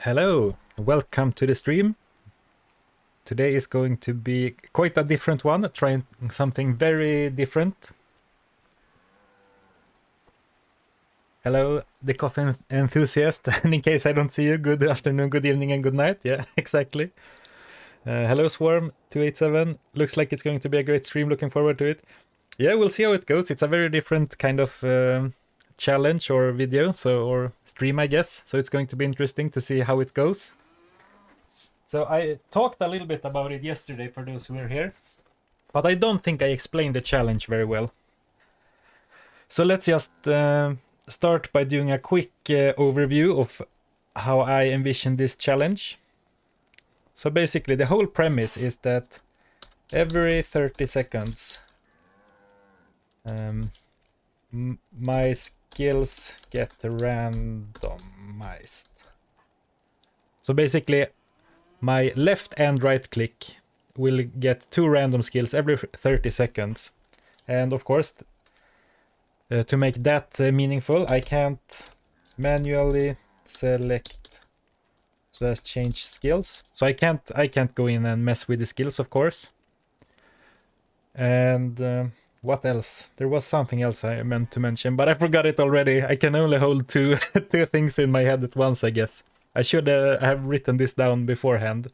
Hello, welcome to the stream. Today is going to be quite a different one, trying something very different. Hello, the coffee enthusiast, and in case I don't see you, good afternoon, good evening, and good night. Yeah, exactly. Hello, Swarm287. Looks like it's going to be a great stream, looking forward to it. Yeah, we'll see how it goes. It's a very different kind of challenge or video, or stream, I guess. So it's going to be interesting to see how it goes. So I talked a little bit about it yesterday for those who were here, but I don't think I explained the challenge very well. So let's just start by doing a quick overview of how I envision this challenge. So basically the whole premise is that every 30 seconds my skills get randomized. So basically my left and right click will get 2 random skills every 30 seconds. And of course, to make that meaningful, I can't manually select / change skills. So I can't go in and mess with the skills, of course. And what else? There was something else I meant to mention, but I forgot it already. I can only hold two things in my head at once, I guess. I should have written this down beforehand.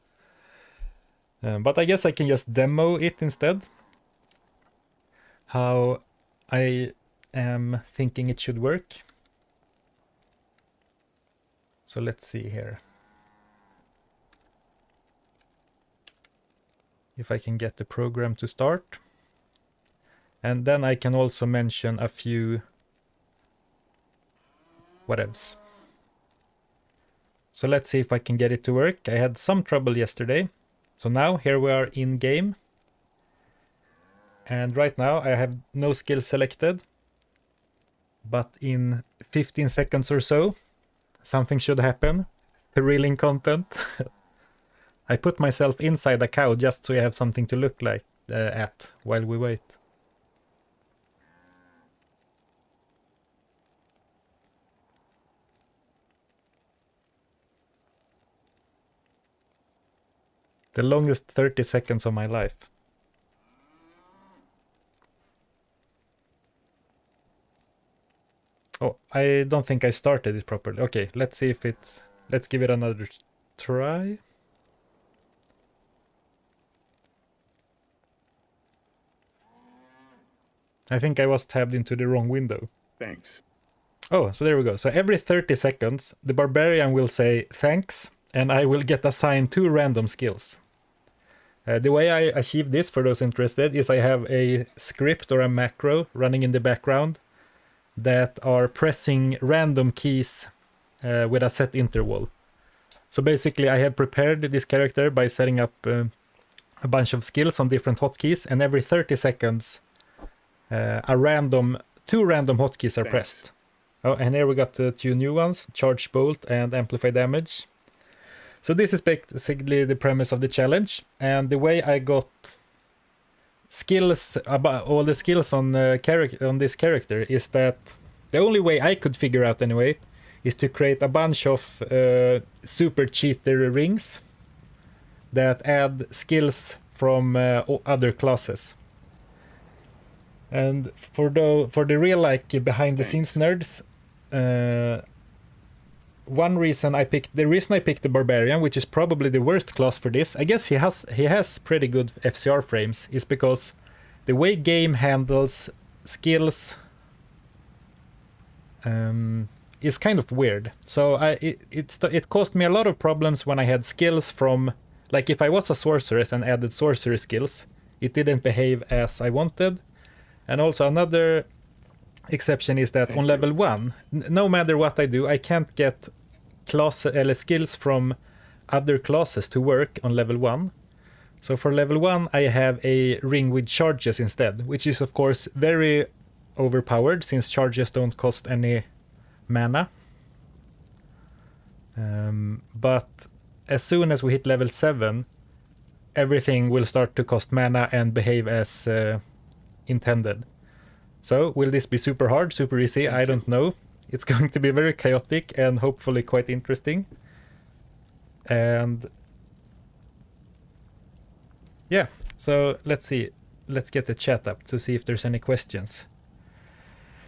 But I guess I can just demo it instead. How I am thinking it should work. So let's see here. If I can get the program to start. And then I can also mention a few whatevs. So let's see if I can get it to work. I had some trouble yesterday. So now here we are in game. And right now I have no skill selected. But in 15 seconds or so, something should happen. Thrilling content. I put myself inside a cow just so I have something to look like at while we wait. The longest 30 seconds of my life. Oh, I don't think I started it properly. Okay, let's see if it's... Let's give it another try. I think I was tabbed into the wrong window. Thanks. Oh, so there we go. So every 30 seconds, the barbarian will say thanks, and I will get assigned 2 random skills. The way I achieve this, for those interested, is I have a script or a macro running in the background that are pressing random keys with a set interval. So basically I have prepared this character by setting up a bunch of skills on different hotkeys, and every 30 seconds 2 random hotkeys are pressed. Oh, and here we got 2 new ones, Charge Bolt and Amplify Damage. So this is basically the premise of the challenge, and the way I got skills, about all the skills on this character, is that the only way I could figure out anyway is to create a bunch of super cheater rings that add skills from other classes. And for the real behind the scenes nerds, the reason I picked the barbarian, which is probably the worst class for this, I guess he has pretty good FCR frames, is because the way game handles skills is kind of weird. So it caused me a lot of problems when I had skills from, like if I was a sorceress and added sorcery skills, it didn't behave as I wanted. And also another exception is that on level 1, no matter what I do, I can't get skills from other classes to work on level 1. So for level 1 I have a ring with charges instead, which is of course very overpowered since charges don't cost any mana. But as soon as we hit level 7, everything will start to cost mana and behave as intended. So will this be super hard, super easy? I don't know. It's going to be very chaotic and hopefully quite interesting. And yeah, so let's see. Let's get the chat up to see if there's any questions.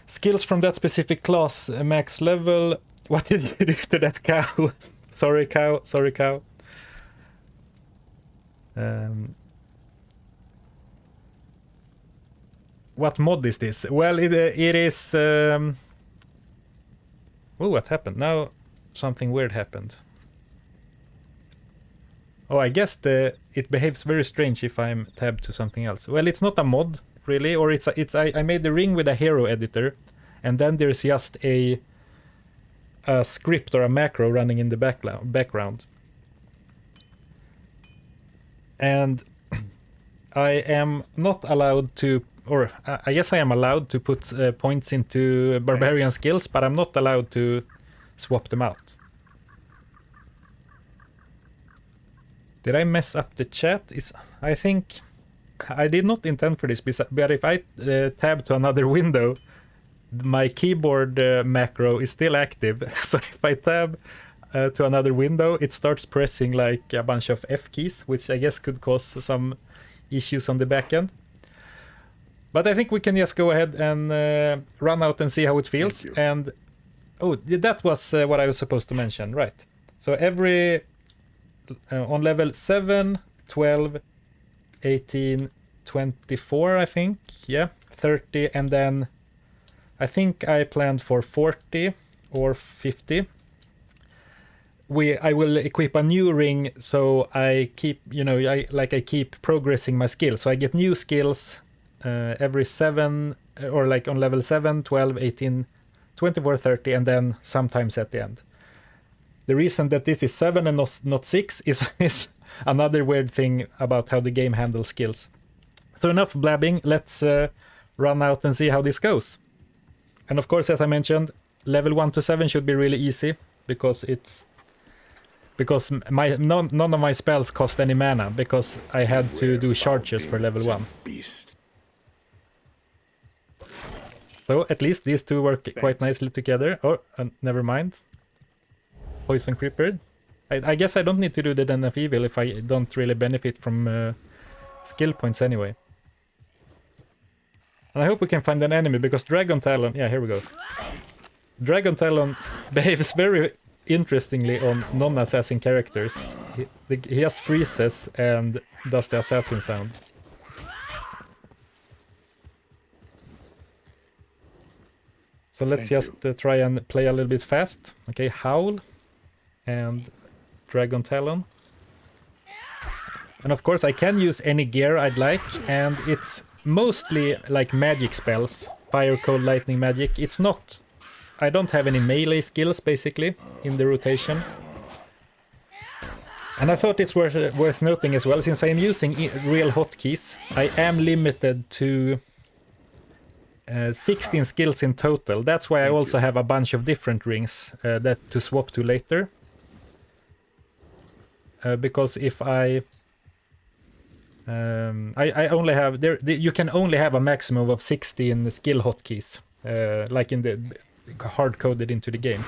Skills from that specific class, max level. What did you do to that cow? Sorry, cow. Sorry, cow. What mod is this? Well, it is... Oh, what happened? Now something weird happened. Oh, I guess it behaves very strange if I'm tabbed to something else. Well, it's not a mod, really, or I made the ring with a hero editor, and then there's just a script or a macro running in the background. And I am not allowed to, or I guess I am allowed to put points into barbarian skills, but I'm not allowed to swap them out. Did I mess up the chat? I think I did not intend for this, but if I tab to another window, my keyboard macro is still active. So if I tab to another window, it starts pressing like a bunch of F keys, which I guess could cause some issues on the back end. But I think we can just go ahead and run out and see how it feels. And oh, that was what I was supposed to mention, right? So every on level 7, 12, 18, 24, I think, yeah, 30, and then I think I planned for 40 or 50. I will equip a new ring, so I keep, I keep progressing my skills. So I get new skills every 7, or like on level 7, 12, 18, 24, 30, and then sometimes at the end. The reason that this is 7 and not 6 is another weird thing about how the game handles skills. So enough blabbing, let's run out and see how this goes. And of course, as I mentioned, level 1 to 7 should be really easy, because none of my spells cost any mana, because I had to do charges for level 1. So at least these two work quite nicely together. Oh, never mind. Poison Creeper. I guess I don't need to do the Den of Evil if I don't really benefit from skill points anyway. And I hope we can find an enemy, because Dragon Talon... Yeah, here we go. Dragon Talon behaves very interestingly on non-assassin characters. He just freezes and does the assassin sound. So let's just try and play a little bit fast. Okay, Howl and Dragon Talon. And of course I can use any gear I'd like, and it's mostly like magic spells. Fire, cold, lightning, magic. It's not... I don't have any melee skills basically in the rotation. And I thought it's worth noting as well, since I am using real hotkeys, I am limited to 16 skills in total. That's why I also have a bunch of different rings that to swap to later. Because if I only have you can only have a maximum of 16 skill hotkeys, like in the hard-coded into the game.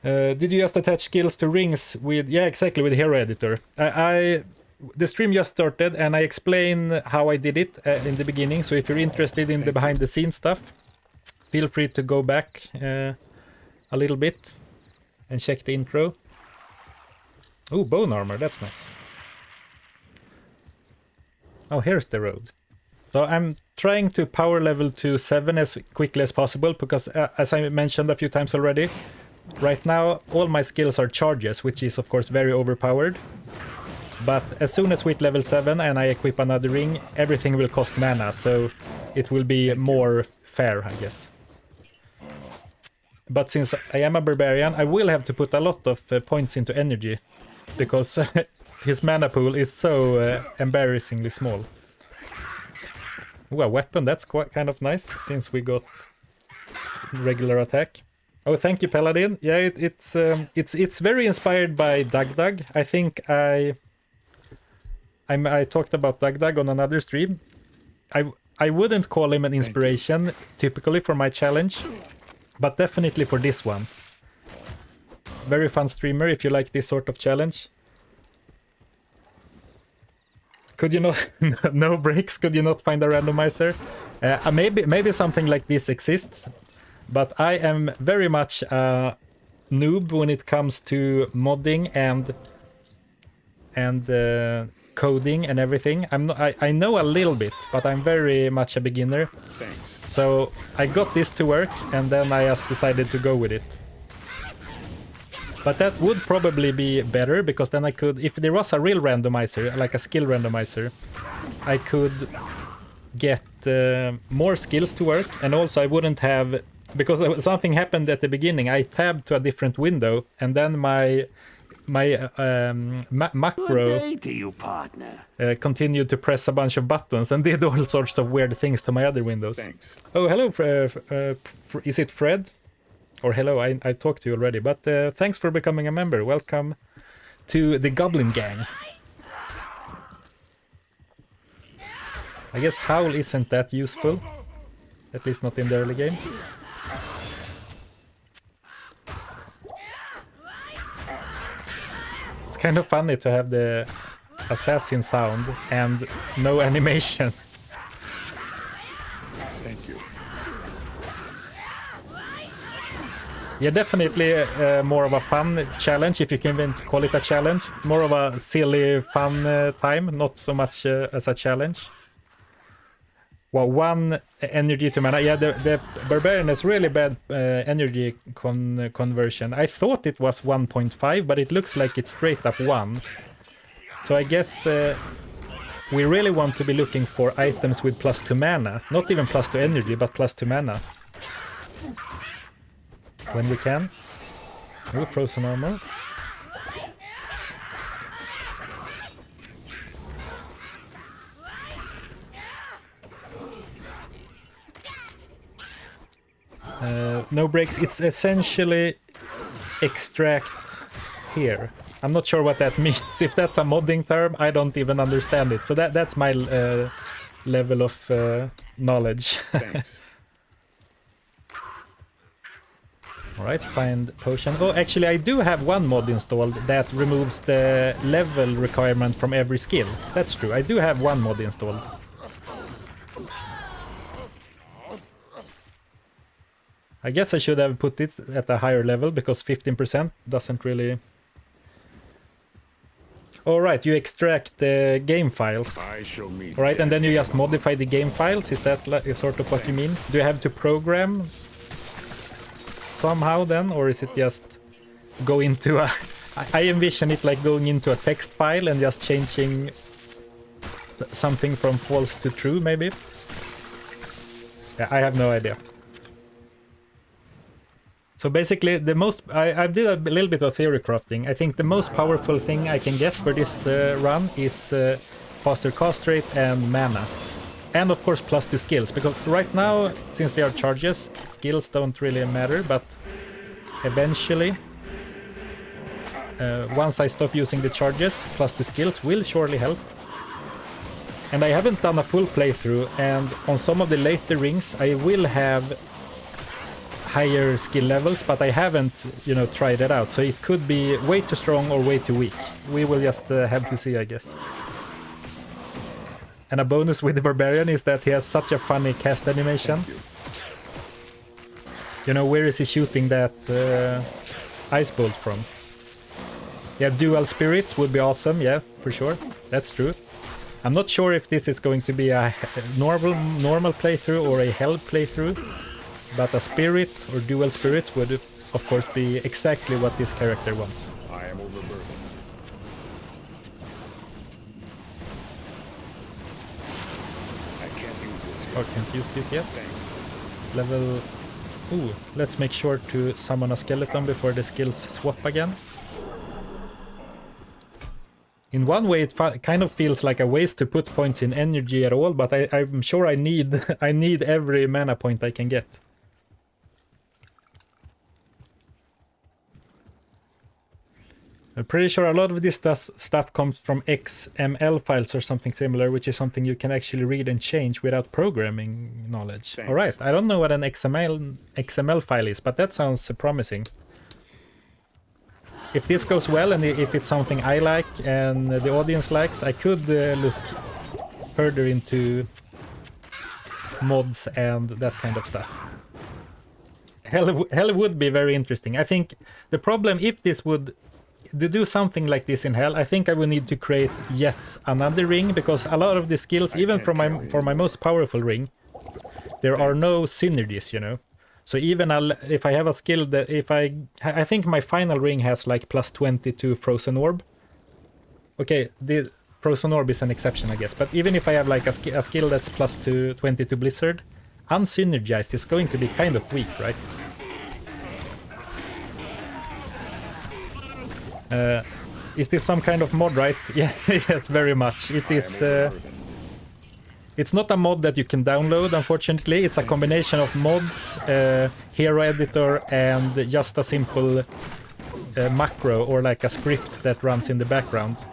Did you just attach skills to rings with... Yeah, exactly, with Hero Editor. The stream just started and I explain how I did it in the beginning, so if you're interested in the behind-the-scenes stuff, feel free to go back a little bit and check the intro. Oh, bone armor, that's nice. Oh, here's the road. So I'm trying to power level to 7 as quickly as possible, because as I mentioned a few times already, right now all my skills are charges, which is of course very overpowered. But as soon as we hit level 7 and I equip another ring, everything will cost mana, so it will be more fair, I guess. But since I am a barbarian, I will have to put a lot of points into energy, because his mana pool is so embarrassingly small. Ooh, a weapon, that's quite kind of nice, since we got regular attack. Oh, thank you, Paladin. Yeah, it's very inspired by Dug. I think I talked about Dug on another stream. I wouldn't call him an inspiration typically for my challenge, but definitely for this one. Very fun streamer if you like this sort of challenge. Could you not... no breaks? Could you not find a randomizer? Maybe something like this exists. But I am very much a noob when it comes to modding and coding and everything. I know a little bit, but I'm very much a beginner. Thanks. So I got this to work, and then I just decided to go with it. But that would probably be better, because then I could, if there was a real randomizer, like a skill randomizer, I could get more skills to work, and also I wouldn't have, because something happened at the beginning. I tabbed to a different window, and then my macro Good day to you, partner. continued to press a bunch of buttons and did all sorts of weird things to my other windows. Thanks. Oh, hello, is it Fred? Or hello, I talked to you already, but thanks for becoming a member. Welcome to the Goblin gang. I guess Howl isn't that useful, at least not in the early game. It's kind of funny to have the assassin sound and no animation. Thank you. Yeah, definitely more of a fun challenge, if you can even call it a challenge. More of a silly, fun time, not so much as a challenge. Well, 1 energy to mana. Yeah, the Barbarian has really bad energy conversion. I thought it was 1.5, but it looks like it's straight up 1. So I guess we really want to be looking for items with +2 mana. Not even +2 energy, but +2 mana. When we can. Oh, frozen armor. No breaks. It's essentially extract here. I'm not sure what that means. If that's a modding term, I don't even understand it. So that's my level of knowledge. Thanks. Alright, find potion. Oh, actually I do have one mod installed that removes the level requirement from every skill. That's true. I do have one mod installed. I guess I should have put it at a higher level, because 15% doesn't really... Alright, you extract the game files. Alright, and then you just modify the game files. Is that sort of what you mean? Do you have to program somehow then, or is it just go into a... I envision it like going into a text file and just changing something from false to true, maybe? Yeah, I have no idea. So basically, the most... I did a little bit of theory crafting. I think the most powerful thing I can get for this run is faster cast rate and mana. And of course +2 skills, because right now, since they are charges, skills don't really matter, but eventually, once I stop using the charges, +2 skills will surely help. And I haven't done a full playthrough, and on some of the later rings I will have higher skill levels, but I haven't, you know, tried it out. So it could be way too strong or way too weak. We will just have to see, I guess. And a bonus with the Barbarian is that he has such a funny cast animation. You know, where is he shooting that ice bolt from? Yeah, dual spirits would be awesome, yeah, for sure. That's true. I'm not sure if this is going to be a normal playthrough or a hell playthrough, but a spirit or dual spirits would, of course, be exactly what this character wants. I am overburdened. I can't use this yet. Or can't use this yet. Thanks. Level... Ooh, let's make sure to summon a skeleton before the skills swap again. In one way, it kind of feels like a waste to put points in energy at all, but I'm sure I need I need every mana point I can get. I'm pretty sure a lot of this stuff comes from XML files or something similar, which is something you can actually read and change without programming knowledge. Thanks. Alright, I don't know what an XML file is, but that sounds promising. if this goes well and if it's something I like and the audience likes, I could look further into mods and that kind of stuff. Hell would be very interesting. I think the problem, if this would to do something like this in Hell, I think I will need to create yet another ring, because a lot of the skills, even for my most powerful ring, there are no synergies, you know. So even if I have a skill that I think my final ring has like plus 20 to Frozen Orb. Okay, the Frozen Orb is an exception, I guess. But even if I have like a skill that's plus 20 to Blizzard, unsynergized is going to be kind of weak, right? Is this some kind of mod, right? Yeah, yes, very much. It is. It's not a mod that you can download, unfortunately. It's a combination of mods, hero editor, and just a simple macro, or like a script that runs in the background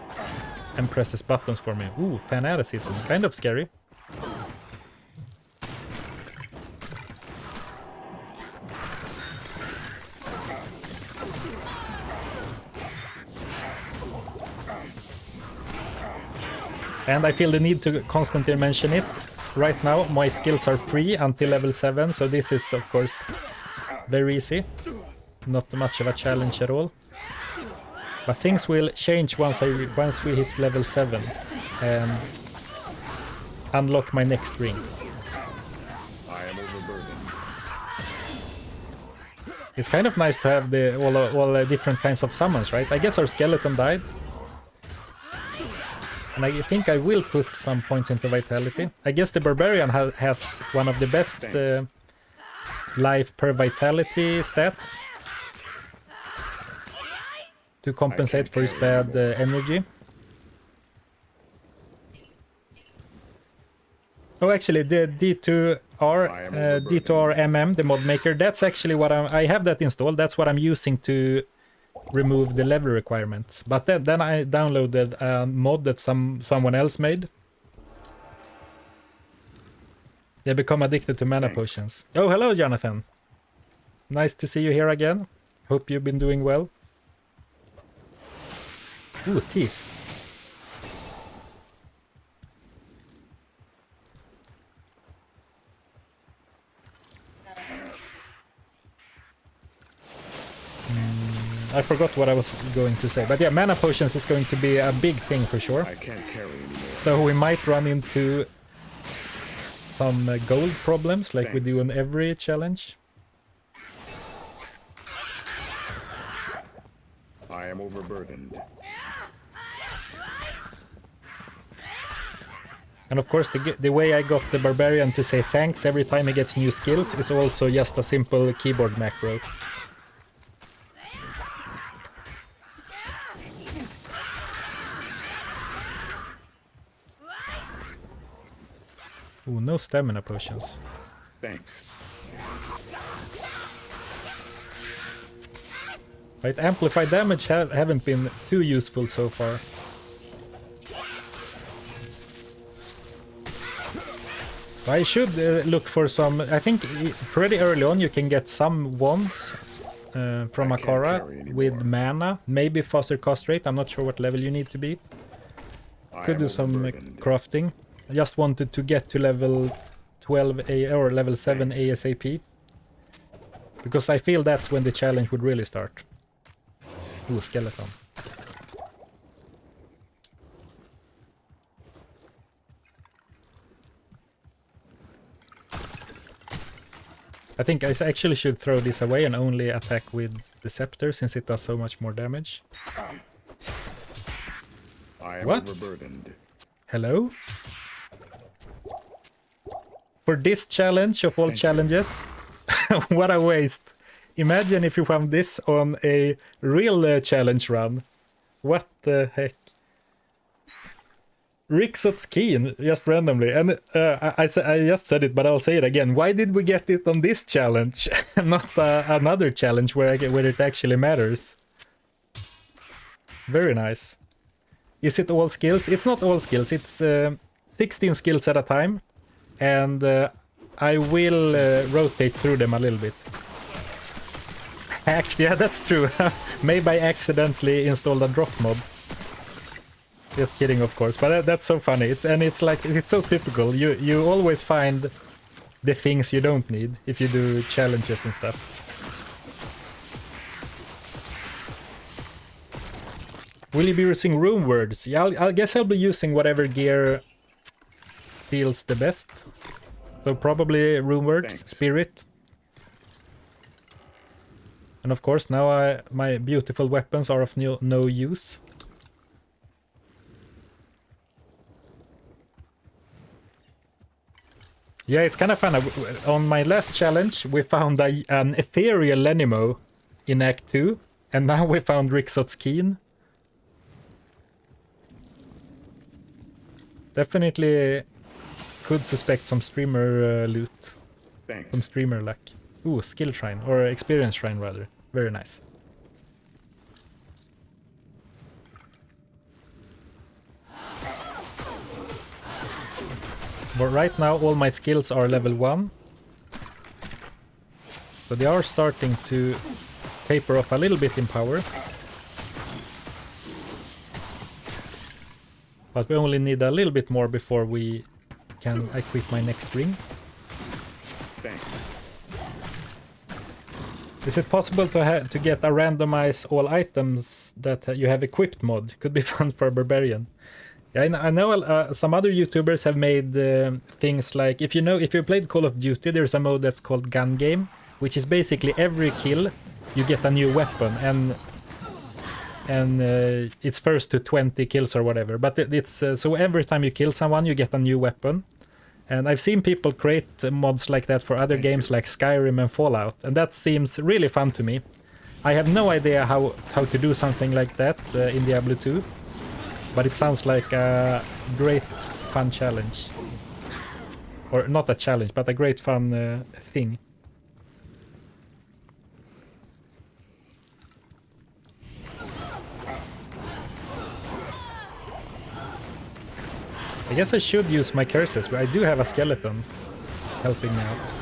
and presses buttons for me. Ooh, fanaticism. Kind of scary. And I feel the need to constantly mention it. Right now, my skills are free until level 7, so this is, of course, very easy. Not much of a challenge at all. But things will change once we hit level 7 and unlock my next ring. I am overburdened. It's kind of nice to have all different kinds of summons, right? I guess our skeleton died. And I think I will put some points into vitality. I guess the barbarian has one of the best life per vitality stats to compensate for his bad energy. Oh, actually, the D2R MM, the mod maker, that's actually what I have that installed. That's what I'm using to remove the level requirements. But then I downloaded a mod that someone else made. They become addicted to mana potions. Oh, hello, Jonathan. Nice to see you here again. Hope you've been doing well. Ooh, teeth. I forgot what I was going to say, but yeah, mana potions is going to be a big thing for sure. I can't carry anymore. So we might run into some gold problems like we do in every challenge. I am overburdened. And of course, the way I got the barbarian to say thanks every time he gets new skills is also just a simple keyboard macro. Ooh, no stamina potions. Thanks. Right, amplified damage haven't been too useful so far. I should look for some. I think pretty early on you can get some wands from Akara with mana, maybe faster cast rate. I'm not sure what level you need to be. Could do some crafting. I just wanted to get to level 12 or level 7 ASAP, because I feel that's when the challenge would really start. Ooh, skeleton. I think I actually should throw this away and only attack with the scepter, since it does so much more damage. I am What? overburdened. Hello? For this challenge of all challenges, what a waste. Imagine if you found this on a real challenge run. What the heck? Rixot's Keen, just randomly. And I just said it, but I'll say it again. Why did we get it on this challenge? Not another challenge where it actually matters. Very nice. Is it all skills? It's not all skills. It's 16 skills at a time. And I will rotate through them a little bit. Hacked, yeah, that's true. Maybe I accidentally installed a drop mod. Just kidding, of course, but that's so funny. It's like, it's so typical. You always find the things you don't need if you do challenges and stuff. Will you be using rune words? Yeah, I guess I'll be using whatever gear feels the best. So probably rune words, Thanks. spirit. And of course now my beautiful weapons are of no use. Yeah, it's kind of fun. On my last challenge, we found an ethereal Lenimo in Act 2, and now we found Rixot's Keen. Definitely could suspect some streamer loot. Thanks. Some streamer luck. Ooh, skill shrine, or experience shrine rather. Very nice. But right now all my skills are level 1. So they are starting to taper off a little bit in power. But we only need a little bit more before we can equip my next ring. Thanks. Is it possible to get a randomize all items that you have equipped mod? Could be fun for a barbarian. Yeah, I know some other YouTubers have made things like, if you played Call of Duty, there's a mode that's called Gun Game, which is basically every kill you get a new weapon, and it's first to 20 kills or whatever. But it's so every time you kill someone, you get a new weapon. And I've seen people create mods like that for other games like Skyrim and Fallout, and that seems really fun to me. I have no idea how to do something like that in Diablo 2. But it sounds like a great fun challenge. Or not a challenge, but a great fun thing. I guess I should use my curses, but I do have a skeleton helping me out.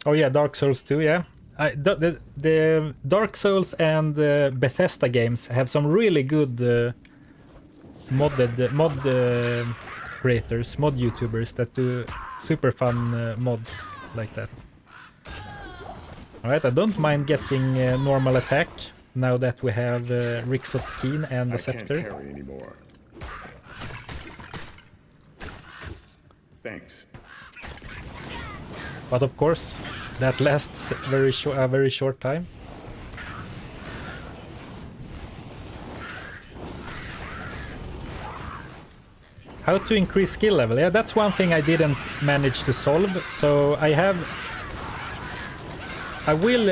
Oh yeah, Dark Souls 2, yeah. The Dark Souls and Bethesda games have some really good mod creators, mod YouTubers that do super fun mods like that. Alright, I don't mind getting normal attack now that we have Rixot's Keen and the I Scepter. can't carry anymore. Thanks. But of course, that lasts a very short time. How to increase skill level? Yeah, that's one thing I didn't manage to solve. So I will,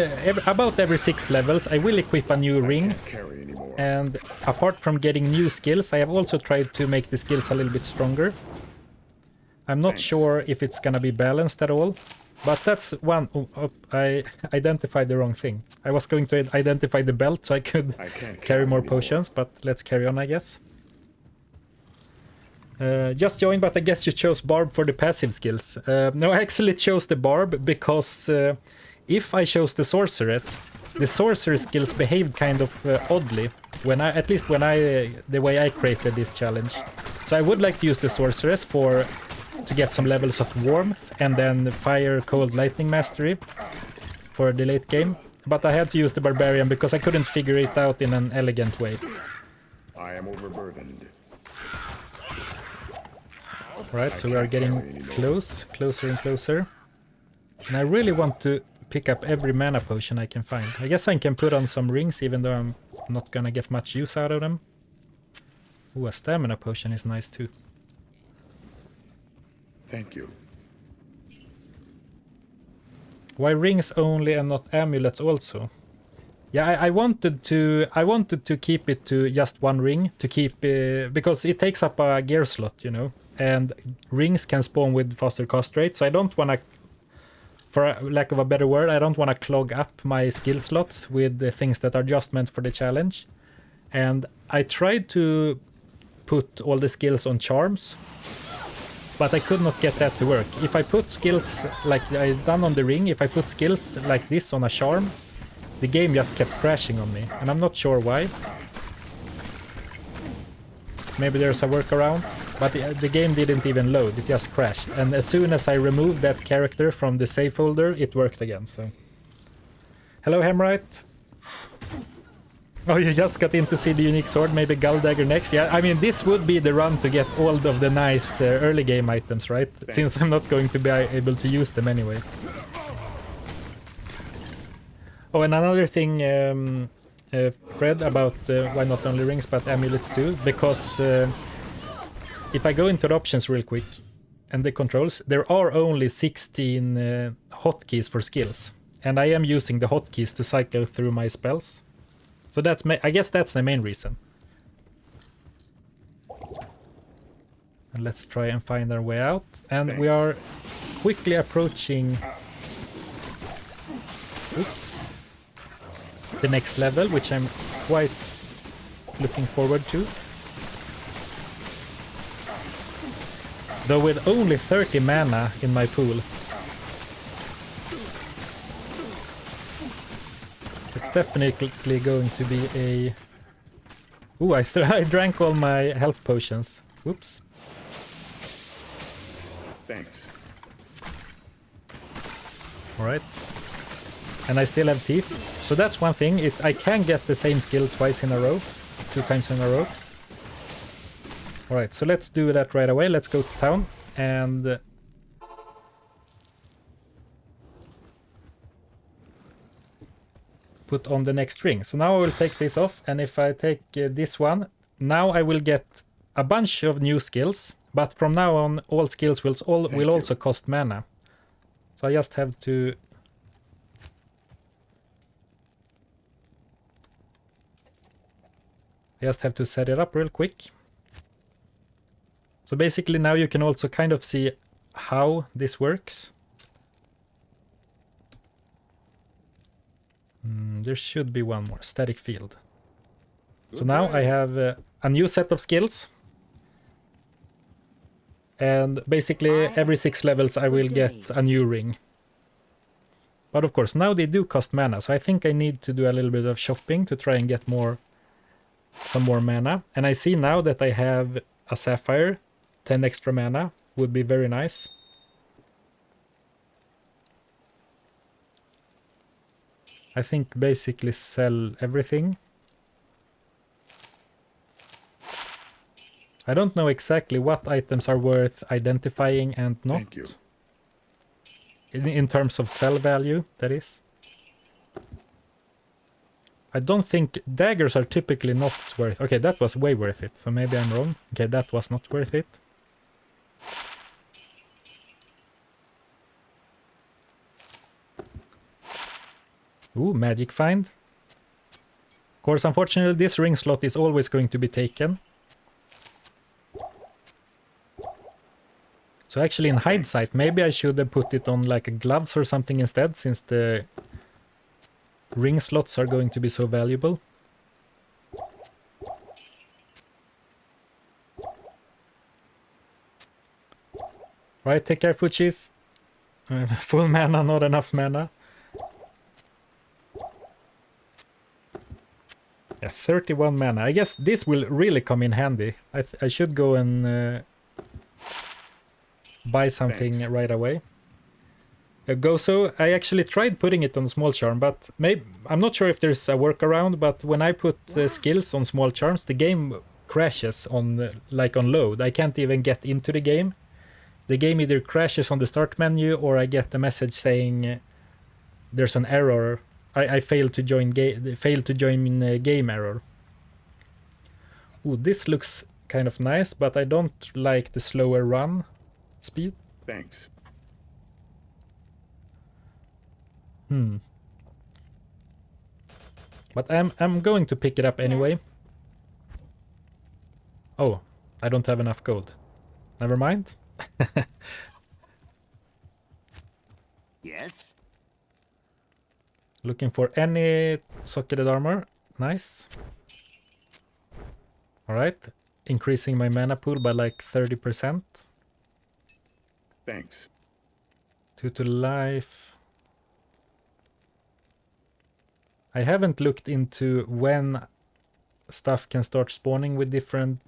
about every 6 levels, I will equip a new ring. Can't carry anymore. And apart from getting new skills, I have also tried to make the skills a little bit stronger. I'm not sure if it's gonna be balanced at all. But that's one. I identified the wrong thing. I was going to identify the belt so I could carry more potions, but let's carry on, I guess. Just joined, but I guess you chose Barb for the passive skills. No, I actually chose the Barb because if I chose the Sorceress skills behaved kind of oddly when at least the way I created this challenge. So I would like to use the Sorceress to get some levels of warmth, and then fire, cold, lightning mastery for the late game. But I had to use the barbarian because I couldn't figure it out in an elegant way. I am overburdened. Right, so we are getting closer and closer. And I really want to pick up every mana potion I can find. I guess I can put on some rings even though I'm not gonna get much use out of them. Ooh, a stamina potion is nice too. Thank you. Why rings only and not amulets also? Yeah, I wanted to keep it to just one ring to keep because it takes up a gear slot, you know, and rings can spawn with faster cost rate. So I don't want to, for lack of a better word, I don't want to clog up my skill slots with the things that are just meant for the challenge. And I tried to put all the skills on charms. but I could not get that to work. If I put skills like I done on the ring, if I put skills like this on a charm, the game just kept crashing on me, and I'm not sure why. Maybe there's a workaround, but the game didn't even load, it just crashed. And as soon as I removed that character from the save folder, it worked again, so... Hello, Hemright. Oh, you just got in to see the unique sword, maybe Gull Dagger next? Yeah, I mean, this would be the run to get all of the nice early game items, right? Thanks. Since I'm not going to be able to use them anyway. Oh, and another thing, Fred, about why not only rings but amulets too, because if I go into the options real quick and the controls, there are only 16 hotkeys for skills, and I am using the hotkeys to cycle through my spells, so that's I guess that's the main reason. And let's try and find our way out, and Thanks. We are quickly approaching the next level, which I'm quite looking forward to. Though with only 30 mana in my pool. It's definitely going to be a... Ooh, I drank all my health potions. Whoops. Thanks. Alright. And I still have teeth. So that's one thing. I can get the same skill twice in a row. 2 times in a row. Alright, so let's do that right away. Let's go to town and... put on the next ring. So now I will take this off, and if I take this one, now I will get a bunch of new skills, but from now on all skills will also cost mana. So I just have to... set it up real quick. So basically now you can also kind of see how this works. There should be one more, static field. So now I have a new set of skills. And basically every 6 levels I will get a new ring. But of course now they do cost mana, so I think I need to do a little bit of shopping to try and get some more mana. And I see now that I have a sapphire, 10 extra mana would be very nice. I think basically sell everything. I don't know exactly what items are worth identifying and not. Thank you. In terms of sell value, that is. I don't think daggers are typically not worth... Okay, that was way worth it, so maybe I'm wrong. Okay, that was not worth it. Ooh, magic find. Of course, unfortunately, this ring slot is always going to be taken. So actually, in hindsight, maybe I should have put it on like gloves or something instead, since the ring slots are going to be so valuable. Right, take care, Poochies. Full mana, not enough mana. Yeah, 31 mana. I guess this will really come in handy. I should go and buy something right away. Gozo, I actually tried putting it on small charm, but I'm not sure if there's a workaround, but when I put skills on small charms, the game crashes on load. I can't even get into the game. The game either crashes on the start menu, or I get a message saying there's an error. I failed to join game error. Ooh, this looks kind of nice, but I don't like the slower run speed. Thanks. But I'm going to pick it up anyway. Yes. Oh, I don't have enough gold. Never mind. Yes. Looking for any socketed armor. Nice. Alright. Increasing my mana pool by like 30%. Thanks. 2 to life. I haven't looked into when stuff can start spawning with different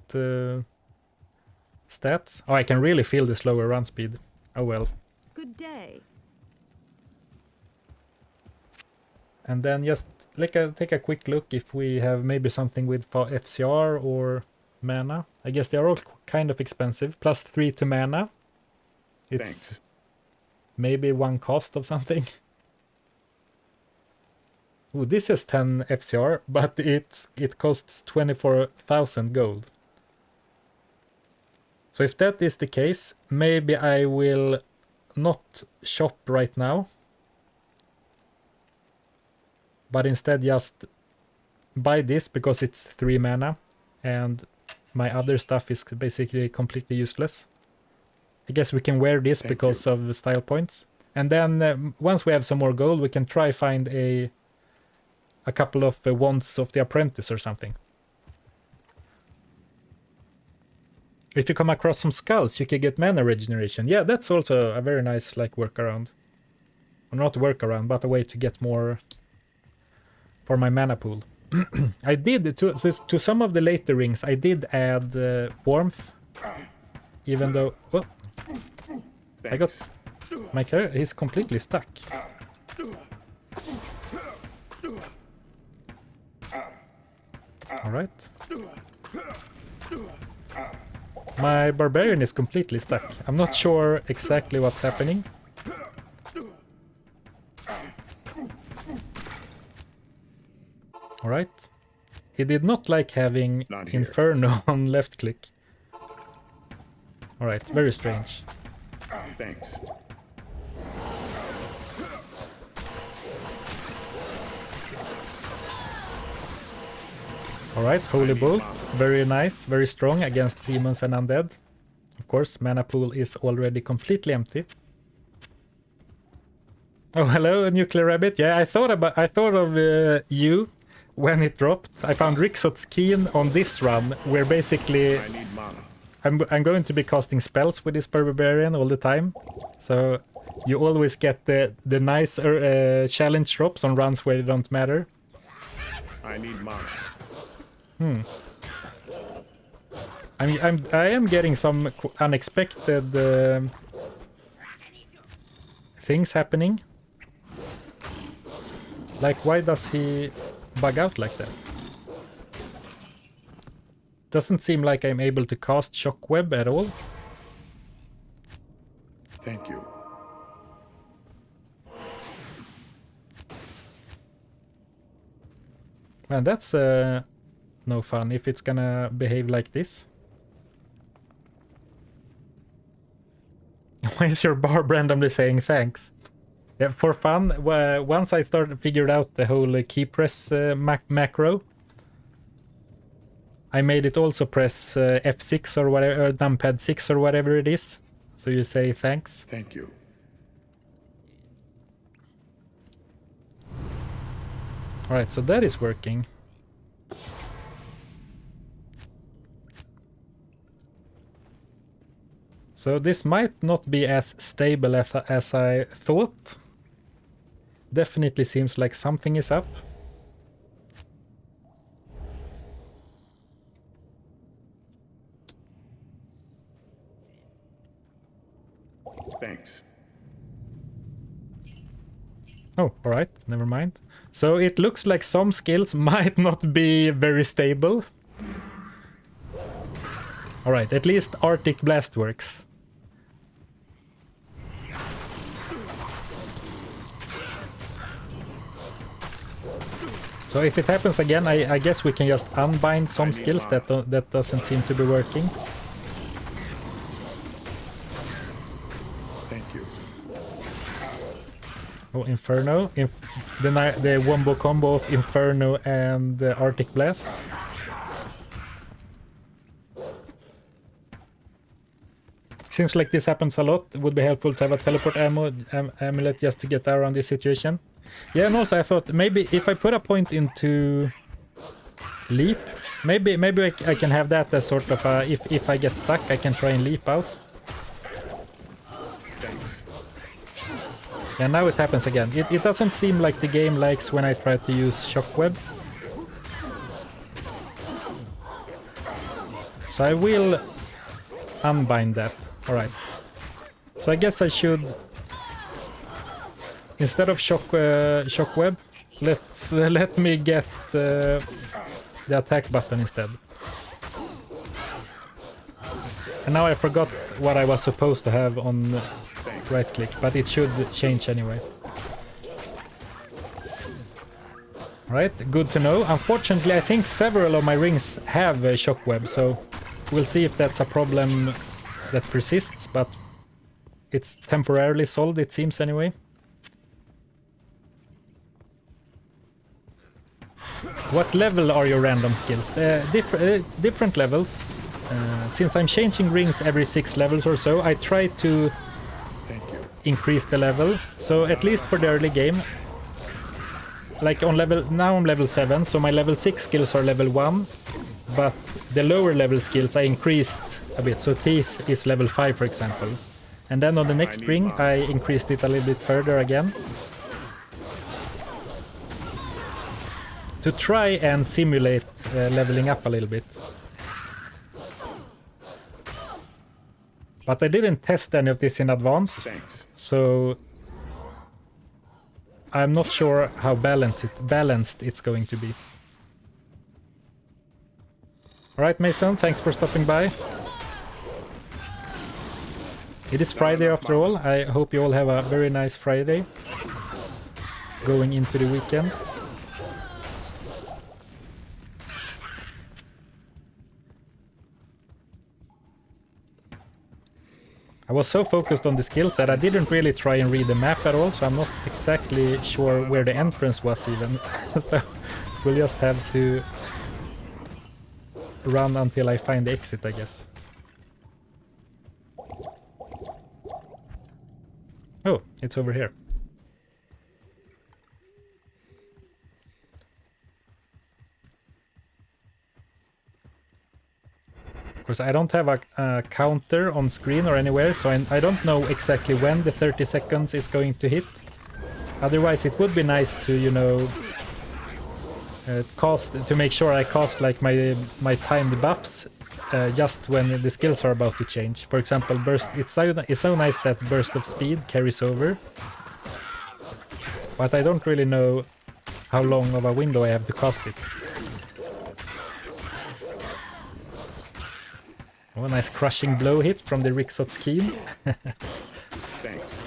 stats. Oh, I can really feel the slower run speed. Oh well. Good day. And then just take a quick look if we have maybe something with FCR or mana. I guess they are all kind of expensive. Plus 3 to mana. It's Thanks. maybe 1 cost of something. Ooh, this is 10 FCR, but it costs 24,000 gold. So if that is the case, maybe I will not shop right now, but instead just buy this because it's 3 mana and my other stuff is basically completely useless. I guess we can wear this because of style points. And then once we have some more gold, we can try find a couple of wands of the apprentice or something. If you come across some skulls, you can get mana regeneration. Yeah, that's also a very nice like workaround. Or not workaround, but a way to get more for my mana pool. I did, to some of the later rings, I did add warmth. Even though... Oh, I got... My character is completely stuck. Alright. My barbarian is completely stuck. I'm not sure exactly what's happening. Alright. He did not like having Inferno on left click. Alright, very strange. Thanks. Alright, Holy Bolt. Very nice, very strong against demons and undead. Of course, mana pool is already completely empty. Oh, hello, Nuclear Rabbit. Yeah, I thought of you when it dropped. I found Rixot's Keen on this run, where basically I need mana. I'm going to be casting spells with this barbarian all the time. So you always get the nice challenge drops on runs where they don't matter. I need mana. I am getting some unexpected things happening. Like, why does he bug out like that? Doesn't seem like I'm able to cast Shockweb at all. Thank you. And that's no fun if it's gonna behave like this. Why is your barb randomly saying thanks? Yeah, for fun. Once I figured out the whole key press macro, I made it also press F6 or whatever, or numpad 6 or whatever it is. So you say thanks. Thank you. Alright, so that is working. So this might not be as stable as I thought. Definitely seems like something is up. Thanks. Oh, alright, never mind. So it looks like some skills might not be very stable. Alright, at least Arctic Blast works. So if it happens again, I guess we can just unbind some skills that doesn't seem to be working. Thank you. Oh, Inferno. The wombo combo of Inferno and Arctic Blast. Seems like this happens a lot. It would be helpful to have a teleport amulet just to get around this situation. Yeah, and also I thought maybe if I put a point into leap, maybe I can have that as sort of a, if I get stuck, I can try and leap out. And now it happens again. It doesn't seem like the game likes when I try to use shockweb. So I will unbind that. Alright. So I guess I should, instead of shockweb, let me get the attack button instead. And now I forgot what I was supposed to have on right click, but it should change anyway. Right, good to know. Unfortunately, I think several of my rings have a shockweb, so we'll see if that's a problem that persists, but it's temporarily solved, it seems anyway. What level are your random skills? Different levels. Since I'm changing rings every 6 levels or so, I try to increase the level. So at least for the early game, like on now I'm level 7, so my level 6 skills are level 1, but the lower level skills I increased a bit. So Teeth is level 5, for example. And then on the next ring I increased it a little bit further again, to try and simulate leveling up a little bit. But I didn't test any of this in advance, so I'm not sure how balanced it's going to be. Alright, Mason, thanks for stopping by. It is Friday after all. I hope you all have a very nice Friday going into the weekend. I was so focused on the skills that I didn't really try and read the map at all, so I'm not exactly sure where the entrance was even. So we'll just have to run until I find the exit, I guess. Oh, it's over here. Of course, I don't have a counter on screen or anywhere, so I don't know exactly when the 30 seconds is going to hit. Otherwise, it would be nice to, you know, to make sure I cast like my timed buffs just when the skills are about to change. For example, burst. It's so nice that burst of speed carries over, but I don't really know how long of a window I have to cast it. Oh, a nice crushing blow hit from the Rixot's keen. Thanks.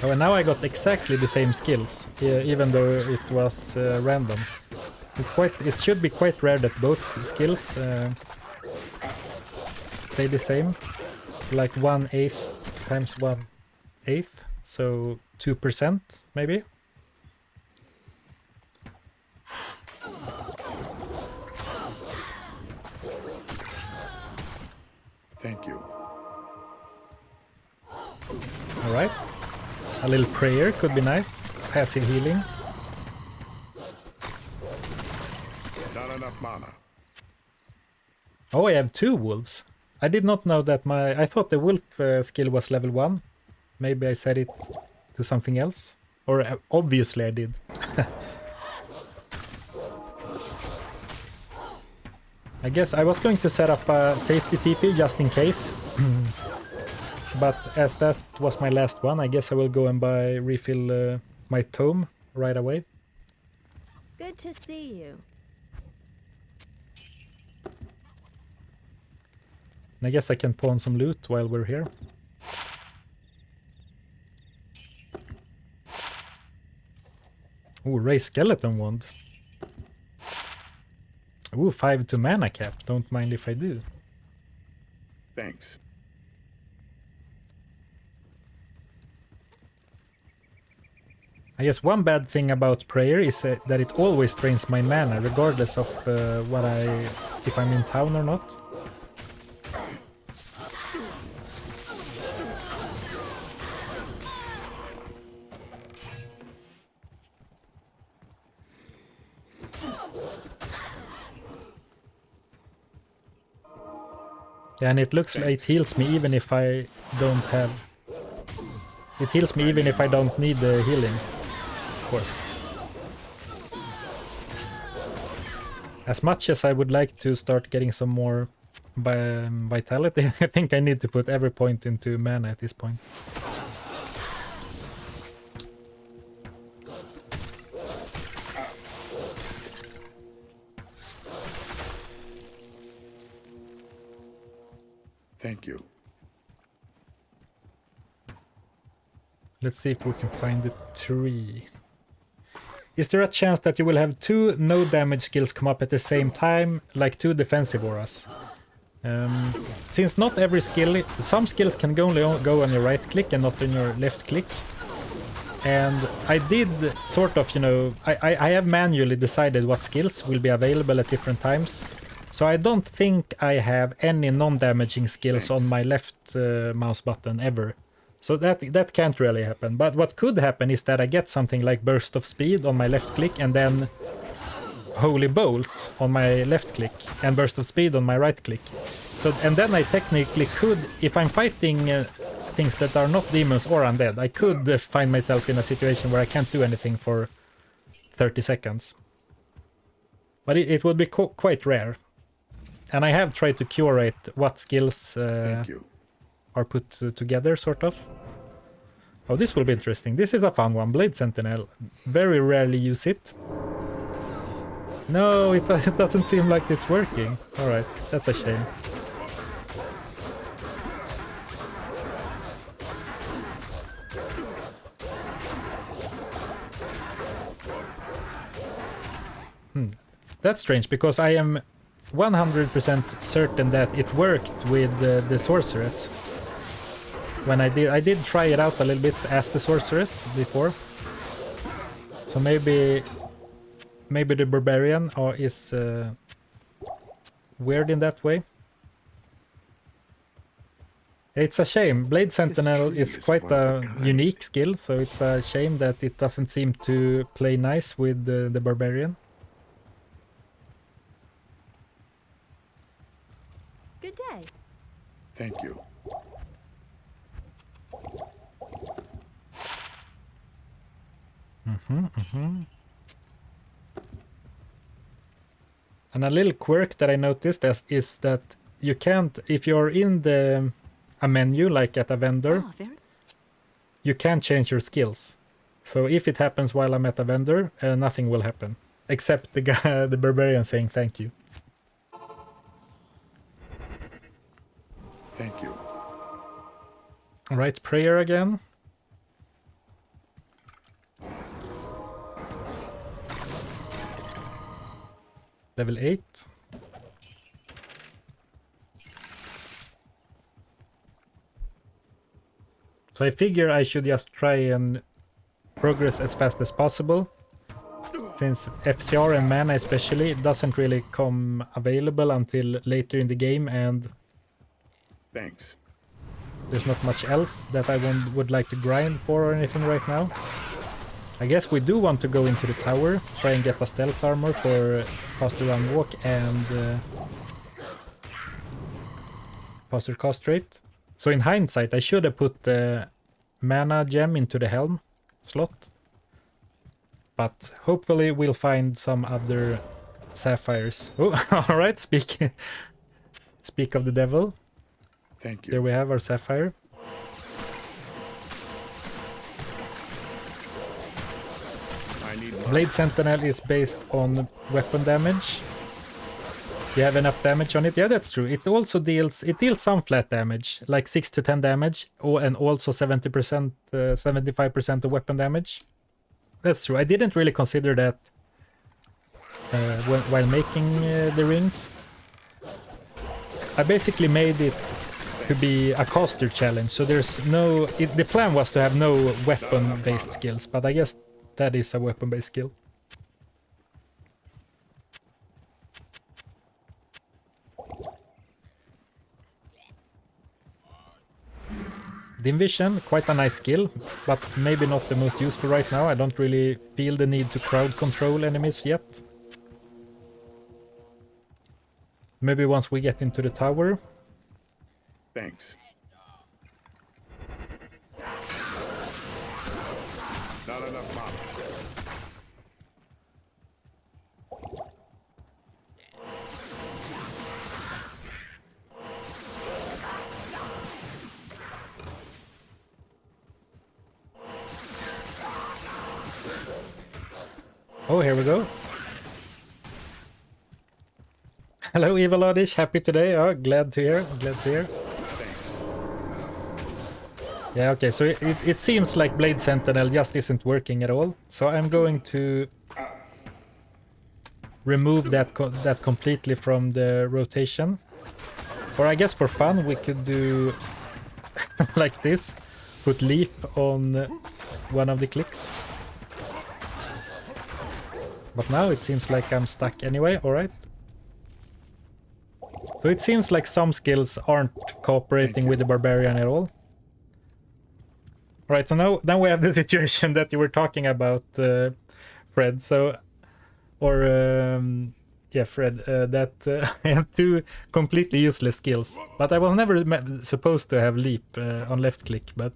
Oh, and now I got exactly the same skills, even though it was random. It should be quite rare that both skills stay the same. Like 1/8 times 1/8, so 2% maybe. Thank you. Alright. A little prayer could be nice. Passive healing. Not enough mana. Oh, I have 2 wolves. I did not know that I thought the wolf skill was level 1. Maybe I set it to something else. Or obviously I did. I guess I was going to set up a safety TP just in case. But as that was my last one, I guess I will go and refill my tome right away. Good to see you. And I guess I can pawn some loot while we're here. Ooh, Ray Skeleton Wand. Ooh, 5 to mana cap. Don't mind if I do. Thanks. I guess one bad thing about prayer is that it always drains my mana, regardless of if I'm in town or not. And it looks like it heals me even if I don't have... It heals me even if I don't need the healing, of course. As much as I would like to start getting some more vitality, I think I need to put every point into mana at this point. Thank you. Let's see if we can find the tree. Is there a chance that you will have 2 no damage skills come up at the same time, like 2 defensive auras? Since not every skill, some skills can only go on your right click and not on your left click. And I did sort of, you know, I have manually decided what skills will be available at different times. So I don't think I have any non-damaging skills on my left mouse button ever. So that can't really happen. But what could happen is that I get something like Burst of Speed on my left click and then Holy Bolt on my left click and Burst of Speed on my right click. So, and then I technically could, if I'm fighting things that are not demons or undead, I could find myself in a situation where I can't do anything for 30 seconds. But it would be quite rare. And I have tried to curate what skills are put together, sort of. Oh, this will be interesting. This is a fun one. Blade Sentinel. Very rarely use it. No, it doesn't seem like it's working. Alright, that's a shame. That's strange, because I am 100% certain that it worked with the Sorceress. When I did try it out a little bit as the Sorceress before. So maybe the Barbarian is weird in that way. It's a shame. Blade Sentinel is quite a unique skill, so it's a shame that it doesn't seem to play nice with the Barbarian. Good day. Thank you. And a little quirk that I noticed is that you can't, if you're in a menu like at a vendor, you can't change your skills. So if it happens while I'm at a vendor, nothing will happen except the guy, the Barbarian, saying thank you. Thank you. All right, prayer again. Level 8. So I figure I should just try and progress as fast as possible. Since FCR and mana especially doesn't really come available until later in the game, and Thanks. there's not much else that I would like to grind for or anything right now. I guess we do want to go into the tower, try and get a stealth armor for faster run walk and faster cast rate. So in hindsight, I should have put the mana gem into the helm slot. But hopefully we'll find some other sapphires. Oh, alright, speak of the devil. Thank you. There we have our sapphire. I need Blade Sentinel is based on weapon damage. You have enough damage on it? Yeah, that's true. It also deals some flat damage, like 6 to 10 damage, and also 70%, 75% of weapon damage. That's true. I didn't really consider that while making the rings. I basically made it to be a caster challenge, so there's no... the plan was to have no weapon-based skills, but I guess that is a weapon-based skill. Dim Vision, quite a nice skill, but maybe not the most useful right now. I don't really feel the need to crowd control enemies yet. Maybe once we get into the tower. Thanks. Not enough mana. Oh, here we go. Hello, Evil Oddish. Happy today. Oh, glad to hear. Glad to hear. Thanks. Yeah, okay. So it seems like Blade Sentinel just isn't working at all. So I'm going to remove that that completely from the rotation. Or I guess for fun we could do like this. Put leap on one of the clicks. But now it seems like I'm stuck anyway, alright. So it seems like some skills aren't cooperating with the Barbarian at all. Alright, so now we have the situation that you were talking about, Fred. So, or, yeah, Fred, that I have two completely useless skills. But I was never supposed to have leap on left click, but...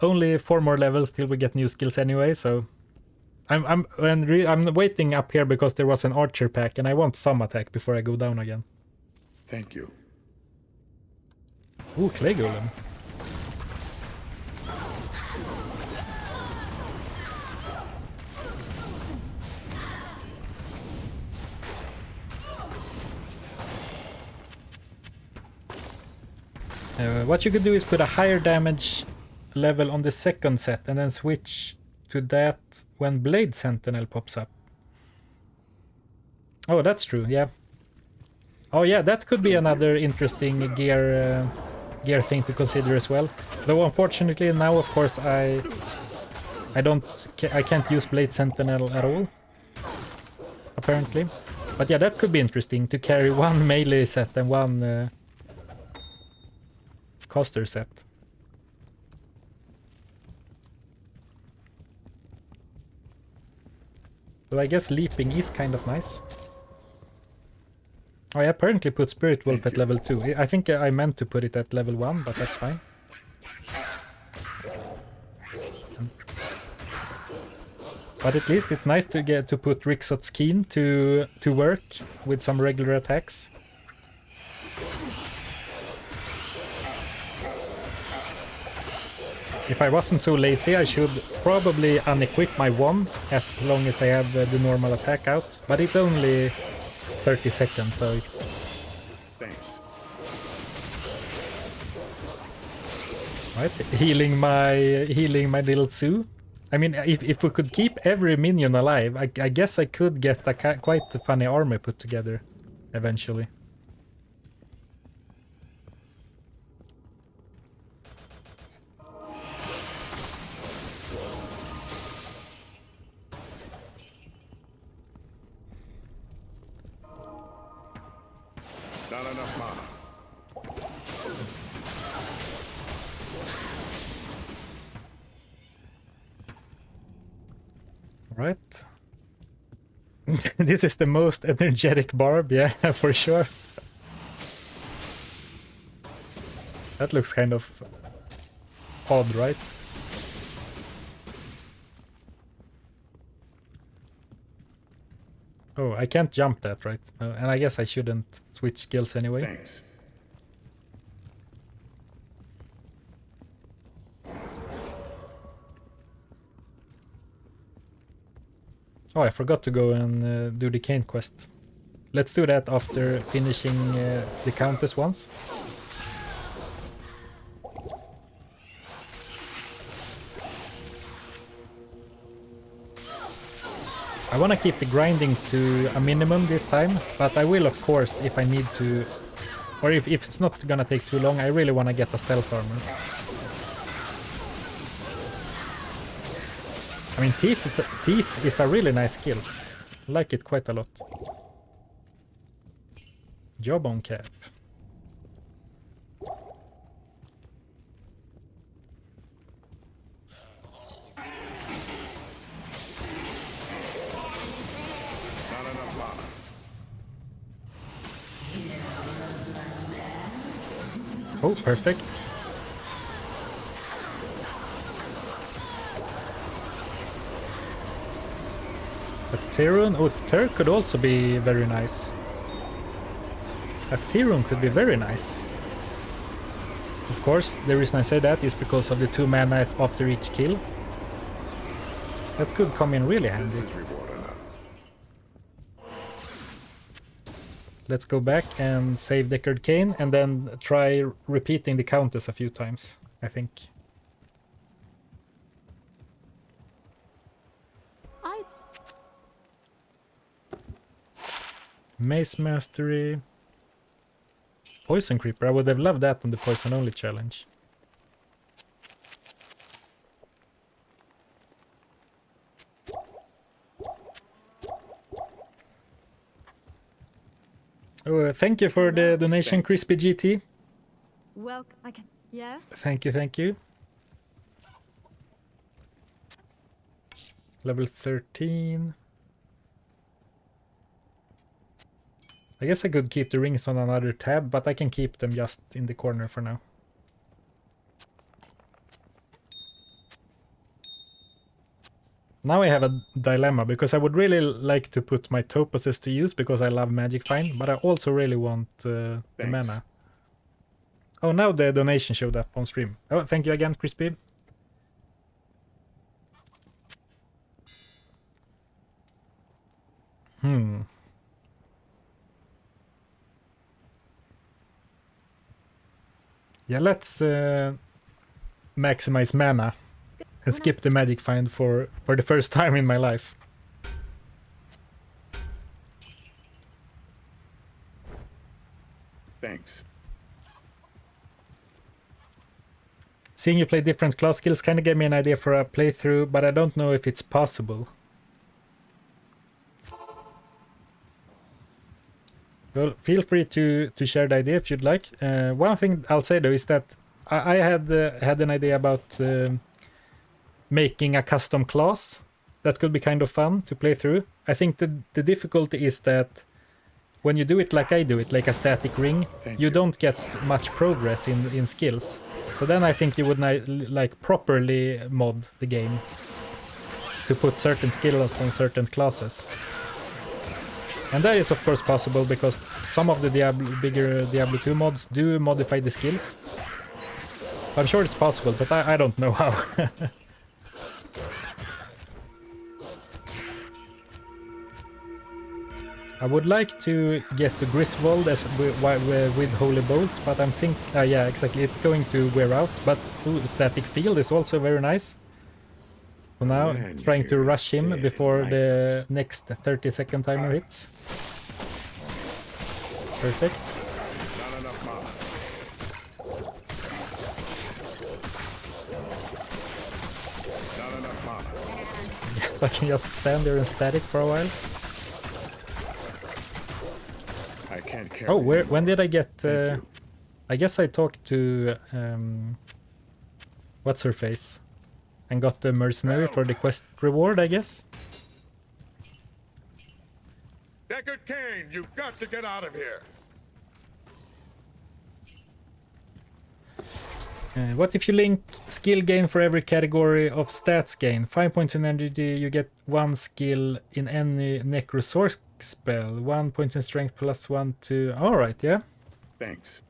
Only 4 more levels till we get new skills anyway, so I'm waiting up here because there was an archer pack and I want some attack before I go down again. Thank you. Ooh, clay golem. What you could do is put a higher damage level on the second set and then switch to that when Blade Sentinel pops up. Oh, that's true, yeah. Oh yeah, that could be another interesting gear thing to consider as well. Though unfortunately now, of course, I can't use Blade Sentinel at all, apparently. But yeah, that could be interesting to carry one melee set and one caster set. So I guess leaping is kind of nice. Oh, I apparently put Spirit Wolf at level 2. I think I meant to put it at level 1, but that's fine. But at least it's nice to get to put Rixot's Keen to work with some regular attacks. If I wasn't so lazy, I should probably unequip my wand as long as I have the normal attack out. But it's only 30 seconds, so it's... Thanks. Right, healing my little zoo. I mean, if we could keep every minion alive, I guess I could get a quite funny army put together eventually. Not enough mana. Right. This is the most energetic barb, yeah, for sure. That looks kind of odd, right? Oh, I can't jump that, right? And I guess I shouldn't switch skills anyway. Thanks. Oh, I forgot to go and do the Kane quest. Let's do that after finishing the Countess once. I want to keep the grinding to a minimum this time, but I will, of course, if I need to, or if it's not gonna take too long, I really want to get a stealth armor. I mean, Teeth is a really nice skill. I like it quite a lot. Job on cap. Not enough mana. Oh, perfect. But Tyrone, oh, Ter could also be very nice. A Tyrone could be very nice. Of course, the reason I say that is because of the 2 mana after each kill. That could come in really handy. This is reward enough. Let's go back and save Deckard Cain and then try repeating the countess a few times, I think. I Mace Mastery. Poison Creeper. I would have loved that on the Poison Only challenge. Oh, thank you for the donation, Thanks. Crispy GT. well, I can. Yes. Thank you, thank you. Level 13. I guess I could keep the rings on another tab, but I can keep them just in the corner for now. Now I have a dilemma, because I would really like to put my topazes to use because I love Magic Find, but I also really want the Thanks. mana. Oh, now the donation showed up on stream. Oh, thank you again, Crispy. Yeah, let's maximize mana and skip the Magic Find for the first time in my life. Thanks. Seeing you play different class skills kind of gave me an idea for a playthrough, but I don't know if it's possible. Well, feel free to share the idea if you'd like. One thing I'll say though is that I had an idea about making a custom class that could be kind of fun to play through. I think the difficulty is that when you do it like I do it, like a static ring, Thank you you. don't get much progress in skills. So then I think you would like properly mod the game to put certain skills on certain classes. And that is of course possible because some of the bigger Diablo 2 mods do modify the skills. So I'm sure it's possible, but I don't know how. I would like to get the Griswold as with Holy Bolt, but I'm yeah, exactly, it's going to wear out. But ooh, Static Field is also very nice. So now Man, trying to you're rush him dead before and the lifeless. next 30-second timer hits. Perfect. Not enough mana. Not enough mana. So I can just stand there and static for a while. I can't carry. Oh, when did I get... Thank you. I guess I talked to... what's her face? And got the mercenary for the quest reward, I guess. Deckard Cain, you've got to get out of here. What if you link skill gain for every category of stats gain? 5 points in energy, you get 1 skill in any necrosorc spell. 1 point in strength plus 1 to... Alright, yeah. Thanks.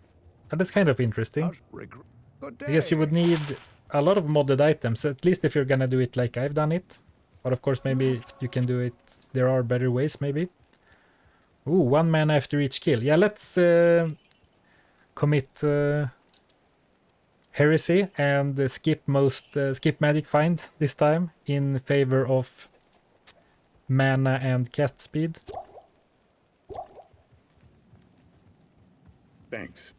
That's kind of interesting. Good I guess you would need a lot of modded items, at least if you're gonna do it like I've done it. But of course, maybe you can do it... There are better ways, maybe. Ooh, 1 mana after each kill. Yeah, let's commit heresy and skip Magic Find this time in favor of mana and cast speed. Thanks.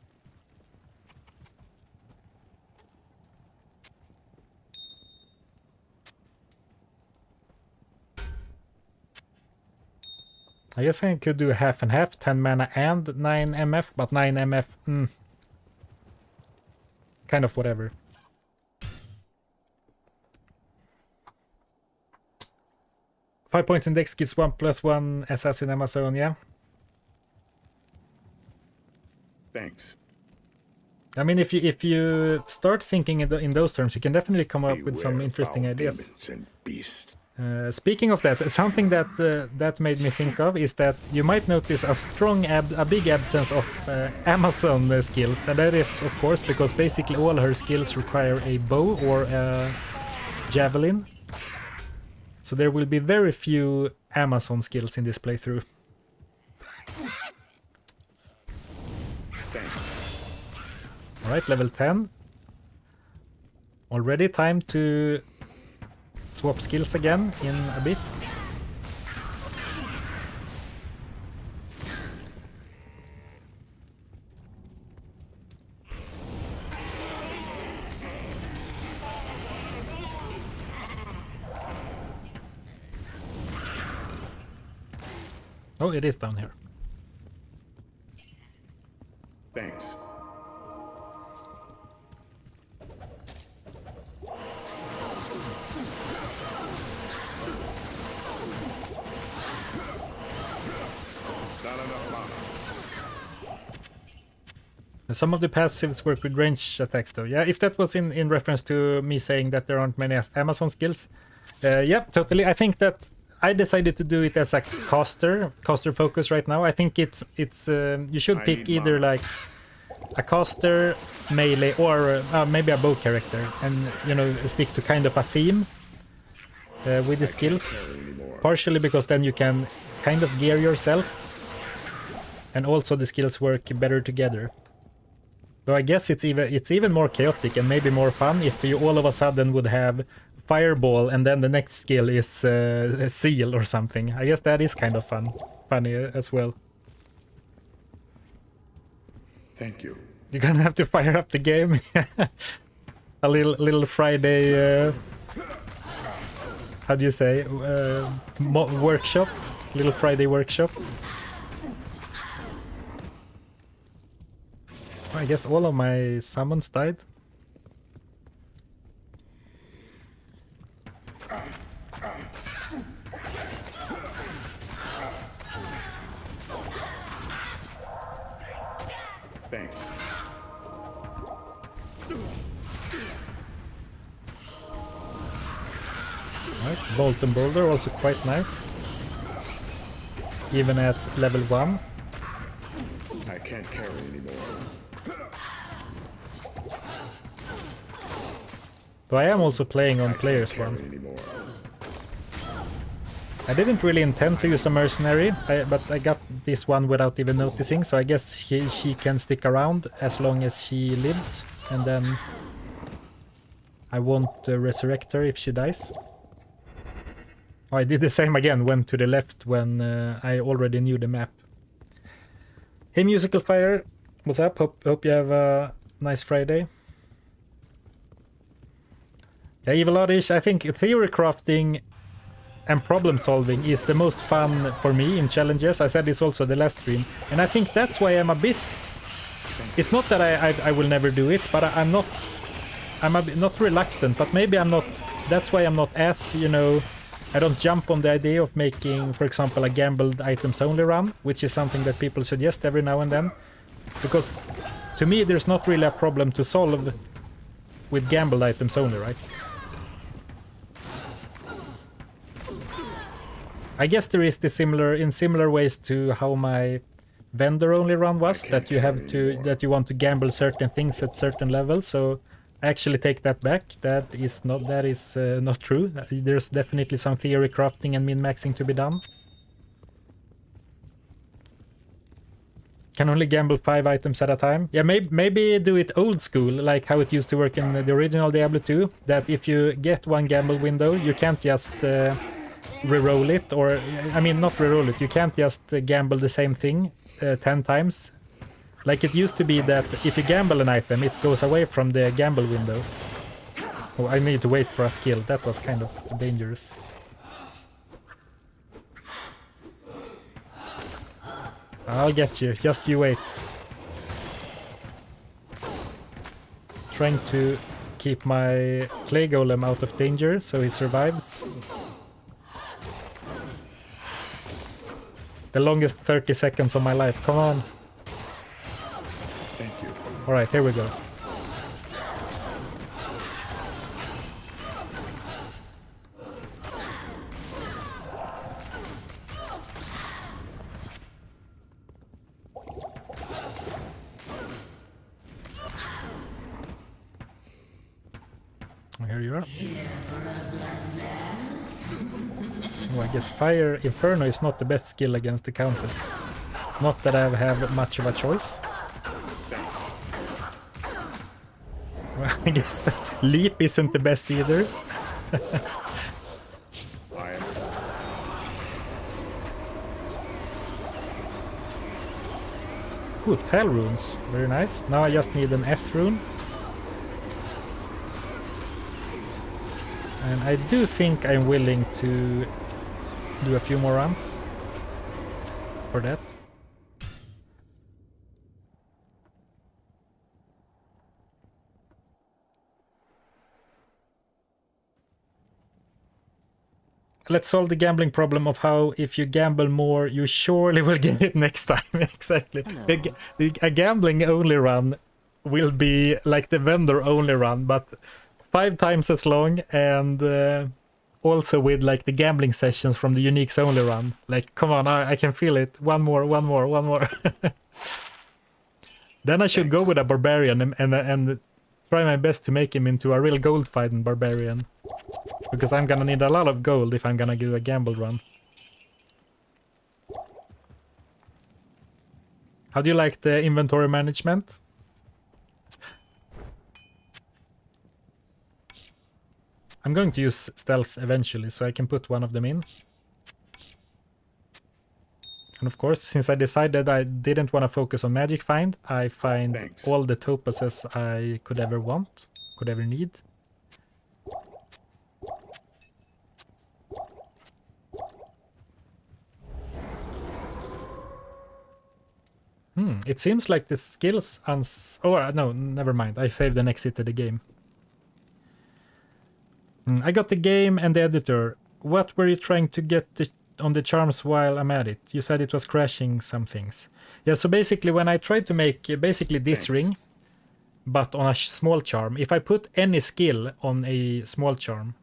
I guess I could do half and half, 10 mana and 9 MF, but 9 MF, kind of whatever. Five points index gives 1+1 assassin Amazon, yeah. Thanks. I mean, if you start thinking in those terms, you can definitely come up with some Beware interesting foul ideas. demons and beasts. Speaking of that, something that that made me think of is that you might notice a big absence of Amazon skills, and that is of course because basically all her skills require a bow or a javelin. So there will be very few Amazon skills in this playthrough. Alright, level 10. Already time to swap skills again in a bit. Oh, it is down here. Thanks. Not enough mana. Some of the passives work with range attacks though. Yeah, if that was in reference to me saying that there aren't many Amazon skills. Yeah, totally. I think that I decided to do it as a caster focus right now. I think it's you should pick either like a caster, melee, or maybe a bow character, and you know, stick to kind of a theme with the skills. Partially because then you can kind of gear yourself, and also the skills work better together. So I guess it's even more chaotic and maybe more fun if you all of a sudden would have fireball and then the next skill is seal or something. I guess that is kind of funny as well. Thank you. You're gonna have to fire up the game. A little Friday. How do you say? Workshop. Little Friday workshop. I guess all of my summons died. Thanks. Right, Bolt and Boulder also quite nice. Even at level 1. I can't carry anymore. So I am also playing on players Carry one. anymore. I didn't really intend to use a mercenary, but I got this one without even noticing, so I guess she can stick around as long as she lives, and then I won't resurrect her if she dies. Oh, I did the same again, went to the left when I already knew the map. Hey Musical Fire, what's up? Hope you have a nice Friday. Yeah, Evil Oddish, I think theory crafting and problem solving is the most fun for me in challenges. I said this also the last stream, and I think that's why I'm a bit... It's not that I will never do it, but I'm a bit, not reluctant, but maybe I'm not... That's why I'm not as, you know... I don't jump on the idea of making, for example, a gambled items only run, which is something that people suggest every now and then. Because to me there's not really a problem to solve with gambled items only, right? I guess there is the similar ways to how my vendor only run was, that you have to want to gamble certain things at certain levels. So I actually take that back. That is not true. There's definitely some theory crafting and min-maxing to be done. Can only gamble 5 items at a time. Yeah, maybe do it old school, like how it used to work in the original Diablo 2. That if you get one gamble window, you can't just reroll it, or I mean not reroll it. You can't just gamble the same thing 10 times. Like it used to be that if you gamble an item, it goes away from the gamble window. Oh, I need to wait for a skill. That was kind of dangerous. I'll get you. Just you wait. Trying to keep my clay golem out of danger so he survives. The longest 30 seconds of my life. Come on. Thank you. Alright, here we go. Here you are. Oh, I guess Fire Inferno is not the best skill against the Countess. Not that I have much of a choice. Well, I guess Leap isn't the best either. Ooh, Tail runes. Very nice. Now I just need an F rune. And I do think I'm willing to do a few more runs for that. Let's solve the gambling problem of how if you gamble more, you surely will get it next time. Exactly. A gambling only run will be like the vendor only run, but 5 times as long, and also with like the gambling sessions from the uniques only run. Like, come on, I can feel it. One more. Then I should go with a barbarian and try my best to make him into a real gold fighting barbarian. Because I'm gonna need a lot of gold if I'm gonna do a gamble run. How do you like the inventory management? I'm going to use stealth eventually, so I can put one of them in. And of course, since I decided I didn't want to focus on magic find, I find all the topazes I could ever want, could ever need. It seems like the skills oh, no, never mind. I saved and exited the game. I got the game and the editor. What were you trying to get on the charms while I'm at it? You said it was crashing some things. Yeah, so basically when I tried to make basically this ring, but on a small charm, if I put any skill on a small charm,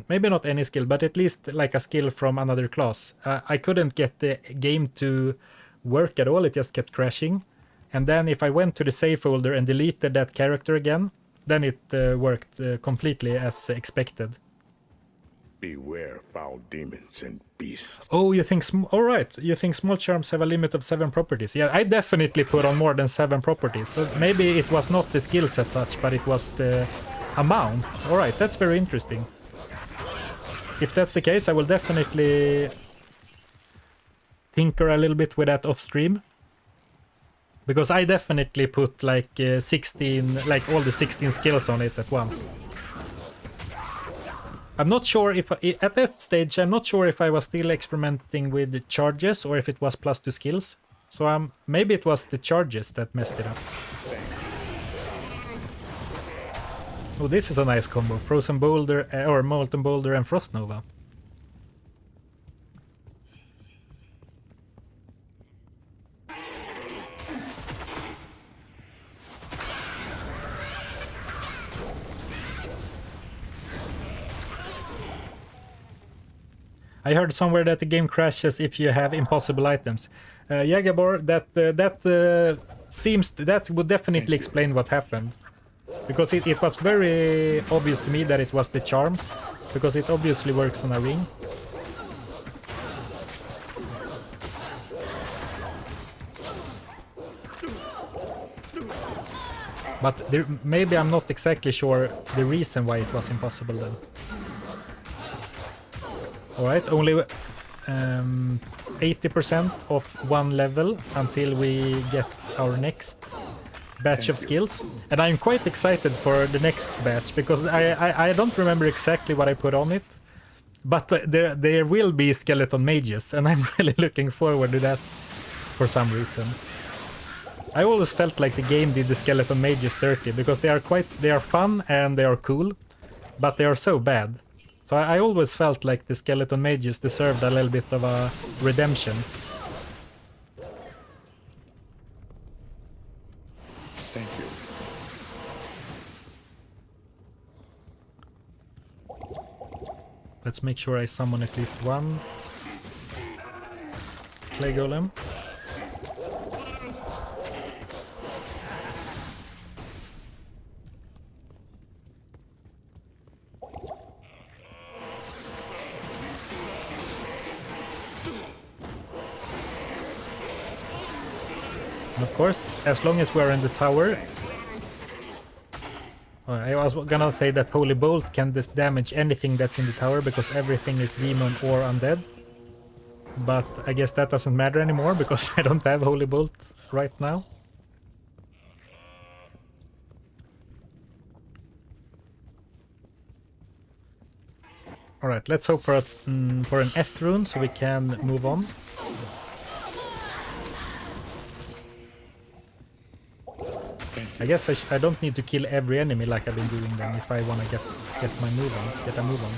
maybe not any skill, but at least like a skill from another class, I couldn't get the game to work at all. It just kept crashing. And then if I went to the save folder and deleted that character again, then it worked completely as expected. Beware foul demons and beasts. Oh, you think all right, you think small charms have a limit of 7 properties. Yeah, I definitely put on more than 7 properties. So maybe it was not the skills as such, but it was the amount. All right, that's very interesting. If that's the case, I will definitely tinker a little bit with that off stream. Because I definitely put like 16, like all the 16 skills on it at once. I'm not sure if, at that stage, I'm not sure if I was still experimenting with charges or if it was +2 skills. So maybe it was the charges that messed it up. Oh, this is a nice combo. Frozen Boulder, or Molten Boulder and Frost Nova. I heard somewhere that the game crashes if you have impossible items. Yeah, Gabor, that would definitely explain what happened. Because it was very obvious to me that it was the charms, because it obviously works on a ring. But maybe I'm not exactly sure the reason why it was impossible then. Alright, only 80% of one level until we get our next batch of skills. And I'm quite excited for the next batch, because I don't remember exactly what I put on it. But there will be skeleton mages, and I'm really looking forward to that for some reason. I always felt like the game did the skeleton mages dirty, because they are fun and they are cool, but they are so bad. So I always felt like the skeleton mages deserved a little bit of a redemption. Thank you. Let's make sure I summon at least one clay golem. of course, as long as we're in the tower. I was gonna say that Holy Bolt can just damage anything that's in the tower because everything is demon or undead. But I guess that doesn't matter anymore because I don't have Holy Bolt right now. Alright, let's hope for an F rune so we can move on. I guess I don't need to kill every enemy like I've been doing then if I want to get my move on, get a move on.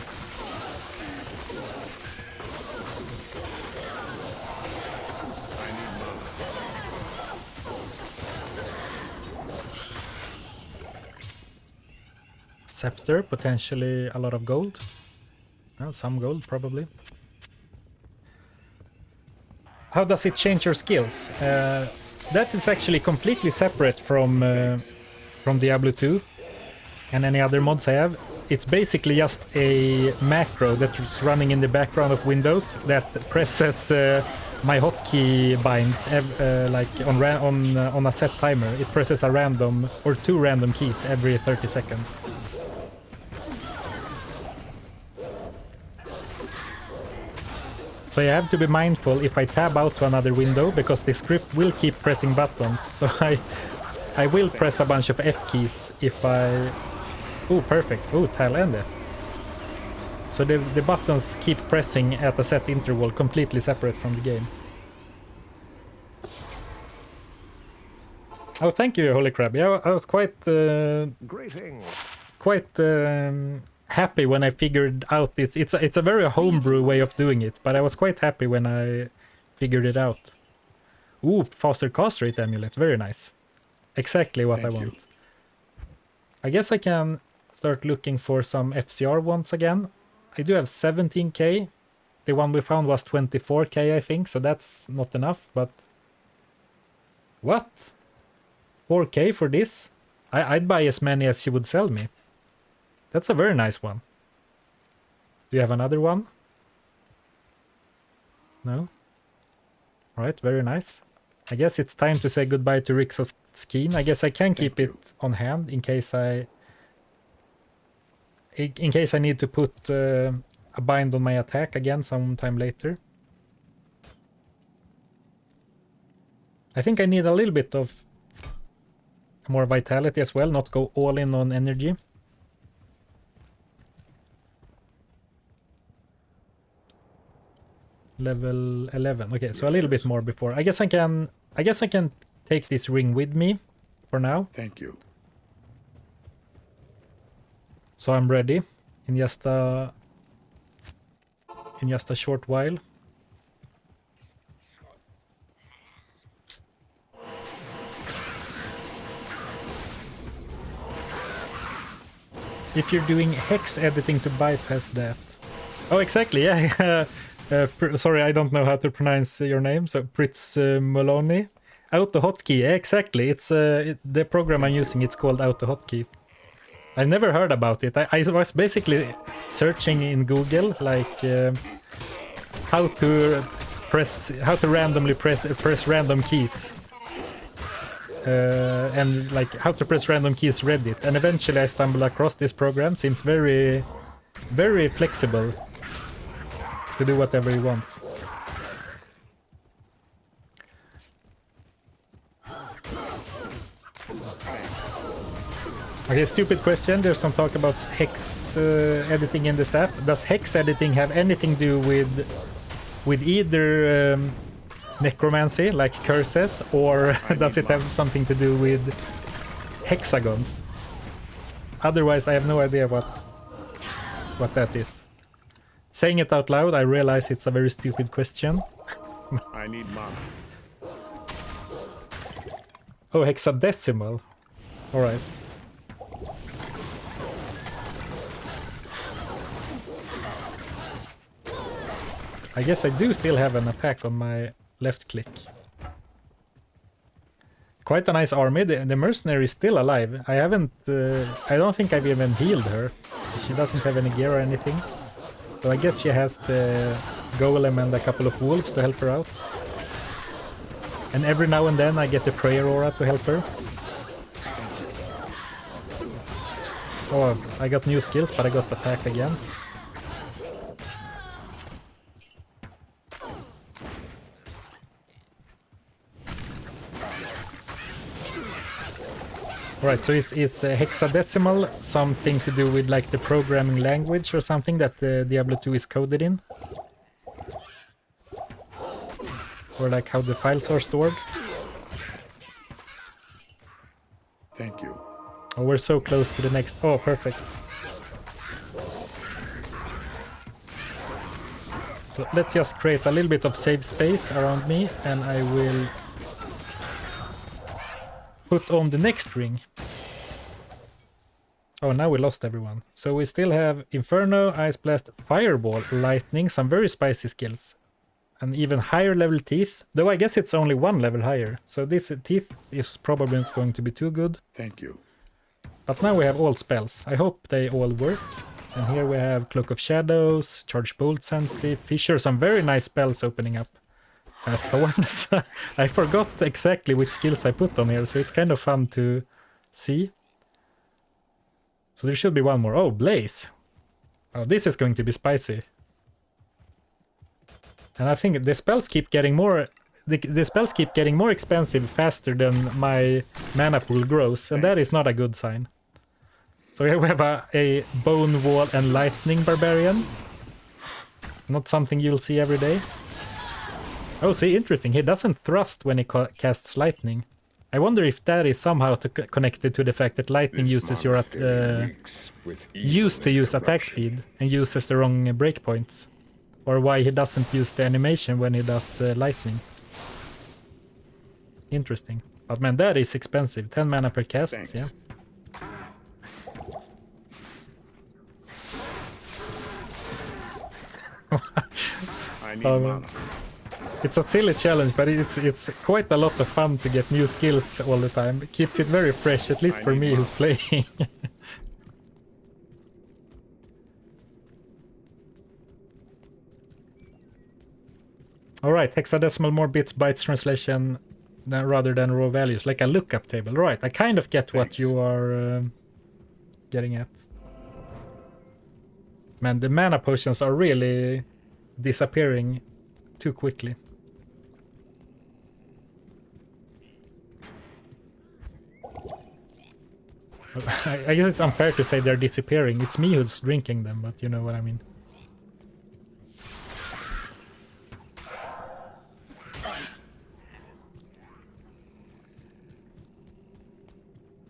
Scepter, potentially a lot of gold. Well, some gold probably. How does it change your skills? That is actually completely separate from Diablo 2 and any other mods I have. It's basically just a macro that is running in the background of Windows that presses my hotkey binds like on a set timer. It presses a random or 2 random keys every 30 seconds. So you have to be mindful if I tab out to another window because the script will keep pressing buttons. So I will press a bunch of F keys if I... Oh, perfect. Oh, tail end F. So the buttons keep pressing at a set interval, completely separate from the game. Oh, thank you, Holy Crab. Yeah, I was quite happy when I figured out this. It's a very homebrew way of doing it, but I was quite happy when I figured it out. Ooh, faster cast rate amulet, very nice. Exactly what I want. I guess I can start looking for some FCR once again. I do have 17k. The one we found was 24k, I think, so that's not enough, but... What? 4k for this? I'd buy as many as she would sell me. That's a very nice one. Do you have another one? No? Alright, very nice. I guess it's time to say goodbye to Rixos Skeen. I guess I can keep it on hand in case I need to put a bind on my attack again sometime later. I think I need a little bit of more vitality as well, not go all in on energy. Level 11. Okay, so a little bit more before. I guess I can take this ring with me for now. Thank you. So I'm ready in just a short while. If you're doing hex editing to bypass that. Oh, exactly. Yeah. Sorry, I don't know how to pronounce your name. So Pritz Maloney. Auto hotkey. Yeah, exactly. It's the program I'm using. It's called Auto hotkey. I've never heard about it. I was basically searching in Google like how to randomly press random keys. And like how to press random keys Reddit, and eventually I stumbled across this program. Seems very, very flexible to do whatever you want. Okay, stupid question. There's some talk about hex editing in the staff. Does hex editing have anything to do with either necromancy, like curses, or does it have something to do with hexagons? Otherwise, I have no idea what that is. Saying it out loud, I realize it's a very stupid question. I need mana. Oh, hexadecimal. Alright. I guess I do still have an attack on my left click. Quite a nice army. The mercenary is still alive. I haven't... I don't think I've even healed her. She doesn't have any gear or anything. So I guess she has the golem and a couple of wolves to help her out. And every now and then I get the prayer aura to help her. Oh, I got new skills, but I got attacked again. Right, so is hexadecimal something to do with like the programming language or something that Diablo 2 is coded in? Or like how the files are stored? Thank you. Oh, we're so close to the next... Oh, perfect. So let's just create a little bit of save space around me, and I will put on the next ring. Oh, now we lost everyone. So we still have Inferno, Ice Blast, Fireball, Lightning, some very spicy skills. And even higher level Teeth, though I guess it's only one level higher. So this Teeth is probably not going to be too good. Thank you. But now we have all spells. I hope they all work. And here we have Cloak of Shadows, Charge Bolt Sentry, Fissure, some very nice spells opening up. Thorns. I forgot exactly which skills I put on here, so it's kind of fun to see. So there should be one more. Oh, Blaze. Oh, this is going to be spicy. And I think the spells keep getting more... The spells keep getting more expensive faster than my mana pool grows, and that is not a good sign. So here we have a Bone Wall and Lightning Barbarian. Not something you'll see every day. Oh, see, interesting. He doesn't thrust when he casts Lightning. I wonder if that is somehow connected to the fact that Lightning uses your used to use attack speed and uses the wrong breakpoints. Or why he doesn't use the animation when he does Lightning. Interesting. But man, that is expensive. 10 mana per cast, Thanks. yeah. I need mana. It's a silly challenge, but it's quite a lot of fun to get new skills all the time. It keeps it very fresh, at least for me who's playing. Alright, hexadecimal, more bits, bytes translation rather than raw values, like a lookup table. Right, I kind of get what you are getting at. Man, the mana potions are really disappearing too quickly. I guess it's unfair to say they're disappearing. It's me who's drinking them, but you know what I mean.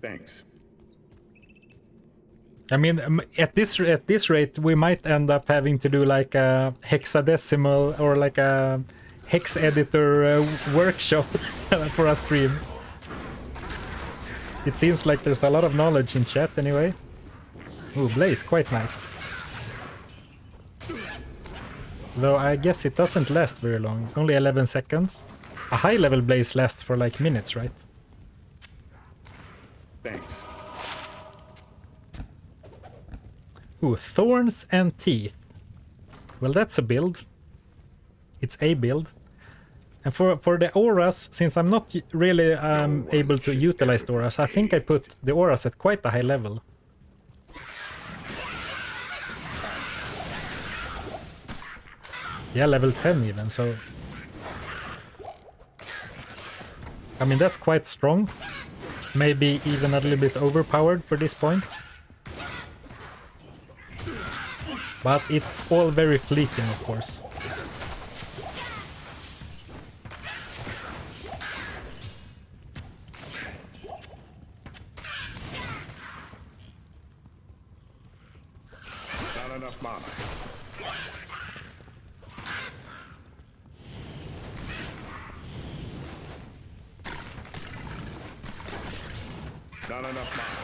Thanks. I mean, at this rate, we might end up having to do like a hexadecimal or like a hex editor workshop for a stream. It seems like there's a lot of knowledge in chat anyway. Ooh, Blaze, quite nice. Though I guess it doesn't last very long, only 11 seconds. A high level Blaze lasts for like minutes, right? Thanks. Ooh, Thorns and Teeth. Well, that's a build. It's a build. And for the auras, since I'm not really able to utilize the auras, I think I put the auras at quite a high level. Yeah, level 10 even, so... I mean, that's quite strong. Maybe even a little bit overpowered for this point. But it's all very fleeting, of course. Not enough mana. Not enough mana.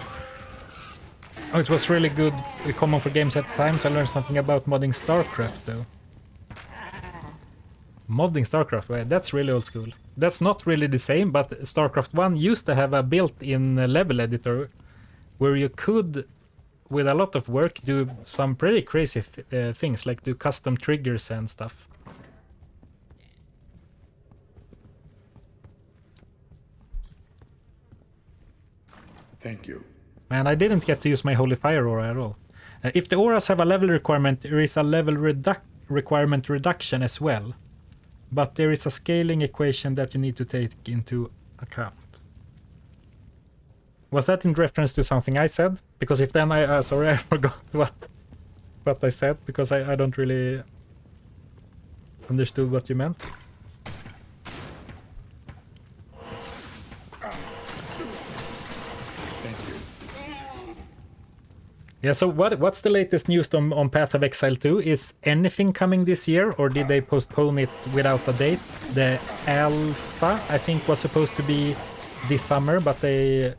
Oh, it was really good, common for games at times. I learned something about modding StarCraft, though. Modding StarCraft, well, that's really old school. That's not really the same, but StarCraft 1 used to have a built-in level editor where you could, with a lot of work, do some pretty crazy things, like do custom triggers and stuff. Thank you. Man, I didn't get to use my Holy Fire Aura at all. If the auras have a level requirement, there is a level requirement reduction as well. But there is a scaling equation that you need to take into account. Was that in reference to something I said? Because if then sorry, I forgot what I said, because I don't really understood what you meant. Thank you. Yeah, so what's the latest news on Path of Exile 2? Is anything coming this year, or did they postpone it without a date? The alpha, I think, was supposed to be this summer, but they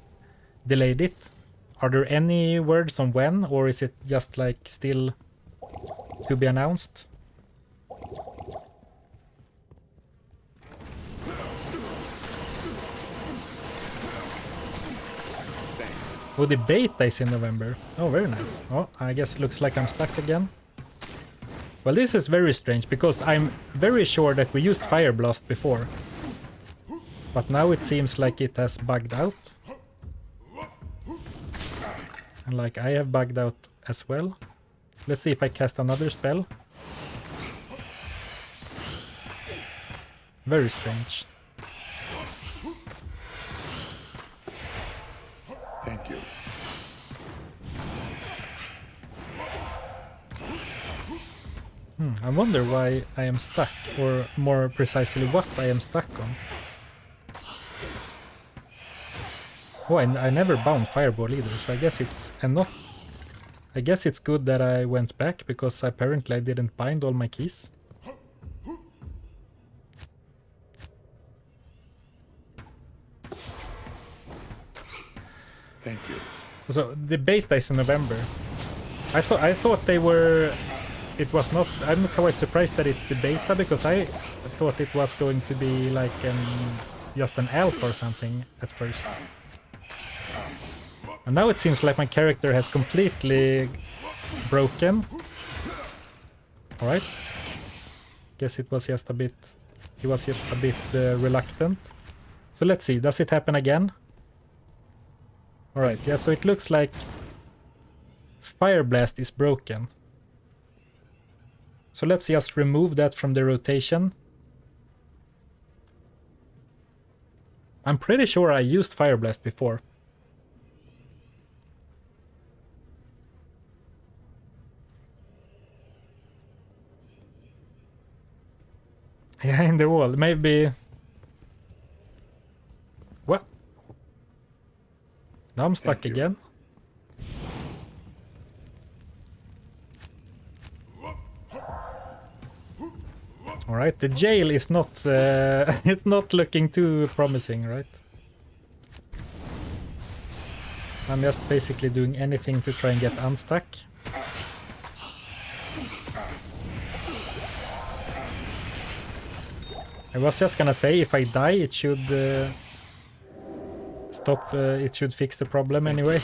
delayed it. Are there any words on when, or is it just like still to be announced? Oh, the beta is in November. Oh, very nice. Oh, I guess it looks like I'm stuck again. Well, this is very strange, because I'm very sure that we used Fire Blast before. But now it seems like it has bugged out. And like I have bugged out as well. Let's see if I cast another spell. Very strange. Thank you. I wonder why I am stuck, or more precisely what I am stuck on. Oh, I never bound Fireball either, so I guess it's... I guess it's good that I went back, because apparently I didn't bind all my keys. Thank you. So the beta is in November. I thought they were... It was not... I'm quite surprised that it's the beta, because I thought it was going to be like just an alpha or something at first. And now it seems like my character has completely broken. Alright. Guess it was just a bit... He was just a bit reluctant. So let's see, does it happen again? Alright, yeah, so it looks like Fire Blast is broken. So let's just remove that from the rotation. I'm pretty sure I used Fire Blast before. Yeah, in the wall. Maybe... What? Now I'm stuck again. Alright, the jail is not... it's not looking too promising, right? I'm just basically doing anything to try and get unstuck. I was just gonna say, if I die, it should stop, it should fix the problem anyway.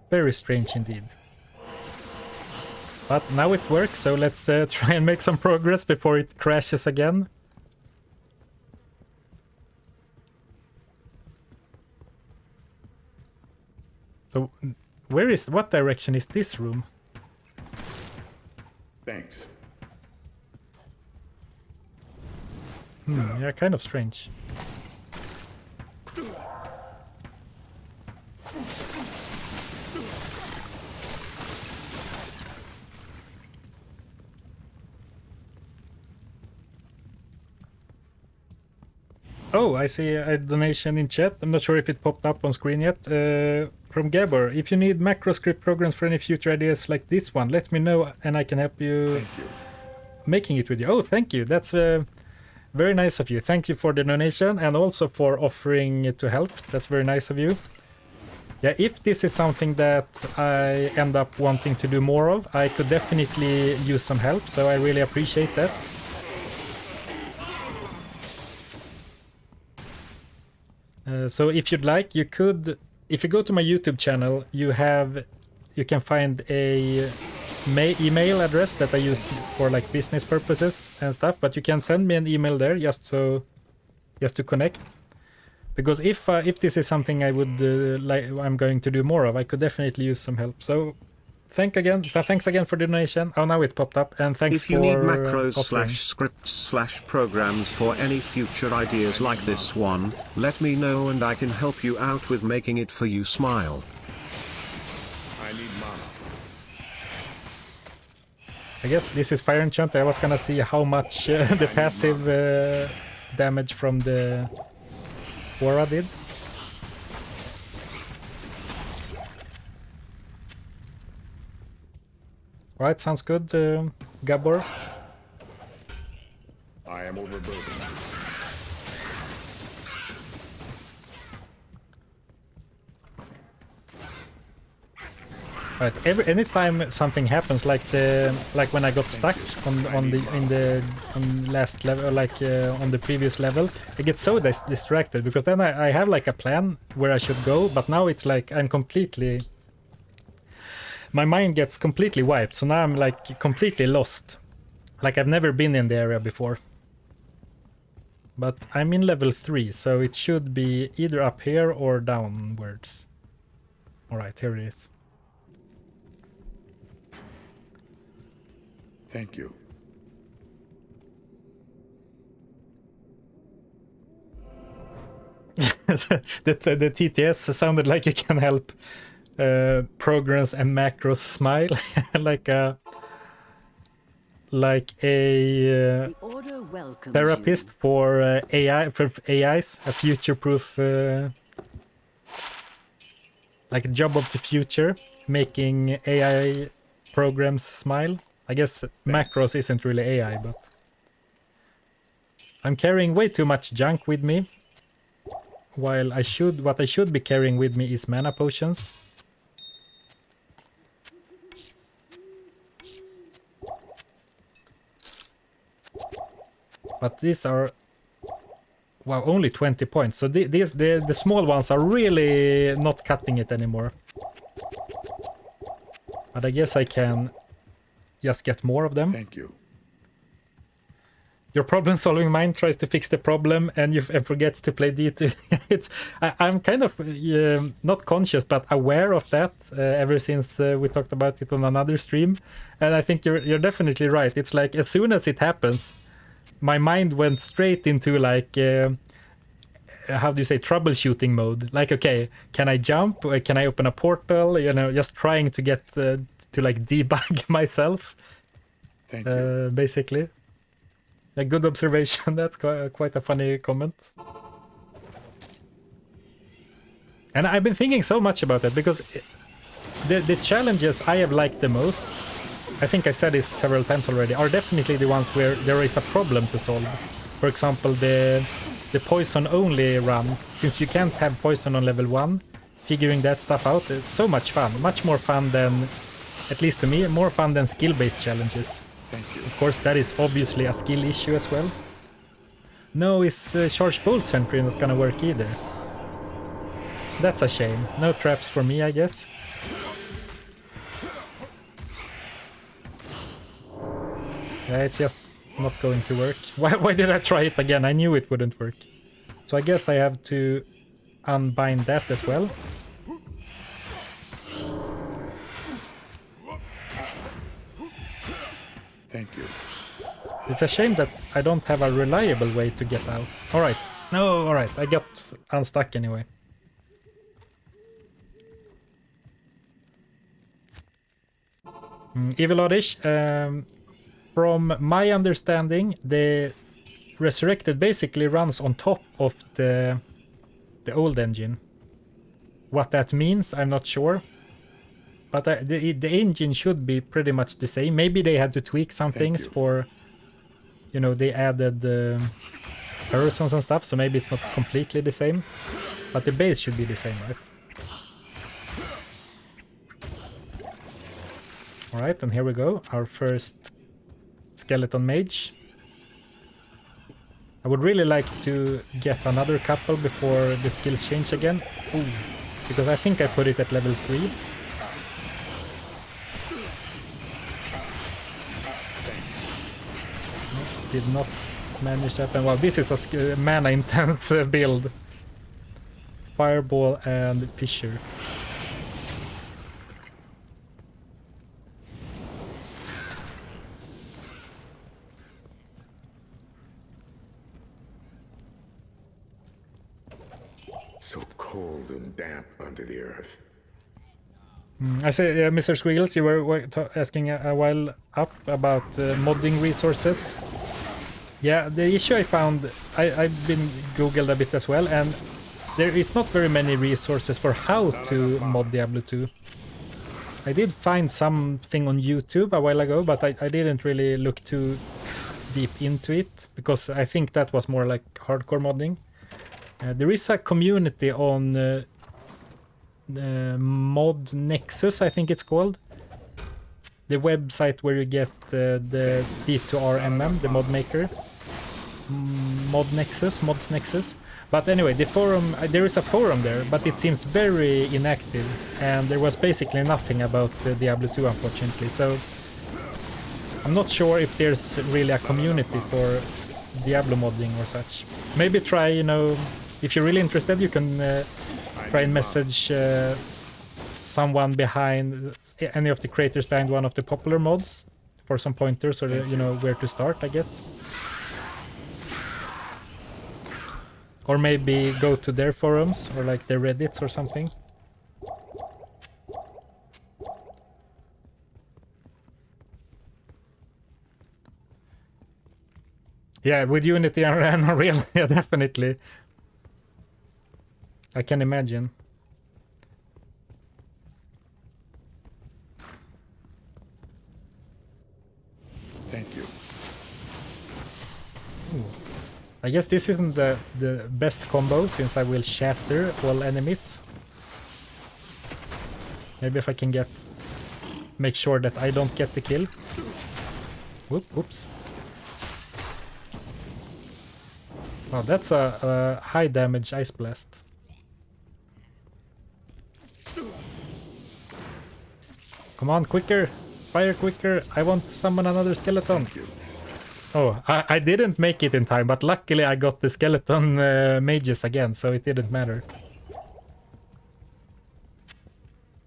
Very strange indeed. But now it works, so let's try and make some progress before it crashes again. So, what direction is this room? Thanks. Yeah, kind of strange. Oh, I see a donation in chat. I'm not sure if it popped up on screen yet. From Gabor, if you need macro script programs for any future ideas like this one, let me know and I can help you, making it with you. Oh, thank you. That's very nice of you. Thank you for the donation and also for offering to help. That's very nice of you. Yeah, if this is something that I end up wanting to do more of, I could definitely use some help, so I really appreciate that. So if you'd like, you could, if you go to my YouTube channel, you can find a email address that I use for like business purposes and stuff, but you can send me an email there just to connect. Because if this is something I would I'm going to do more of, I could definitely use some help. So thanks again for the donation. Oh, now it popped up, and thanks If you for need macros offering. /scripts/programs for any future ideas like this one, let me know and I can help you out with making it for you. Smile. I need mana. I guess this is Fire Enchant. I was gonna see how much the passive damage from the Aura did. Alright, sounds good, Gabor. I am overburdened. Right. Anytime something happens, like when I got stuck on last level, on the previous level, I get so distracted because then I have like a plan where I should go, but now it's like my mind gets completely wiped. So now I'm like completely lost, like I've never been in the area before. But I'm in level 3, so it should be either up here or downwards. All right, here it is. Thank you. The TTS sounded like you can help programs and macros smile. like a therapist for AIs, a future-proof like a job of the future, making AI programs smile. I guess macros isn't really AI, but I'm carrying way too much junk with me. While what I should be carrying with me is mana potions. But these are, wow, only 20 points. So the small ones are really not cutting it anymore. But I guess I can just get more of them. Thank you. Your problem-solving mind tries to fix the problem and forgets to play D2. I'm kind of not conscious, but aware of that ever since we talked about it on another stream. And I think you're definitely right. It's like as soon as it happens, my mind went straight into like how do you say, troubleshooting mode. Like, okay, can I jump? Can I open a portal? You know, just trying to get to like debug myself. Thank you. Basically. A good observation. That's quite a funny comment. And I've been thinking so much about it because the challenges I have liked the most, I think I said this several times already, are definitely the ones where there is a problem to solve. For example, the poison only run, since you can't have poison on level 1, figuring that stuff out, it's so much fun. Much more fun than, at least to me, more fun than skill-based challenges. Thank you. Of course, that is obviously a skill issue as well. No, is Charged Bolt Sentry not gonna work either? That's a shame. No traps for me, I guess. Yeah, it's just not going to work. Why did I try it again? I knew it wouldn't work. So I guess I have to unbind that as well. Thank you. It's a shame that I don't have a reliable way to get out. Alright. No, alright. I got unstuck anyway. Evil Oddish. From my understanding, the Resurrected basically runs on top of the old engine. What that means, I'm not sure. But the engine should be pretty much the same. Maybe they had to tweak some things for, you know, they added horizons and stuff, so maybe it's not completely the same. But the base should be the same, right? Alright, and here we go. Our first skeleton mage. I would really like to get another couple before the skills change again. Ooh, because I think I put it at level 3. did not manage that. And well, this is a mana intense build. Fireball and Fissure. So cold and damp under the earth. I say, Mr. Squiggles, you were asking a while up about modding resources. Yeah, the issue I found, I've been googled a bit as well, and there is not very many resources for how to mod Diablo 2. I did find something on YouTube a while ago, but I didn't really look too deep into it, because I think that was more like hardcore modding. There is a community on Mod Nexus, I think it's called. The website where you get the D2RMM, the mod maker. Mods Nexus. But anyway, the forum, there is a forum there, but it seems very inactive, and there was basically nothing about Diablo 2, unfortunately. So I'm not sure if there's really a community for Diablo modding or such. Maybe try, you know, if you're really interested, you can try and message someone behind, any of the creators behind one of the popular mods for some pointers, or you know, where to start, I guess. Or maybe go to their forums, or like their Reddits or something. Yeah, with Unity and Unreal, yeah, definitely. I can imagine. Thank you. Ooh. I guess this isn't the best combo, since I will shatter all enemies. Maybe if I can make sure that I don't get the kill. Whoops. Wow, that's a high damage Ice Blast. Come on, quicker! Fire quicker! I want to summon another skeleton! Oh, I didn't make it in time, but luckily I got the skeleton mages again, so it didn't matter.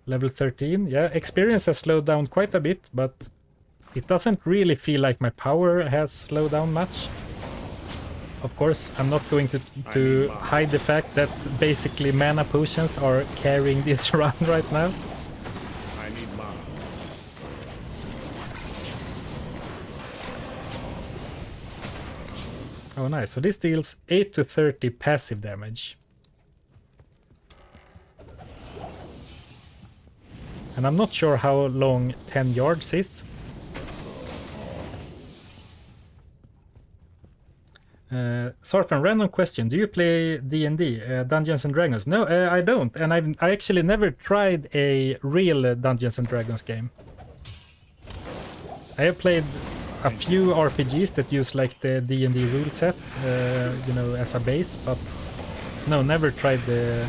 Level 13, yeah, experience has slowed down quite a bit, but it doesn't really feel like my power has slowed down much. Of course, I'm not going to hide the fact that basically mana potions are carrying this run right now. I need mana. Oh nice, so this deals 8 to 30 passive damage. And I'm not sure how long 10 yards is. Zarfen, random question. Do you play D&D, Dungeons and Dragons? No, I don't. And I actually never tried a real Dungeons and Dragons game. I have played a few RPGs that use like the D&D rule set, you know, as a base, but no, never tried the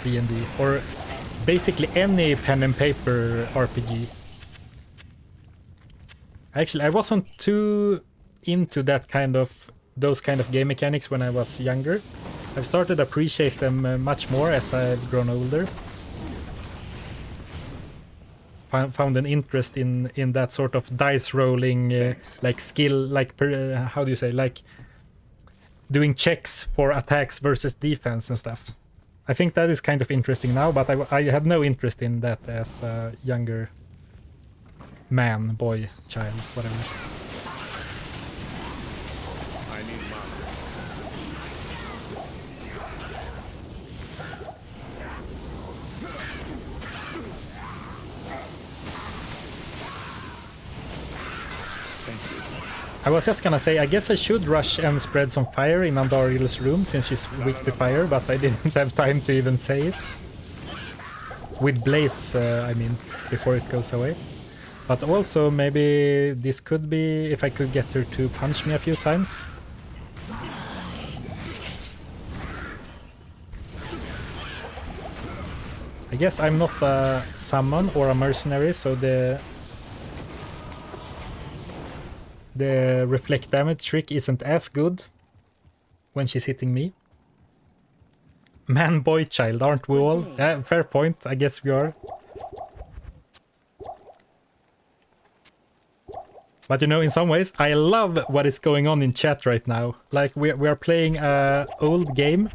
D&D or basically any pen and paper RPG. Actually, I wasn't too into those kind of game mechanics when I was younger. I've started to appreciate them much more as I've grown older. Found an interest in that sort of dice rolling, like skill, like how do you say, like doing checks for attacks versus defense and stuff. I think that is kind of interesting now, but I had no interest in that as a younger man, boy, child, whatever. I need mana. I was just gonna say, I guess I should rush and spread some fire in Andariel's room, since she's weak to fire, but I didn't have time to even say it. With Blaze, I mean, before it goes away. But also, maybe this could be if I could get her to punch me a few times. I guess I'm not a summon or a mercenary, so the reflect damage trick isn't as good when she's hitting me. Man, boy, child, aren't we all? Yeah, fair point. I guess we are. But you know, in some ways, I love what is going on in chat right now. Like, we are playing a old game.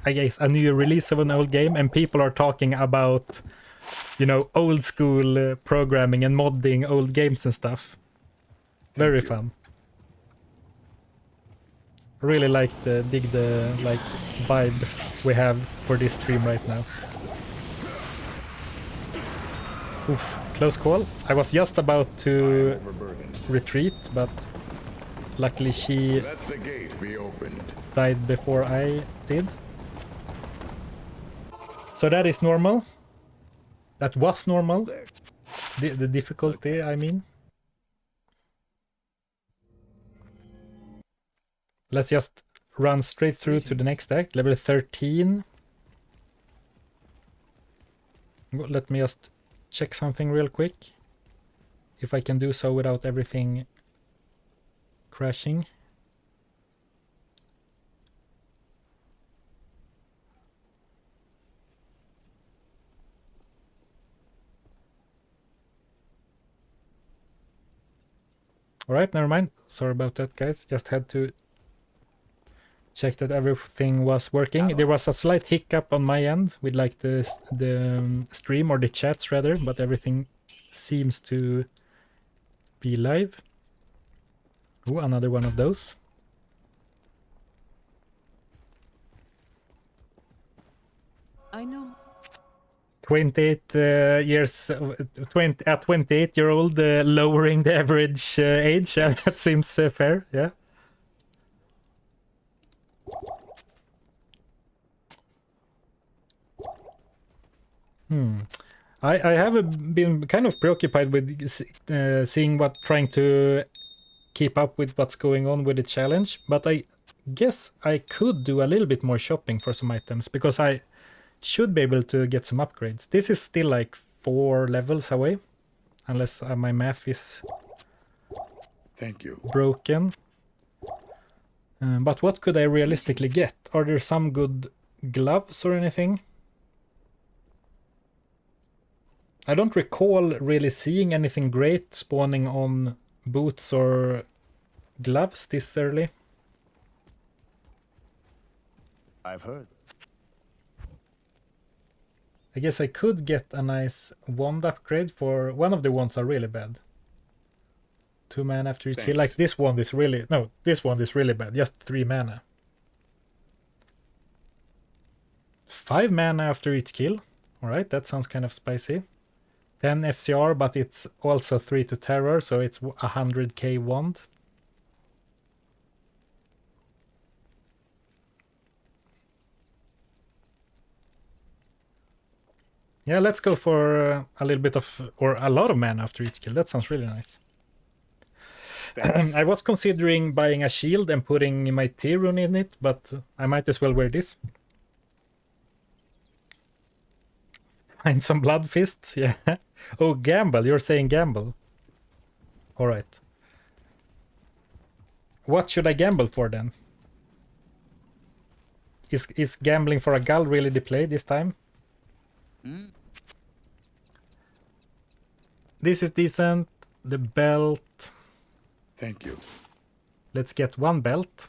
I guess a new release of an old game, and people are talking about, you know, old school programming and modding old games and stuff. Very fun. Really dig the like vibe we have for this stream right now. Oof, close call. I was just about to retreat, but luckily she Let the gate be opened. died before I did. So that is normal. That was normal. The difficulty, I mean. Let's just run straight through to the next act, level 13. Let me just check something real quick. If I can do so without everything crashing. Alright, never mind. Sorry about that, guys. Just had to check that everything was working. There was a slight hiccup on my end with like the stream or the chats rather, but everything seems to be live. Oh, another one of those. I know. 28 years, 28-year-old lowering the average age. That seems fair, yeah. I have been kind of preoccupied with seeing trying to keep up with what's going on with the challenge, but I guess I could do a little bit more shopping for some items, because I should be able to get some upgrades. This is still like 4 levels away, unless my math is Thank you. broken. But what could I realistically get? Are there some good gloves or anything? I don't recall really seeing anything great spawning on boots or gloves this early. I've heard. I guess I could get a nice wand upgrade for one of the wands are really bad. 2 mana after each heal. Like this wand is really... No, this wand is really bad. Just 3 mana. 5 mana after each kill. Alright, that sounds kind of spicy. 10 FCR, but it's also 3 to terror, so it's 100k wand. Yeah, let's go for a little bit of, or a lot of mana after each kill. That sounds really nice. I was considering buying a shield and putting my T rune in it, but I might as well wear this. Find some blood fists, yeah. Oh, gamble, you're saying gamble. Alright. What should I gamble for then? Is gambling for a gull really the play this time? This is decent. The belt. Thank you. Let's get 1 belt.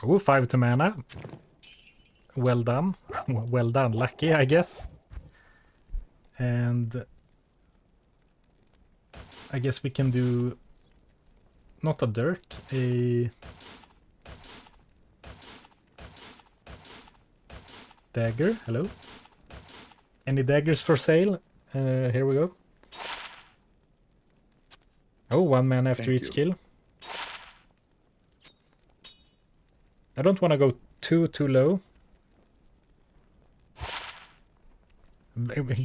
Oh, 5 to mana. Well done. Well done. Lucky, I guess. And I guess we can do not a dirk, a dagger. Hello. Any daggers for sale? Here we go. Oh, 1 man after each kill. I don't want to go too low.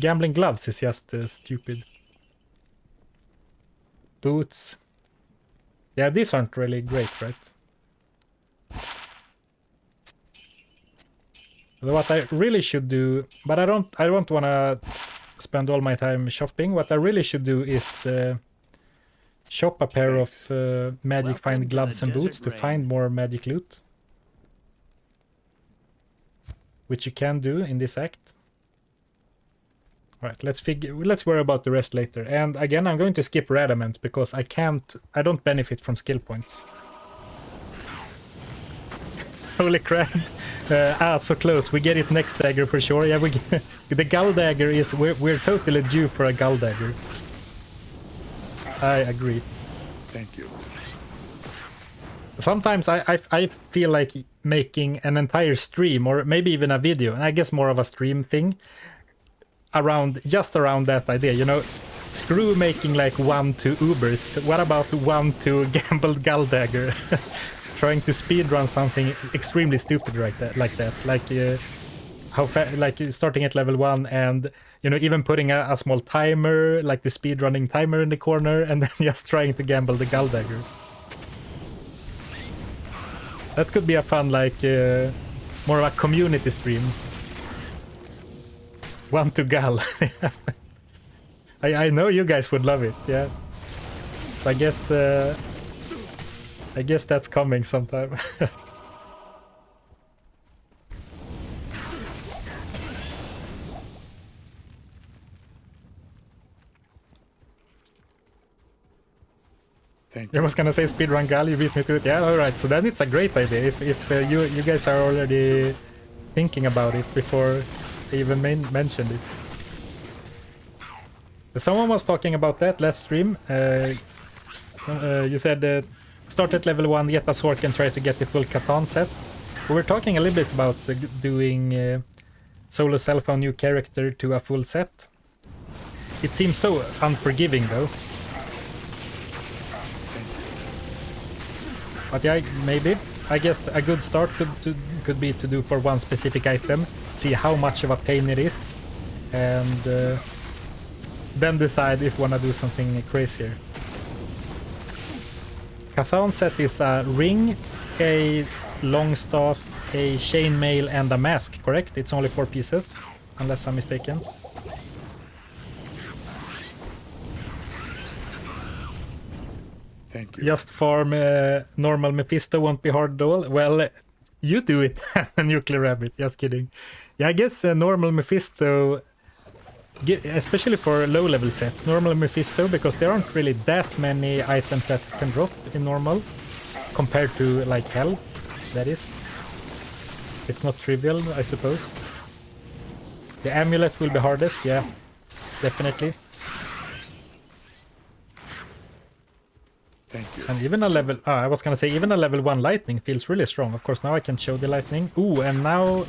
Gambling gloves is just stupid. Boots. Yeah, these aren't really great, right? What I really should do, but I don't want to spend all my time shopping. What I really should do is shop a pair Thanks. of magic Welcome find to gloves the and boots desert to rain. find more magic loot. Which you can do in this act. Alright, let's worry about the rest later. And again, I'm going to skip Radament because I don't benefit from skill points. Holy crap. So close. We get it next dagger for sure. Yeah, the Gull Dagger is... We're totally due for a Gull Dagger. I agree. Thank you. Sometimes I feel like making an entire stream or maybe even a video, and I guess more of a stream thing, just around that idea, you know, screw making like 1-2 Ubers. What about 1-2 gambled Gull Dagger? Trying to speedrun something extremely stupid like that, like starting at level 1 and, you know, even putting a small timer, like the speedrunning timer in the corner, and then just trying to gamble the Gull Dagger. That could be a fun, like, more of a community stream. 1-2 Gull. I know you guys would love it, yeah. So I guess that's coming sometime. Thank I you. was gonna say speedrun Gull, you beat me to it. Yeah, alright, so then it's a great idea if you guys are already thinking about it before I even mentioned it. Someone was talking about that last stream. You said start at level 1, get a sword and try to get the full Catan set. We were talking a little bit about doing solo self a new character to a full set. It seems so unforgiving though. But yeah, maybe. I guess a good start could be to do for one specific item, see how much of a pain it is, and then decide if you want to do something crazier. Cathan set is a ring, a long staff, a chainmail, and a mask, correct? It's only 4 pieces, unless I'm mistaken. Thank you. Just farm normal Mephisto won't be hard at all. Well, you do it, Nuclear Rabbit, just kidding. Yeah, I guess normal Mephisto, especially for low level sets, normal Mephisto, because there aren't really that many items that can drop in normal, compared to like Hell, that is. It's not trivial, I suppose. The amulet will be hardest, yeah, definitely. Thank you. And even a level... I was gonna say, even a level 1 lightning feels really strong. Of course, now I can show the lightning. Ooh, and now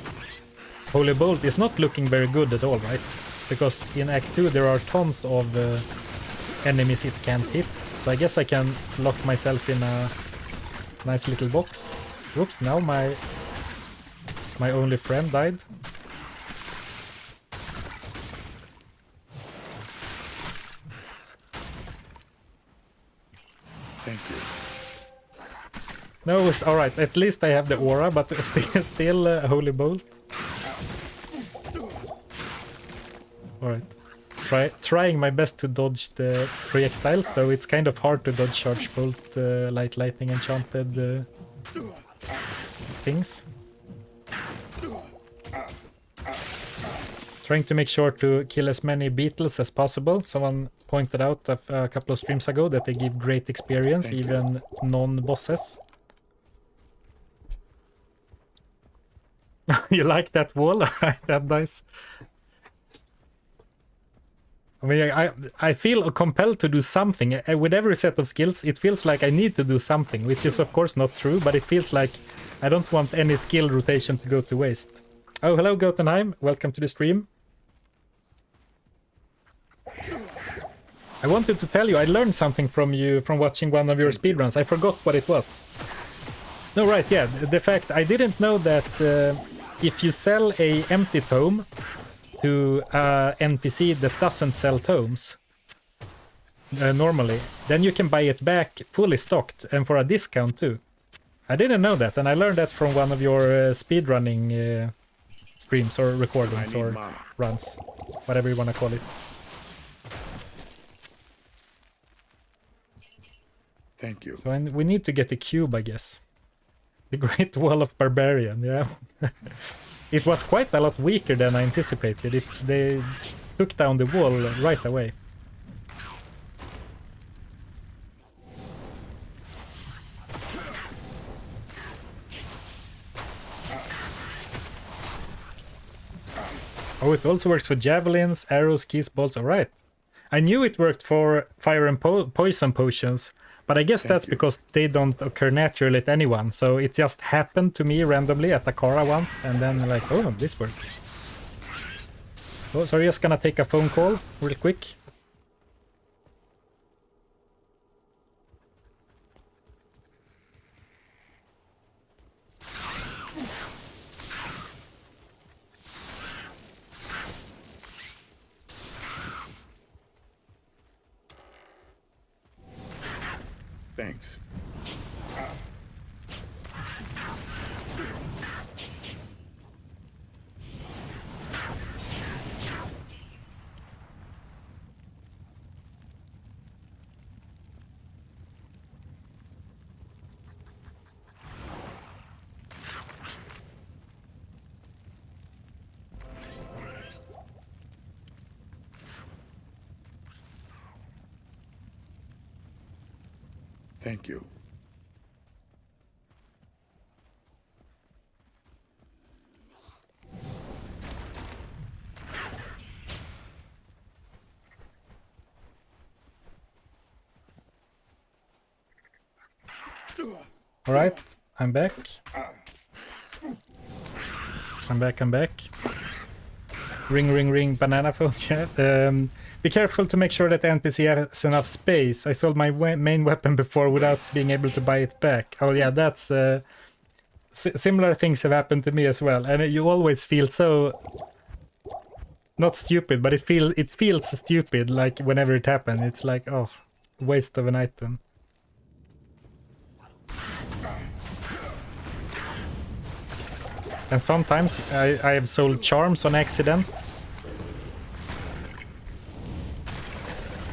Holy Bolt is not looking very good at all, right? Because in Act 2 there are tons of enemies it can't hit. So I guess I can lock myself in a nice little box. Oops, now my only friend died. Thank you. No, it's alright. At least I have the aura, but still Holy Bolt. Alright. Trying my best to dodge the projectiles, though it's kind of hard to dodge Charge Bolt, Light Lightning, Enchanted things. Trying to make sure to kill as many beetles as possible. Someone pointed out a couple of streams ago that they give great experience, Thank you. even non-bosses. You like that wall? Alright, that nice. I mean, I feel compelled to do something. With every set of skills, it feels like I need to do something, which is of course not true, but it feels like I don't want any skill rotation to go to waste. Oh, hello, Gotenheim. Welcome to the stream. I wanted to tell you, I learned something from you from watching one of your speedruns. I forgot what it was. No, right, yeah. The fact, I didn't know that if you sell a empty tome to NPC that doesn't sell tomes normally, then you can buy it back fully stocked and for a discount too. I didn't know that, and I learned that from one of your speedrunning streams or recordings or runs, whatever you want to call it. Thank you. So we need to get a cube, I guess. The Great Wall of Barbarian, yeah. It was quite a lot weaker than I anticipated. They took down the wall right away. Oh, it also works for javelins, arrows, keys, bolts. All right. I knew it worked for fire and poison potions, but I guess that's because they don't occur naturally at anyone. So it just happened to me randomly at Akara once, and then like, oh, this works. Oh, sorry, just gonna take a phone call real quick. Thanks. Thank you. All right, I'm back. I'm back. Ring, ring, ring, banana phone chat. Be careful to make sure that the NPC has enough space. I sold my main weapon before without being able to buy it back. Oh yeah, that's... similar things have happened to me as well. And you always feel so... Not stupid, but it feels stupid, like, whenever it happens. It's like, oh, waste of an item. And sometimes I have sold charms on accident.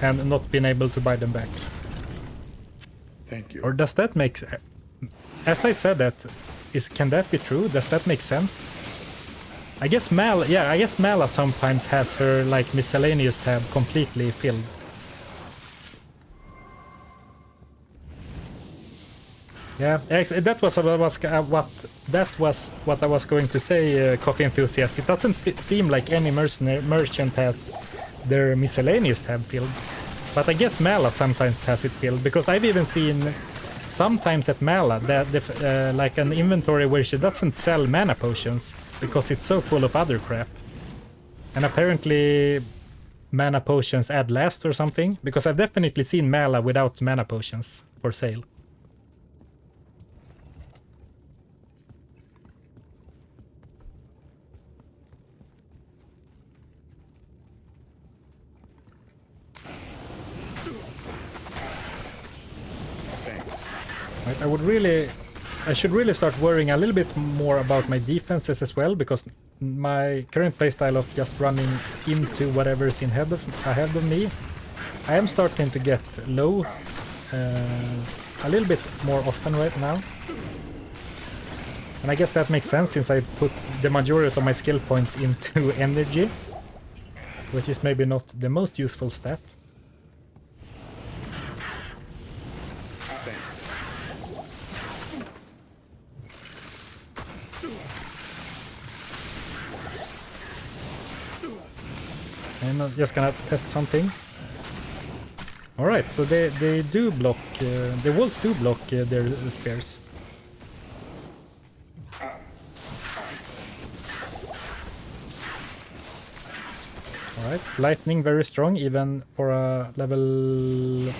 And not been able to buy them back. Thank you. Or does that make... As I said that, can that be true? Does that make sense? I guess Mala sometimes has her, like, miscellaneous tab completely filled. Yeah, that was what I was going to say, Coffee Enthusiast. It doesn't seem like any merchant has their miscellaneous tab filled. But I guess Mala sometimes has it filled, because I've even seen sometimes at Mala that like an inventory where she doesn't sell mana potions because it's so full of other crap. And apparently mana potions add last or something, because I've definitely seen Mala without mana potions for sale. I should really start worrying a little bit more about my defenses as well, because my current playstyle of just running into whatever is ahead of me, I am starting to get low a little bit more often right now. And I guess that makes sense, since I put the majority of my skill points into energy, which is maybe not the most useful stat. I'm just gonna test something. Alright, so they do block, the walls do block their spears. Alright, lightning very strong even for a level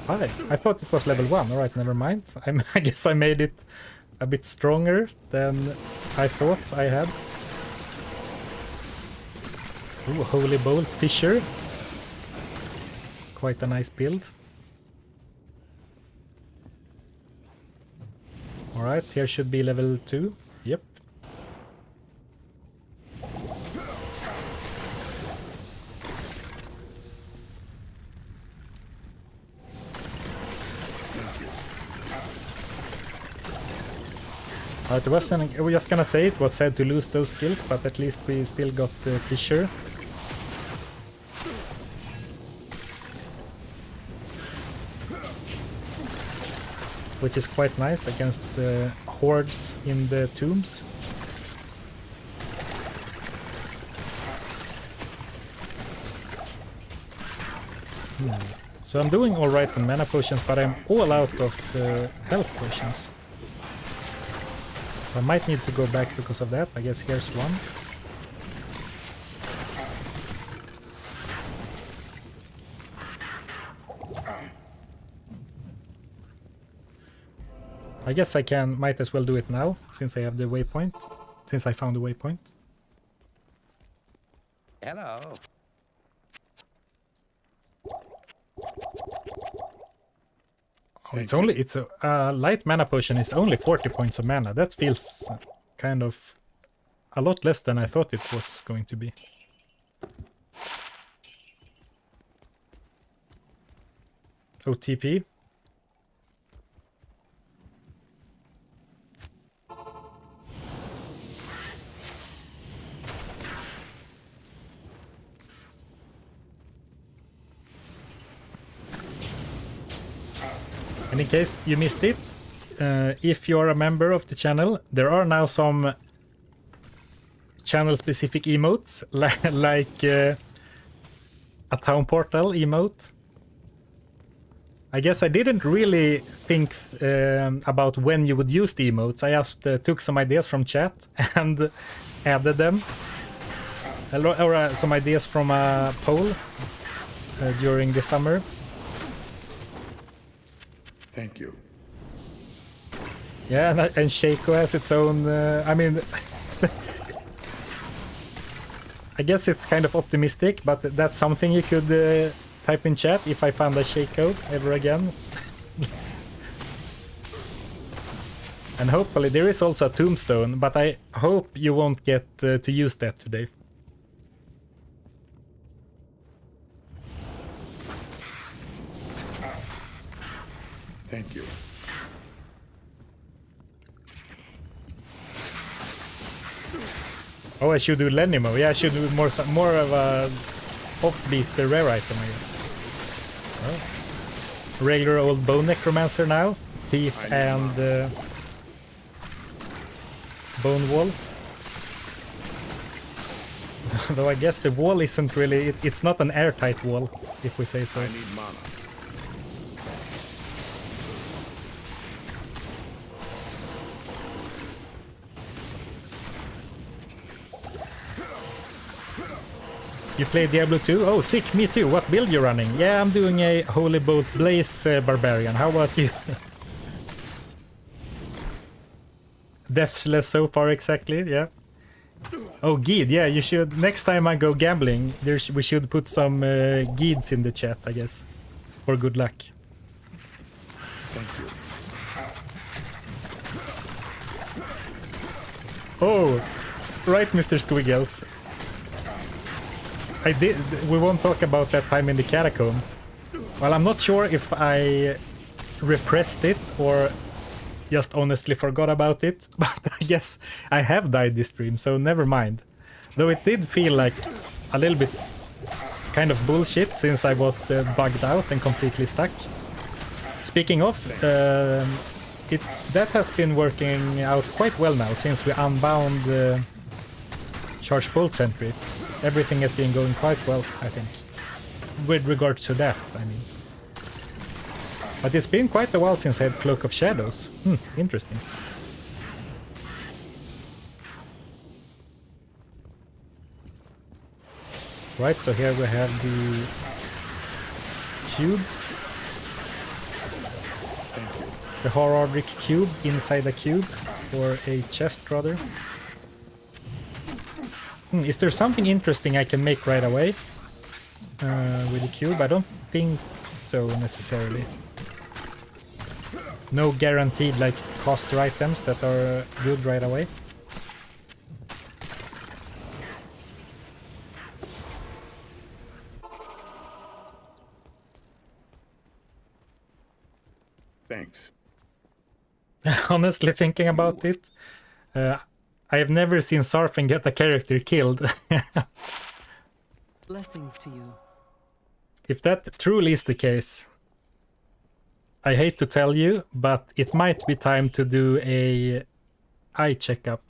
5. I thought it was level 1, alright, never mind. I guess I made it a bit stronger than I thought I had. Ooh, Holy Bolt Fisher. Quite a nice build. Alright, here should be level 2. Yep. It wasn't, we're just gonna say it was sad to lose those skills, but at least we still got the Fisher. Which is quite nice against the hordes in the tombs. So I'm doing alright on mana potions, but I'm all out of health potions. I might need to go back because of that. I guess here's one. I guess I might as well do it now, since I have the waypoint. Since I found the waypoint. Hello. Oh, it's a light mana potion is only 40 points of mana. That feels kind of a lot less than I thought it was going to be. OTP. And in case you missed it, if you're a member of the channel, there are now some channel-specific emotes, like a town portal emote. I guess I didn't really think about when you would use the emotes. I just took some ideas from chat and added them. Or some ideas from a poll during the summer. Thank you. Yeah, and Shaco has its own... I mean... I guess it's kind of optimistic, but that's something you could type in chat if I found a Shaco ever again. And hopefully there is also a tombstone, but I hope you won't get to use that today. Thank you. Oh, I should do Lenimo. Yeah, I should do more of a offbeat rare item, I guess. Oh. Regular old Bone Necromancer now. Thief and Bone Wall. Though I guess the wall isn't really... It's not an airtight wall, if we say so. I need mana. You play Diablo 2? Oh, sick, me too. What build you running? Yeah, I'm doing a Holy Bolt Blaze Barbarian. How about you? Deathless so far, exactly, yeah. Oh, Geed, yeah, you should... Next time I go gambling, we should put some Geeds in the chat, I guess. For good luck. Thank you. Oh, right, Mr. Squiggles. We won't talk about that time in the catacombs. Well, I'm not sure if I repressed it or just honestly forgot about it, but I guess I have died this stream, so never mind. Though it did feel like a little bit kind of bullshit since I was bugged out and completely stuck. Speaking of, that has been working out quite well now since we unbound Charge Bolt Sentry. Everything has been going quite well, I think. With regards to that, I mean. But it's been quite a while since I had Cloak of Shadows. Interesting. Right, so here we have the cube. The Horodic cube inside a cube, or a chest rather. Is there something interesting I can make right away with the cube? I don't think so necessarily. No guaranteed like caster items that are good right away. Thanks. Honestly thinking about it, I have never seen Zarfen get a character killed. Blessings to you. If that truly is the case, I hate to tell you, but it might be time to do a eye checkup.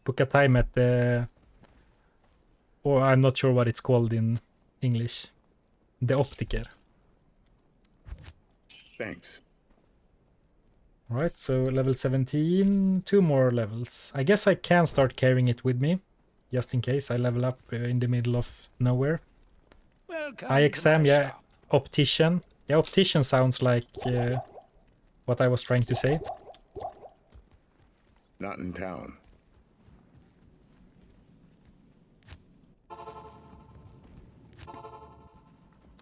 Book a time at the... Or I'm not sure what it's called in English. The Optiker. Thanks. Alright, so level 17, 2 more levels. I guess I can start carrying it with me, just in case I level up in the middle of nowhere. Welcome Eye exam, yeah. Optician. Yeah, optician sounds like what I was trying to say. Not in town.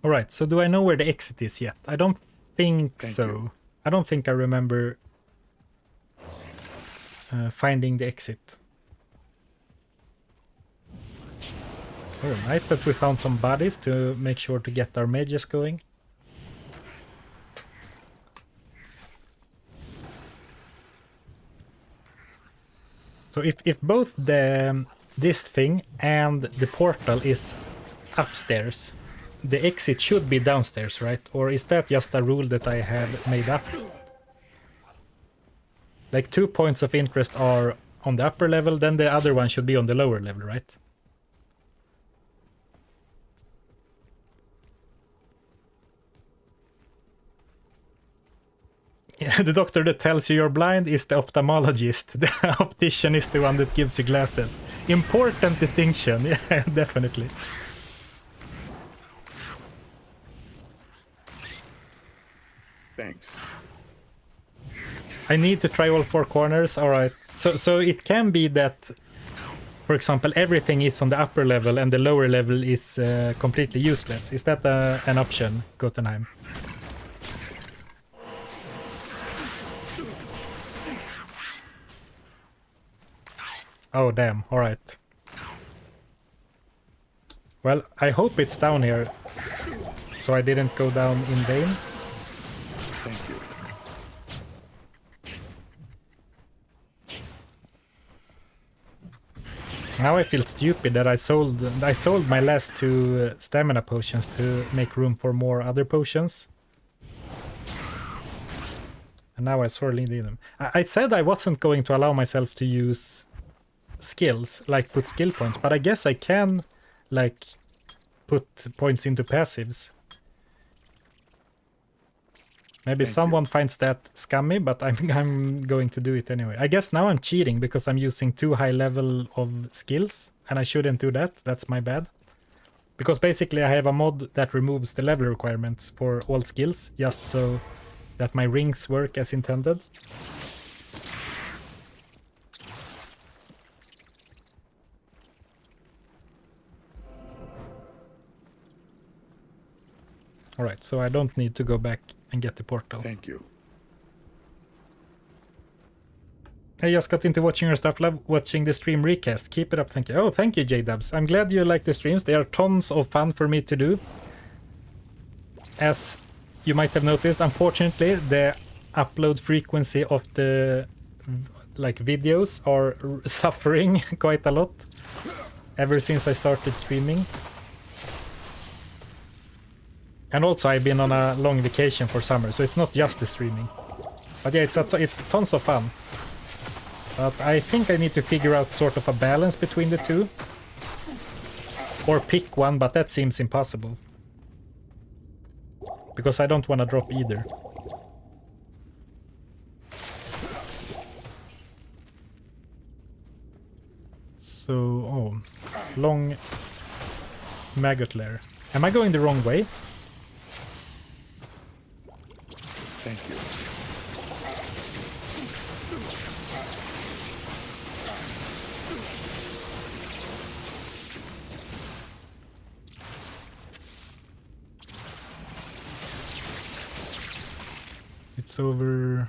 Alright, so do I know where the exit is yet? I don't think Thank so. you. I don't think I remember finding the exit. Oh, nice that we found some bodies to make sure to get our mages going. So if both the this thing and the portal is upstairs, the exit should be downstairs, right? Or is that just a rule that I have made up? Like 2 points of interest are on the upper level, then the other one should be on the lower level, right? Yeah, the doctor that tells you you're blind is the ophthalmologist. The optician is the one that gives you glasses. Important distinction, yeah, definitely. Thanks. I need to try all 4 corners, alright. So it can be that, for example, everything is on the upper level and the lower level is completely useless. Is that an option, Gotenheim? Oh, damn. Alright. Well, I hope it's down here, so I didn't go down in vain. Thank you. Now I feel stupid that I sold my last 2 stamina potions to make room for more other potions. And now I sorely need them. I said I wasn't going to allow myself to use skills, like put skill points, but I guess I can, like, put points into passives. Maybe someone finds that scummy, but I'm going to do it anyway. I guess now I'm cheating because I'm using too high level of skills, and I shouldn't do that. That's my bad. Because basically I have a mod that removes the level requirements for all skills, just so that my rings work as intended. Alright, so I don't need to go back and get the portal. Thank you. I just got into watching your stuff, love watching the stream recast. Keep it up, thank you. Oh, thank you, J-Dubs. I'm glad you like the streams. They are tons of fun for me to do. As you might have noticed, unfortunately, the upload frequency of the videos are suffering quite a lot ever since I started streaming. And also I've been on a long vacation for summer, so it's not just the streaming. But yeah, it's tons of fun. But I think I need to figure out sort of a balance between the two. Or pick one, but that seems impossible. Because I don't want to drop either. So, oh, long maggot lair. Am I going the wrong way? Thank you. It's over...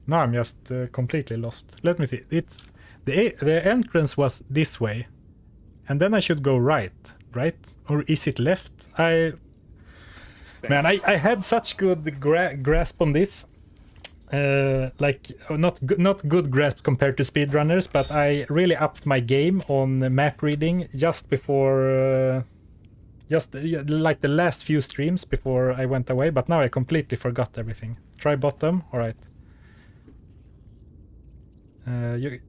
No, I'm just completely lost. Let me see. It's the entrance was this way. And then I should go right? Or is it left? Man, I had such good grasp on this. not good grasp compared to speedrunners, but I really upped my game on map reading just before, like the last few streams before I went away. But now I completely forgot everything. Try bottom, all right. You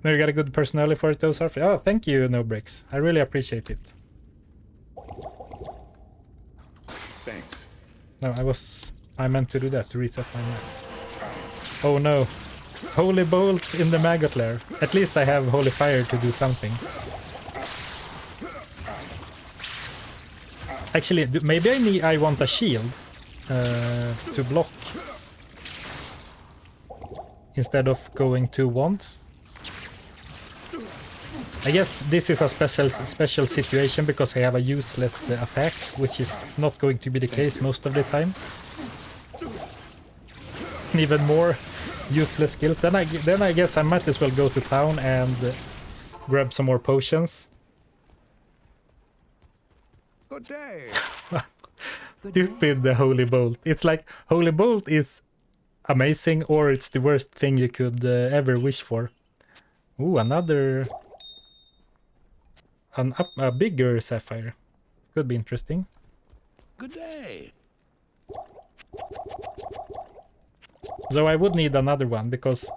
got a good personality for it, though, Zarfen. Oh, thank you, No Bricks. I really appreciate it. Thanks. No, I meant to do that, to reset my map. Oh no. Holy Bolt in the Maggot Lair. At least I have Holy Fire to do something. Actually, maybe I want a shield to block. Instead of going 2 wands. I guess this is a special situation because I have a useless attack, which is not going to be the case most of the time. Even more useless skills. Then I guess I might as well go to town and grab some more potions. Good day. Stupid, the Holy Bolt. It's like Holy Bolt is amazing, or it's the worst thing you could ever wish for. Ooh, a bigger sapphire. Could be interesting. Good day. So I would need another one because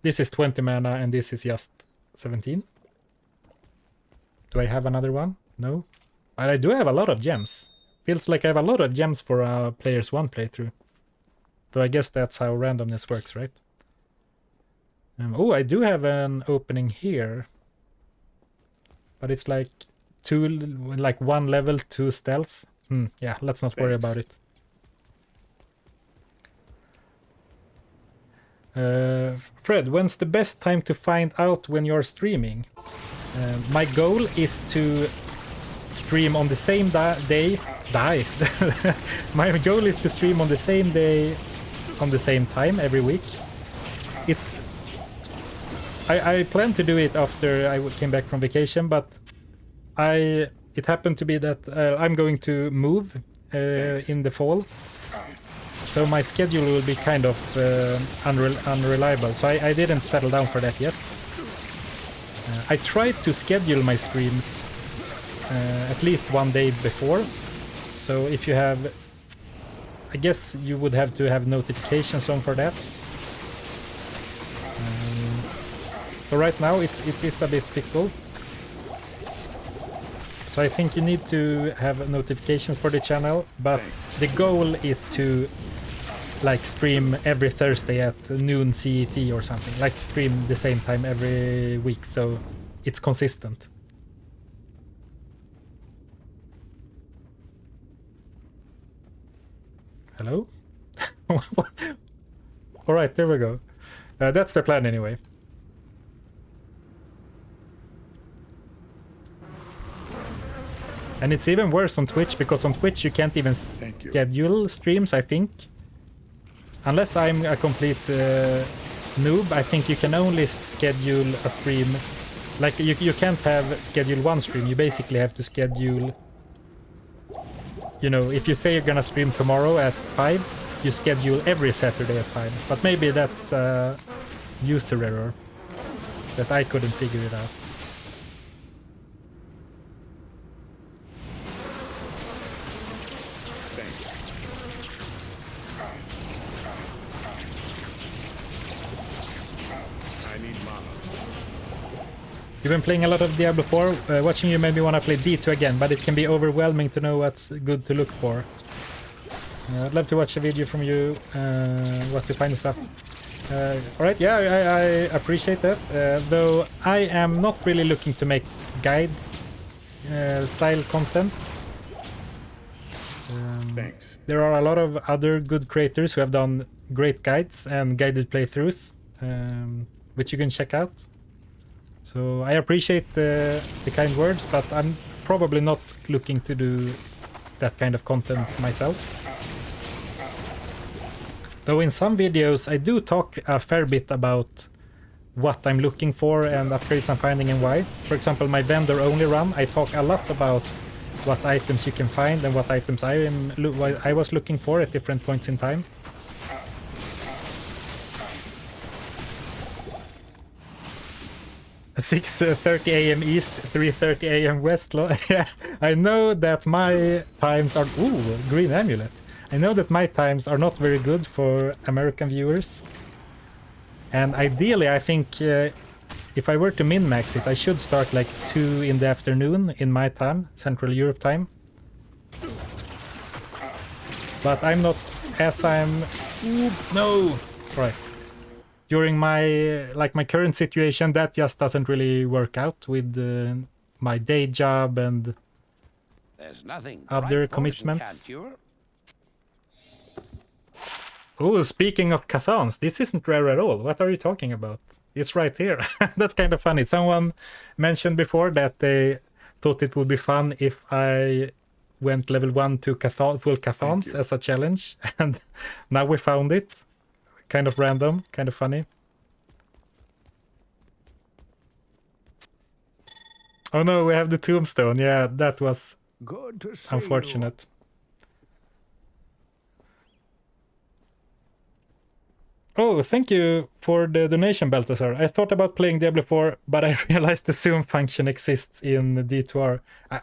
this is 20 mana and this is just 17. Do I have another one? No. But I do have a lot of gems. Feels like I have a lot of gems for a Players 1 playthrough. So I guess that's how randomness works, right? Oh, I do have an opening here. But it's like 1 level 2 stealth. Yeah, let's not worry about it. Fred, when's the best time to find out when you're streaming? My goal is to stream on the same day. My goal is to stream on the same day, on the same time every week. I plan to do it after I came back from vacation, but it happened to be that I'm going to move in the fall. So my schedule will be kind of unreliable, so I didn't settle down for that yet. I tried to schedule my streams at least 1 day before, so if you have... I guess you would have to have notifications on for that. So right now it is a bit fickle. So I think you need to have notifications for the channel, but the goal is to like stream every Thursday at noon CET or something. Like stream the same time every week, so it's consistent. Hello? Alright, there we go. That's the plan anyway. And it's even worse on Twitch, because on Twitch you can't even schedule streams, I think. Unless I'm a complete noob, I think you can only schedule a stream. Like, you can't have schedule one stream, you basically have to schedule... You know, if you say you're gonna stream tomorrow at 5, you schedule every Saturday at 5. But maybe that's a user error, that I couldn't figure it out. You've been playing a lot of Diablo 4. Watching you made me want to play D2 again, but it can be overwhelming to know what's good to look for. I'd love to watch a video from you, what to find and stuff. Alright, yeah, I appreciate that. Though I am not really looking to make guide style content. Thanks. There are a lot of other good creators who have done great guides and guided playthroughs, which you can check out. So I appreciate the kind words, but I'm probably not looking to do that kind of content myself. Though in some videos I do talk a fair bit about what I'm looking for and upgrades I'm finding and why. For example, my vendor only run, I talk a lot about what items you can find and what items I was looking for at different points in time. 6:30 a.m. East, 3:30 a.m. West. Yeah, I know that my times are... Ooh, green amulet. I know that my times are not very good for American viewers. And ideally, I think if I were to min-max it, I should start like 2 in the afternoon in my time, Central Europe time. But I'm not, as I'm... Ooh, no! Right. During my current situation, that just doesn't really work out with my day job and There's nothing other commitments. Oh, speaking of Cathans, this isn't rare at all. What are you talking about? It's right here. That's kind of funny. Someone mentioned before that they thought it would be fun if I went level 1 to full Cathans as a challenge, and now we found it. Kind of random, kind of funny. Oh no, we have the tombstone. Yeah, that was Good to see unfortunate. Oh, thank you for the donation, Balthazar. I thought about playing Diablo 4, but I realized the zoom function exists in D2R.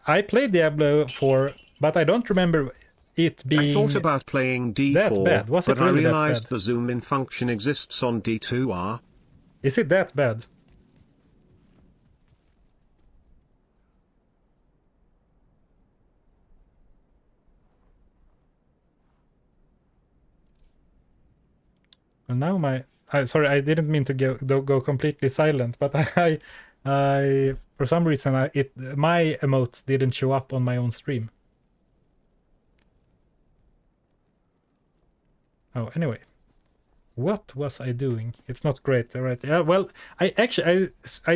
I played Diablo 4, but I don't remember it being... I thought about playing D4, that bad. Was it but really I realized that bad? the zoom in function exists on D2R. Is it that bad? And now my... sorry, I didn't mean to go completely silent, but I for some reason, my emotes didn't show up on my own stream. Oh, anyway. What was I doing? It's not great, alright. Yeah, well, I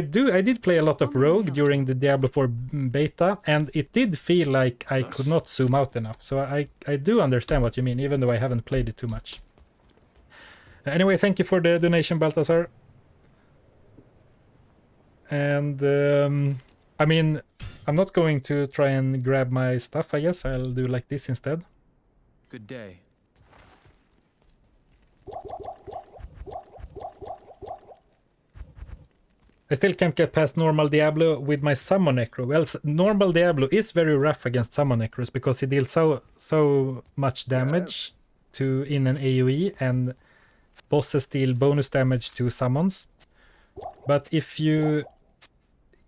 did play a lot of Rogue during the Diablo 4 beta, and it did feel like I could not zoom out enough. So I do understand what you mean, even though I haven't played it too much. Anyway, thank you for the donation, Balthazar. And, I mean, I'm not going to try and grab my stuff, I guess. I'll do like this instead. Good day. I still can't get past normal Diablo with my Summon Necro. Well, normal Diablo is very rough against Summon Necros because he deals so much damage in an AoE, and bosses deal bonus damage to summons. But if you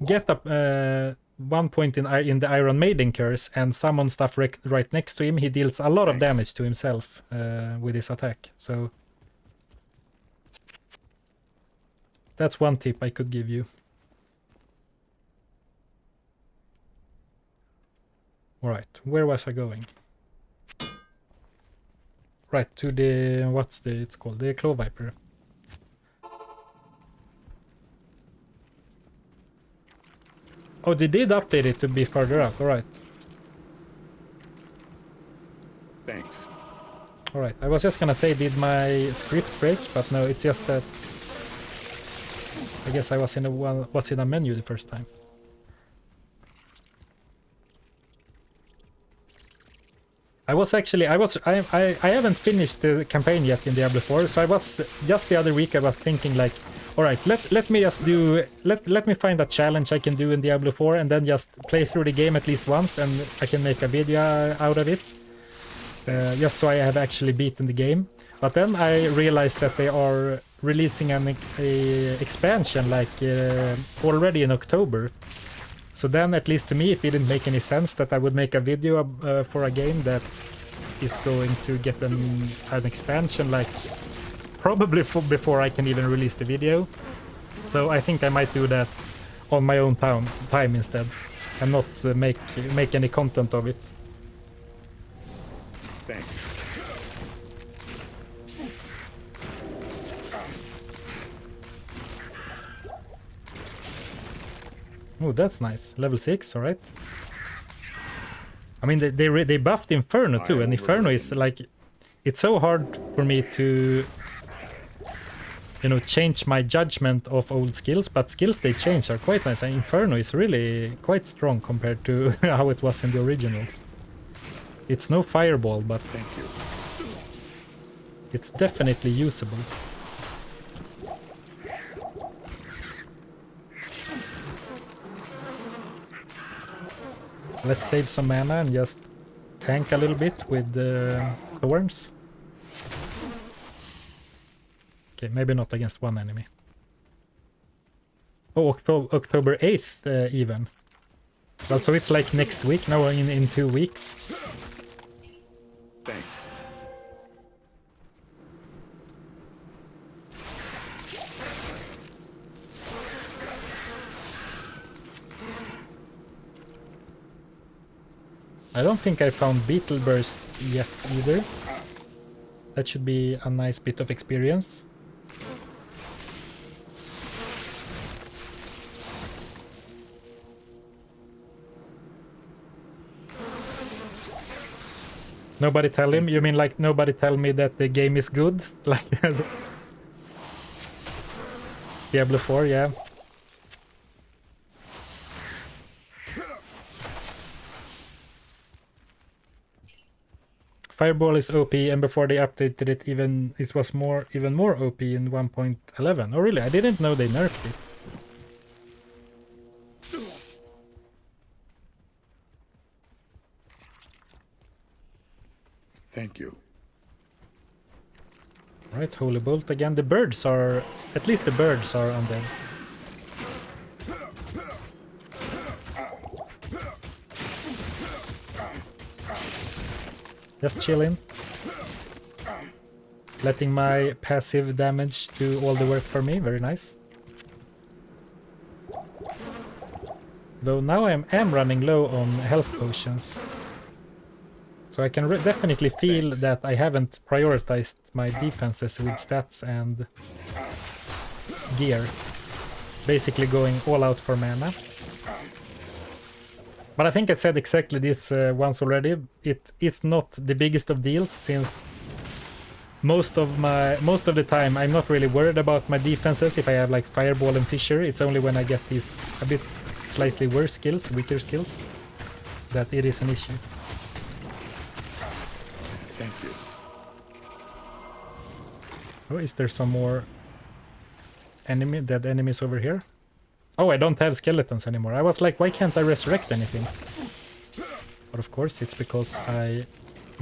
get up one point in the Iron Maiden curse and summon stuff right next to him, he deals a lot of damage to himself with his attack. So that's one tip I could give you. Alright, where was I going? Right, to the... it's called? The Claw Viper. Oh, they did update it to be further out, alright. Thanks. Alright, I was just gonna say, did my script break? But no, it's just that... I guess I was in a menu the first time. I haven't finished the campaign yet in Diablo 4, so I was just the other week I was thinking like, all right, let me just do let me find a challenge I can do in Diablo 4 and then just play through the game at least once, and I can make a video out of it, just so I have actually beaten the game. But then I realized that they are releasing an expansion like already in October. So then, at least to me, it didn't make any sense that I would make a video for a game that is going to get an expansion, like probably before I can even release the video. So I think I might do that on my own time instead, and not make any content of it. Thanks. Oh, that's nice. Level 6, alright. I mean, they buffed Inferno too, and Inferno is like... It's so hard for me to, you know, change my judgment of old skills, but skills they change are quite nice, and Inferno is really quite strong compared to how it was in the original. It's no fireball, but it's definitely usable. Let's save some mana and just tank a little bit with thorns. Okay, maybe not against one enemy. Oh, October 8th even. Well, so it's like next week, no, in 2 weeks. Thanks. I don't think I found Beetle Burst yet either. That should be a nice bit of experience. Nobody tell him? You mean like nobody tell me that the game is good? Like Diablo 4, yeah. Fireball is OP, and before they updated it, it was even more OP in 1.11. Oh really? I didn't know they nerfed it. Thank you. Right, Holy Bolt again. The birds are... At least the birds are undead. Just chilling. Letting my passive damage do all the work for me. Very nice. Though now I am running low on health potions. So I can definitely feel that I haven't prioritized my defenses with stats and gear. Basically going all out for mana. But I think I said exactly this once already. It's not the biggest of deals, since most of the time I'm not really worried about my defenses if I have like Fireball and Fissure. It's only when I get these a bit slightly worse skills, weaker skills, that it is an issue. Thank you. Oh, is there some more dead enemies over here? Oh, I don't have skeletons anymore. I was like, why can't I resurrect anything? But of course, it's because I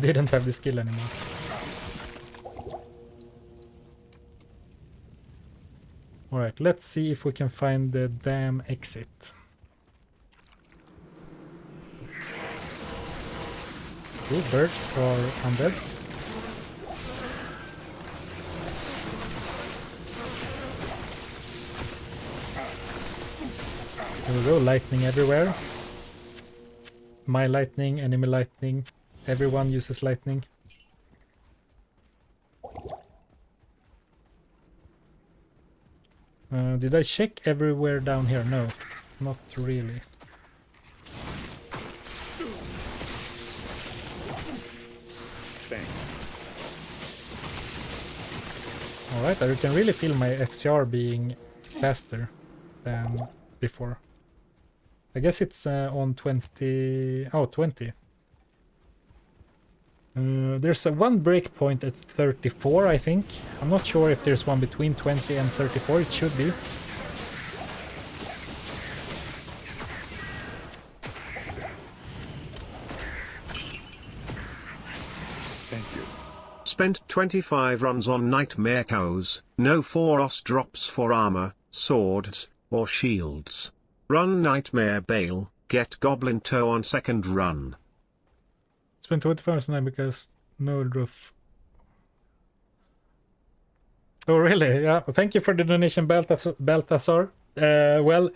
didn't have the skill anymore. Alright, let's see if we can find the damn exit. Two birds are undead. There we go, lightning everywhere. My lightning, enemy lightning, everyone uses lightning. Did I check everywhere down here? No, not really. Thanks. Alright, I can really feel my FCR being faster than before. I guess it's on 20... Oh, 20. There's one breakpoint at 34, I think. I'm not sure if there's one between 20 and 34. It should be. Thank you. Spent 25 runs on Nightmare Cows, no 4-os drops for armor, swords, or shields. Run Nightmare Bale, get Goblin Toe on second run. Spent 25 hours tonight because no roof. Oh really? Yeah. Thank you for the donation, Balthazar. Well,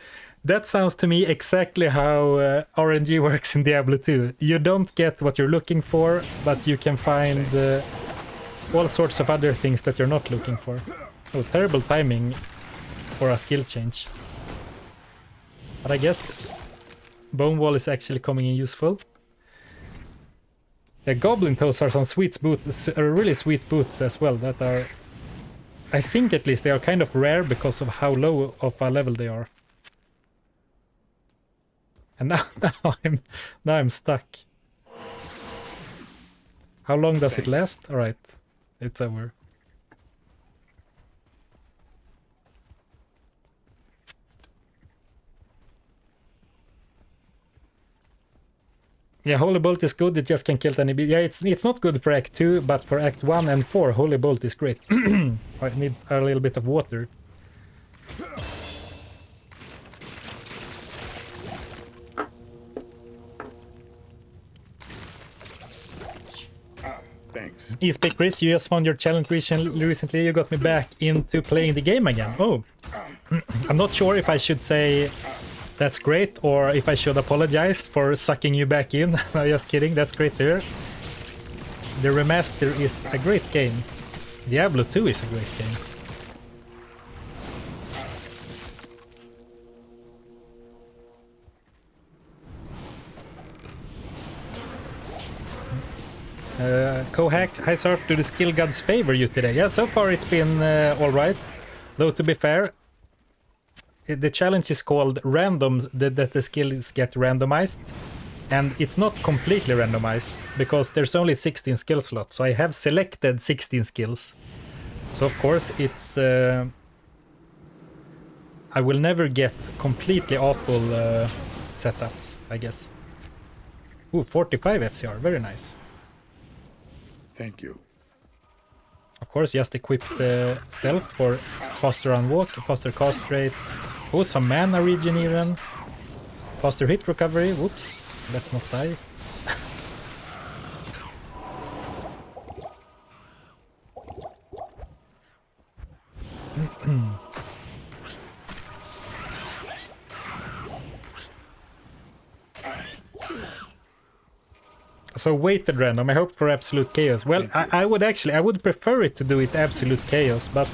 that sounds to me exactly how RNG works in Diablo 2. You don't get what you're looking for, but you can find all sorts of other things that you're not looking for. Oh, terrible timing for a skill change. But I guess Bone Wall is actually coming in useful. Yeah, Goblin Toes are some sweet boots, really sweet boots as well, that are... I think at least they are kind of rare because of how low of a level they are. And now I'm stuck. How long does it last? Alright, it's over. Yeah, Holy Bolt is good, it just can kill any... Yeah, it's not good for Act 2, but for Act 1 and 4, Holy Bolt is great. I need a little bit of water. Thanks. Eastbay Chris, you just found your challenge recently. You got me back into playing the game again. Oh, I'm not sure if I should say that's great or if I should apologize for sucking you back in. No, just kidding. That's great to hear. The remaster is a great game. Diablo 2 is a great game. Kohack, hi Surf, do the skill gods favor you today? Yeah, so far it's been alright. Though to be fair, the challenge is called random, that the skills get randomized. And it's not completely randomized, because there's only 16 skill slots. So I have selected 16 skills. So of course it's... I will never get completely awful setups, I guess. Ooh, 45 FCR, very nice. Thank you. Of course, just equip the stealth for faster run walk, faster cast rate. Oh, some mana regen even. Faster hit recovery. Whoops, let's not die. So weighted random, I hope for absolute chaos. Well, I would prefer it to do it absolute chaos, but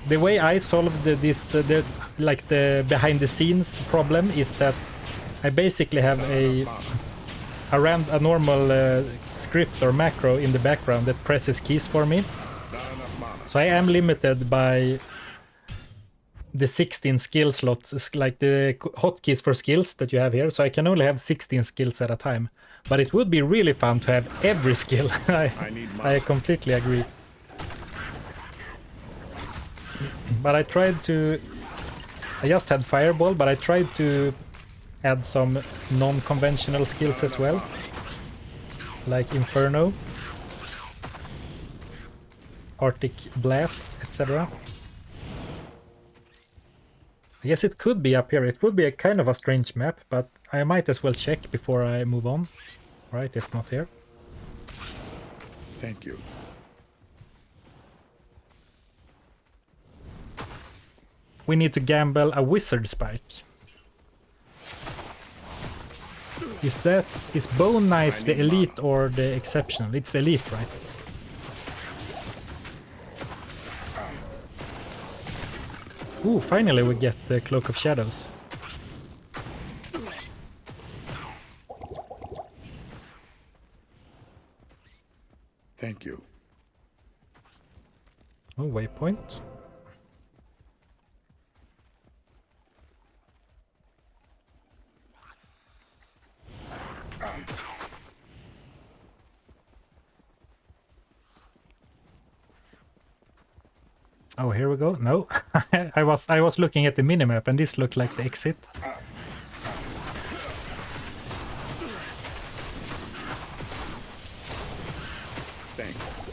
the way I solved the behind the scenes problem is that I basically have a normal script or macro in the background that presses keys for me. So I am limited by the 16 skill slots, like the hotkeys for skills that you have here. So I can only have 16 skills at a time. But it would be really fun to have every skill. I completely agree. But I just had Fireball, but I tried to add some non-conventional skills as well. Like Inferno, Arctic Blast, etc. I guess it could be up here. It would be a kind of a strange map, but I might as well check before I move on. Right, it's not here. Thank you. We need to gamble a wizard spike. Is bone knife the elite or the exceptional? It's the elite, right? Ooh, finally we get the Cloak of Shadows. Thank you. Oh, waypoint. Oh, here we go. No, I was looking at the minimap, and this looked like the exit. Thanks.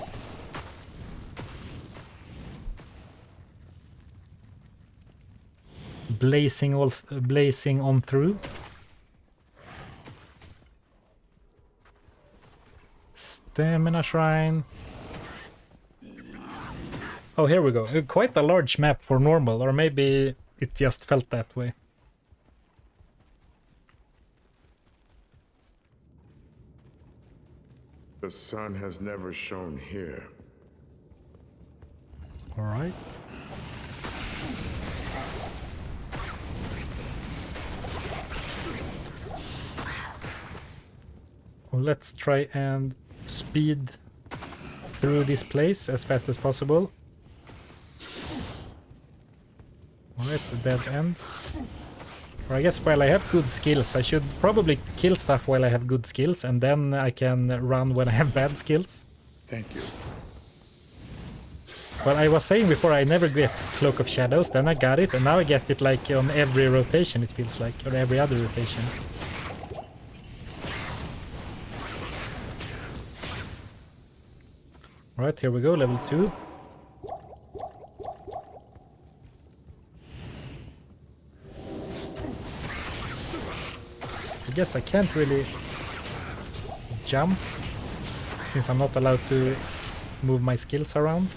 Blazing on through. Stamina shrine. Oh, here we go. Quite a large map for normal, or maybe it just felt that way. The sun has never shone here. All right. Well, let's try and speed through this place as fast as possible. Alright, the dead end. Or I guess while I have good skills, I should probably kill stuff while I have good skills, and then I can run when I have bad skills. Thank you. Well, I was saying before I never get Cloak of Shadows, then I got it, and now I get it like on every rotation, it feels like, or every other rotation. Alright, here we go, level 2. I guess I can't really jump since I'm not allowed to move my skills around.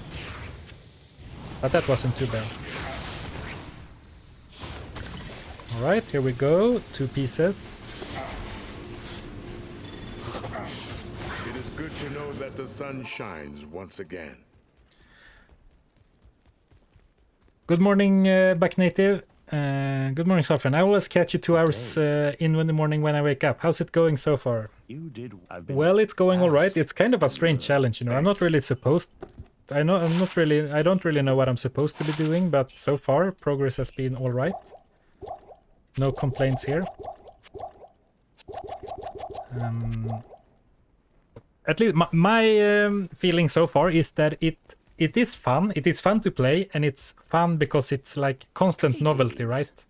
But that wasn't too bad. Alright, here we go. 2 pieces. It is good to know that the sun shines once again. Good morning, Back Native. Good morning, Zarfen. I always catch you 2 hours in the morning when I wake up. How's it going so far? You did. I've been Well, it's going all right. It's kind of a strange challenge, you know. I'm not really supposed. I don't really know what I'm supposed to be doing, but so far progress has been all right. No complaints here. At least my feeling so far is that it is fun. It is fun to play, and it's fun because it's like constant novelty, right?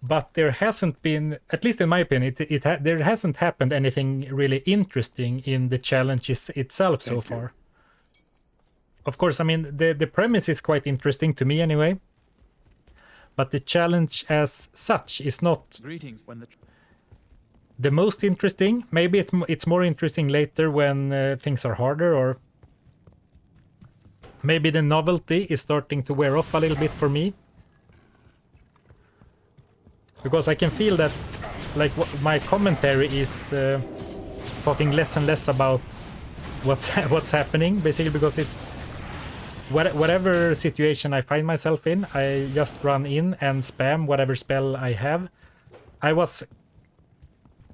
But there hasn't been, at least in my opinion, there hasn't happened anything really interesting in the challenges itself so far. Of course, I mean, the premise is quite interesting to me anyway. But the challenge as such is not greetings when the most interesting. Maybe it's more interesting later when things are harder, or maybe the novelty is starting to wear off a little bit for me. Because I can feel that, like, my commentary is talking less and less about what's happening, basically, because it's whatever situation I find myself in, I just run in and spam whatever spell I have. I was...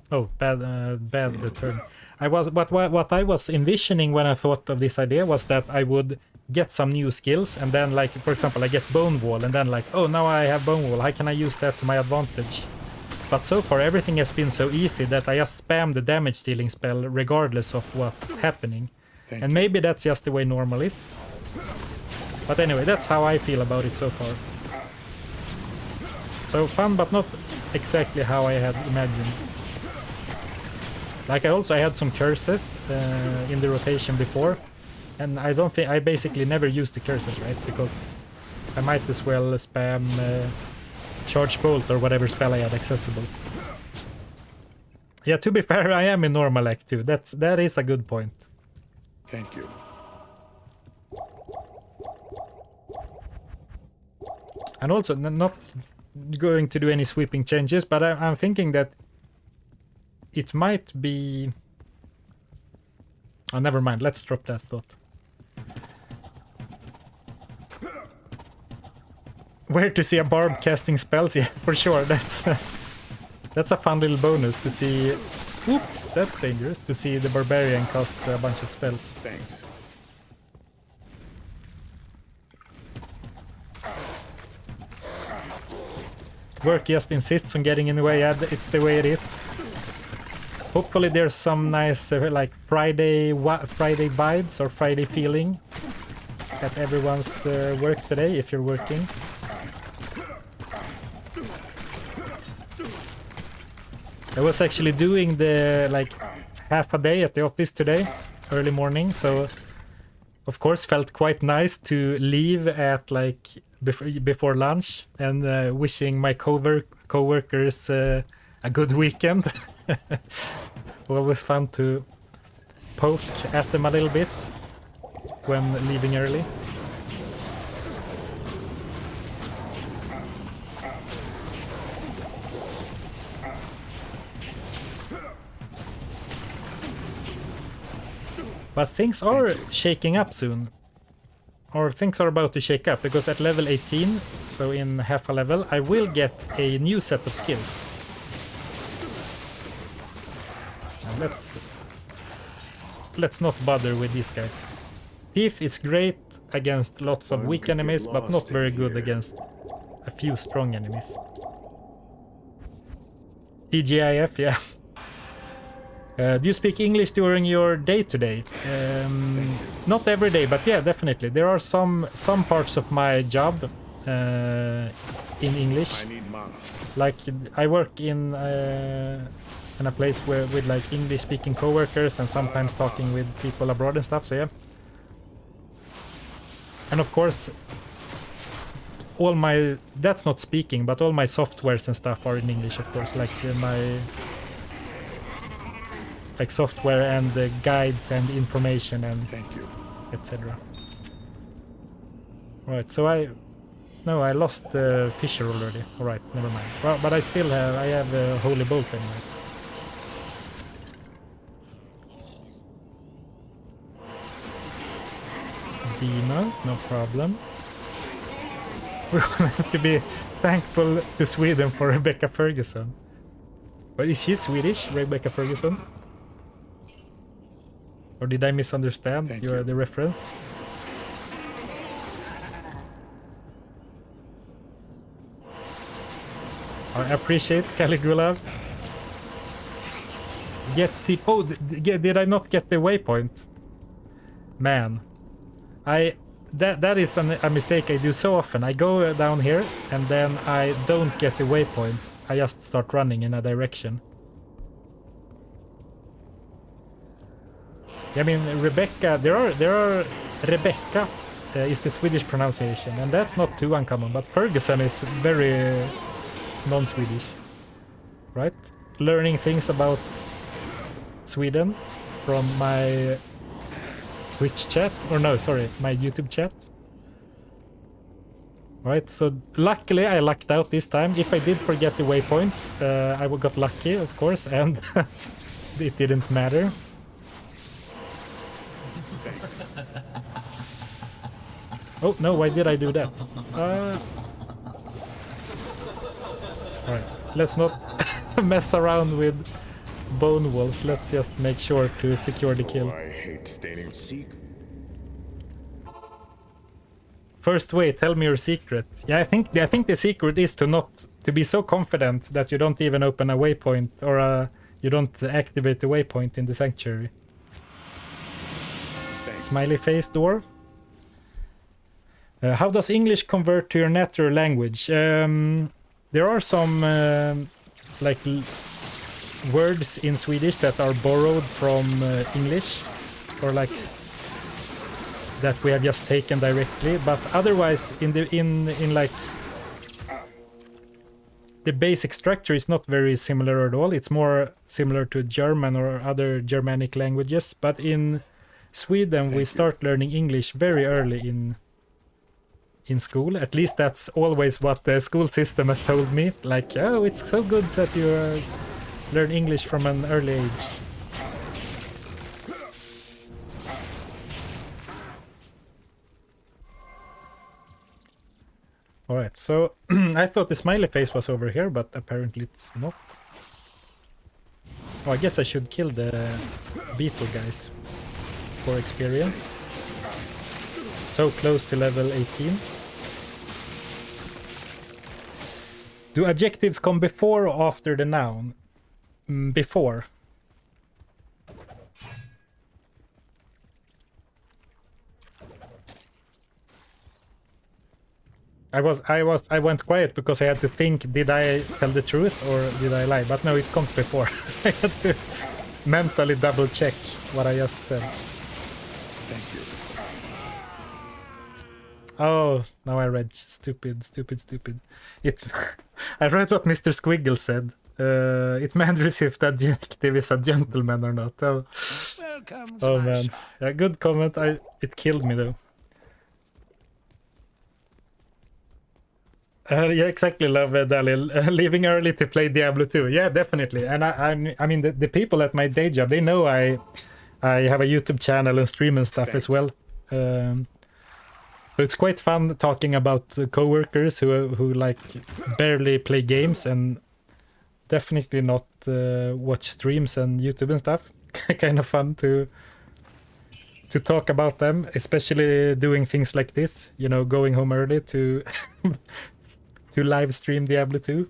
Oh, bad the turn. What I was envisioning when I thought of this idea was that I would get some new skills, and then, like, for example, I get Bone Wall, and then, like, oh, now I have Bone Wall, how can I use that to my advantage? But so far everything has been so easy that I just spam the damage dealing spell regardless of what's happening. And maybe that's just the way normal is. But anyway, that's how I feel about it so far. So fun, but not exactly how I had imagined. Like, I had some curses in the rotation before, and I basically never used the curses, right? Because I might as well spam Charge Bolt or whatever spell I had accessible. Yeah, to be fair, I am in normal act too. That is a good point. Thank you. And also, not going to do any sweeping changes, but I'm thinking that it might be... Oh, never mind. Let's drop that thought. Where to see a barb casting spells? Yeah, for sure. That's a fun little bonus to see... Oops, that's dangerous. To see the barbarian cast a bunch of spells. Thanks. Work just insists on getting in the way. Yeah, it's the way it is. Hopefully there's some nice like Friday vibes or Friday feeling at everyone's work today, if you're working. I was actually doing the like half a day at the office today, early morning, so of course felt quite nice to leave at like before lunch and wishing my co-workers a good weekend. Always fun to poke at them a little bit when leaving early. But things are shaking up soon. Or things are about to shake up, because at level 18, so in half a level, I will get a new set of skills. And let's not bother with these guys. Thief is great against lots of weak enemies, but not very good against a few strong enemies. TGIF, yeah. Do you speak English during your day today? Not every day, but yeah, definitely. There are some parts of my job in English. I need mana. Like, I work in a place with like English-speaking coworkers and sometimes talking with people abroad and stuff. So yeah, And of course, all my, that's not speaking, but all my softwares and stuff are in English, of course, like my like software and the guides and information and etc. Right, so I lost the Fisher already. All right, never mind. Well, but I still have a Holy Bolt anyway. Demons, no problem. We have to be thankful to Sweden for Rebecca Ferguson. But is she Swedish, Rebecca Ferguson? Or did I misunderstand the reference? I appreciate Caligula. Did I not get the waypoint? Man, that is a mistake I do so often. I go down here and then I don't get the waypoint. I just start running in a direction. I mean, Rebecca. There are Rebecca is the Swedish pronunciation, and that's not too uncommon. But Ferguson is very non-Swedish, right? Learning things about Sweden from my Twitch chat, or no, sorry, my YouTube chat. Right, so luckily I lucked out this time. If I did forget the waypoint, I got lucky, of course, and it didn't matter. Oh no, why did I do that? Alright, let's not mess around with bone walls. Let's just make sure to secure the kill. I hate staining. Seek. First way, tell me your secret. Yeah, I think the secret is to be so confident that you don't even open a waypoint or you don't activate the waypoint in the sanctuary. Thanks. Smiley face door. How does English convert to your natural language? There are some like words in Swedish that are borrowed from English, or like that we have just taken directly. But otherwise, in like the basic structure is not very similar at all. It's more similar to German or other Germanic languages. But in Sweden, we start learning English very early in school. At least that's always what the school system has told me. Like, oh, it's so good that you learn English from an early age. Alright, so I thought the smiley face was over here, but apparently it's not. Oh, I guess I should kill the beetle guys for experience. So close to level 18. Do adjectives come before or after the noun? Before. I went quiet because I had to think, did I tell the truth or did I lie? But no, it comes before. I had to mentally double check what I just said. Thank you. Oh, now I read stupid. I read what Mr. Squiggle said. It matters if the adjective is a gentleman or not. Oh, man. Yeah, good comment. It killed me though. Yeah, exactly, love Dalil. Leaving early to play Diablo 2. Yeah, definitely. And I mean, the people at my day job, they know I have a YouTube channel and stream and stuff as well. So it's quite fun talking about coworkers who like barely play games and definitely not watch streams and YouTube and stuff. Kind of fun to talk about them, especially doing things like this. You know, going home early to to live stream Diablo 2.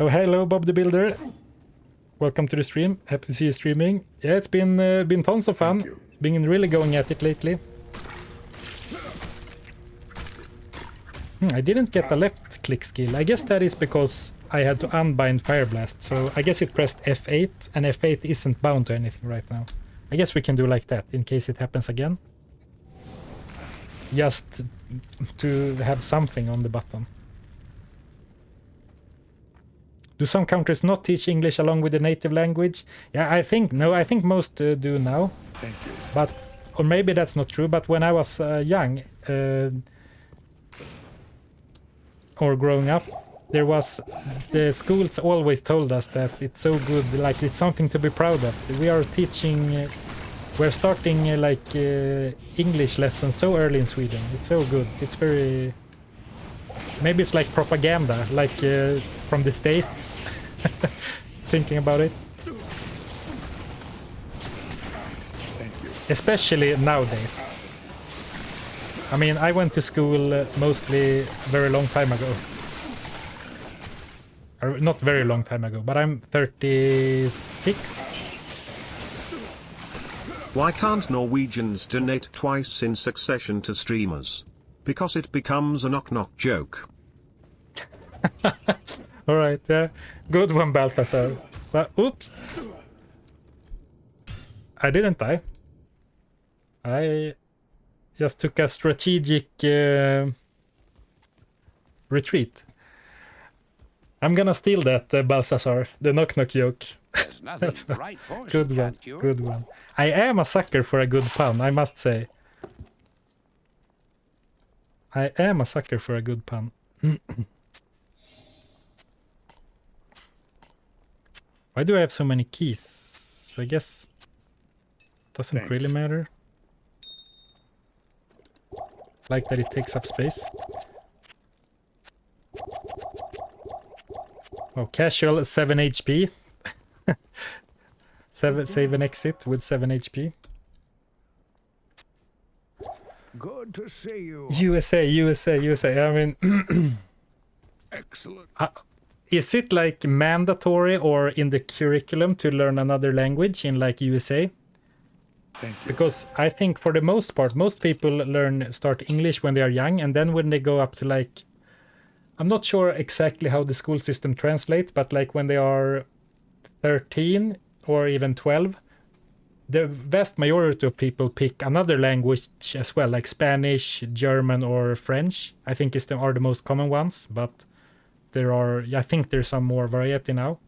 Oh, hello, Bob the Builder. Welcome to the stream. Happy to see you streaming. Yeah, it's been tons of fun. Been really going at it lately. I didn't get a left click skill. I guess that is because I had to unbind Fire Blast. So I guess it pressed F8 and F8 isn't bound to anything right now. I guess we can do like that in case it happens again. just to have something on the button. Do some countries not teach English along with the native language? Yeah, I think most do now. Thank you. But, or maybe that's not true, but when I was young, or growing up, the schools always told us that it's so good, like it's something to be proud of. We are teaching, we're starting English lessons so early in Sweden. It's so good. It's very, maybe it's like propaganda, like from the state. Thinking about it. Thank you. Especially nowadays. I mean, I went to school mostly very long time ago. Or not very long time ago, but I'm 36. Why can't Norwegians donate twice in succession to streamers? Because it becomes a knock-knock joke. Alright, yeah. Good one, Balthazar. But, oops. I didn't die. I just took a strategic retreat. I'm gonna steal that, Balthazar. The knock-knock joke. There's nothing the right portion Good one, can't cure. good one. I am a sucker for a good pun, I must say. I am a sucker for a good pun. Why do I have so many keys? I guess doesn't Thanks. really matter. Like that it takes up space. Oh, casual 7 HP. Save an exit with 7 HP. Good to see you. USA. I mean, Excellent. is it like mandatory or in the curriculum to learn another language in like USA? Thank you. Because I think for the most part, most people start English when they are young, and then when they go up to like, I'm not sure exactly how the school system translates, but like when they are 13 or even 12, the vast majority of people pick another language as well, like Spanish, German, or French. I think are the most common ones, but I think there's some more variety now.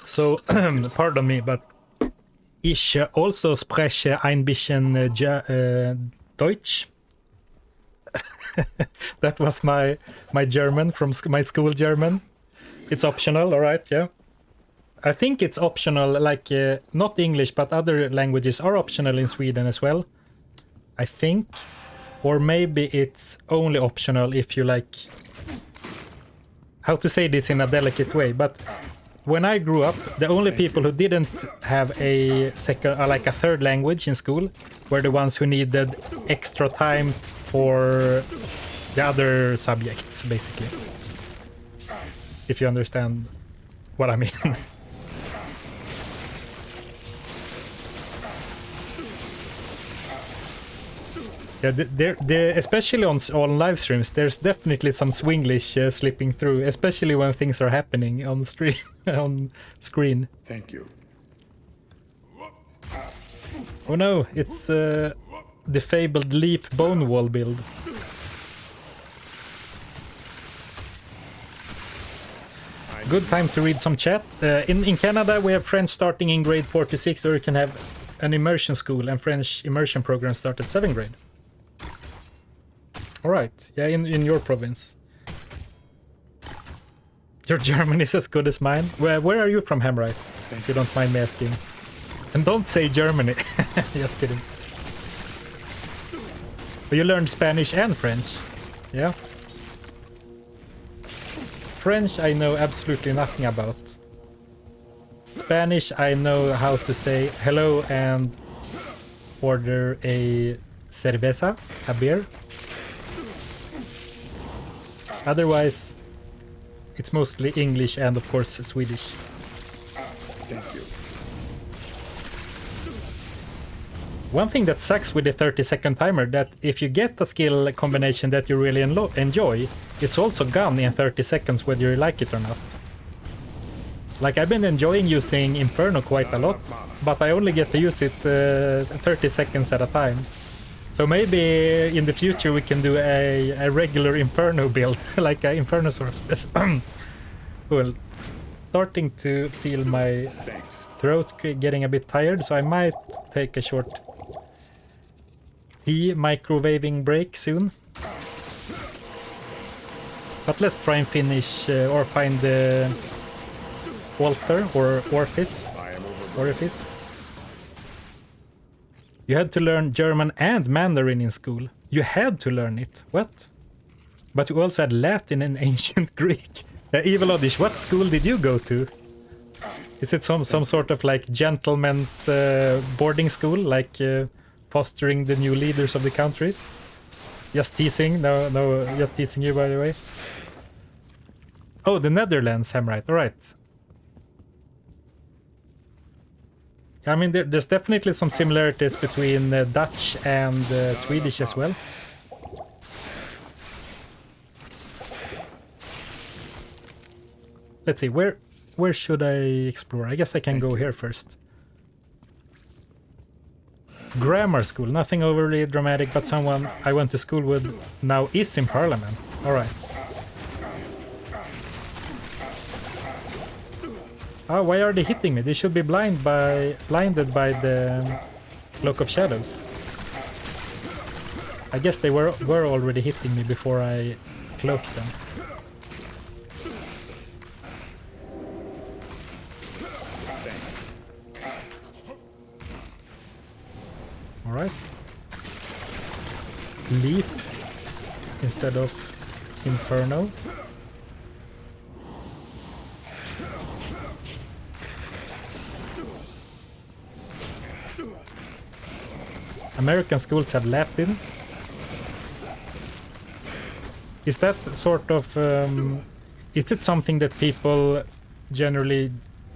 So, pardon me, but ich also spreche ein bisschen Deutsch. That was my German from my school German. It's optional, all right, yeah. I think it's optional, like not English, but other languages are optional in Sweden as well. I think. Or maybe it's only optional if you like... How to say this in a delicate way, but when I grew up, the only people who didn't have a second, like a third language in school, were the ones who needed extra time for the other subjects, basically. If you understand what I mean. Yeah, there, especially on live streams, there's definitely some Swinglish slipping through, especially when things are happening on stream on screen. Thank you. Oh no, it's the fabled leap bone wall build. Good time to read some chat. In Canada, we have French starting in grade 4 to 6, or you can have an immersion school, and French immersion programs start at 7th grade. Alright, yeah, in your province. Your German is as good as mine. Where are you from, Hamright? If you don't mind me asking. And don't say Germany. Just kidding. But you learned Spanish and French. Yeah. French I know absolutely nothing about. Spanish I know how to say hello and order a cerveza, a beer. Otherwise, it's mostly English and of course Swedish. Thank you. One thing that sucks with the 30-second timer, that if you get a skill combination that you really enjoy, it's also gone in 30 seconds whether you like it or not. Like, I've been enjoying using Inferno quite a lot, but I only get to use it 30 seconds at a time. So maybe in the future we can do a regular Inferno build, like an Inferno source. Cool. Starting to feel my Thanks. throat getting a bit tired, so I might take a short tea microwaving break soon. But let's try and finish or find the altar or orifice. Orifice. You had to learn German and Mandarin in school. You had to learn it. What? But you also had Latin and ancient Greek. Evil Oddish, what school did you go to? Is it some sort of like gentleman's boarding school, like fostering the new leaders of the country? Just teasing. No, just teasing you, by the way. Oh, the Netherlands, Hamright. All right. I mean, there's definitely some similarities between Dutch and Swedish as well. Let's see, where should I explore? I guess I can go here first. Grammar school, nothing overly dramatic, but someone I went to school with now is in parliament. All right. Oh, why are they hitting me? They should be blinded by the Cloak of Shadows. I guess they were already hitting me before I cloaked them. All right. Leap instead of Inferno. American schools have Latin. Is that sort of... is it something that people generally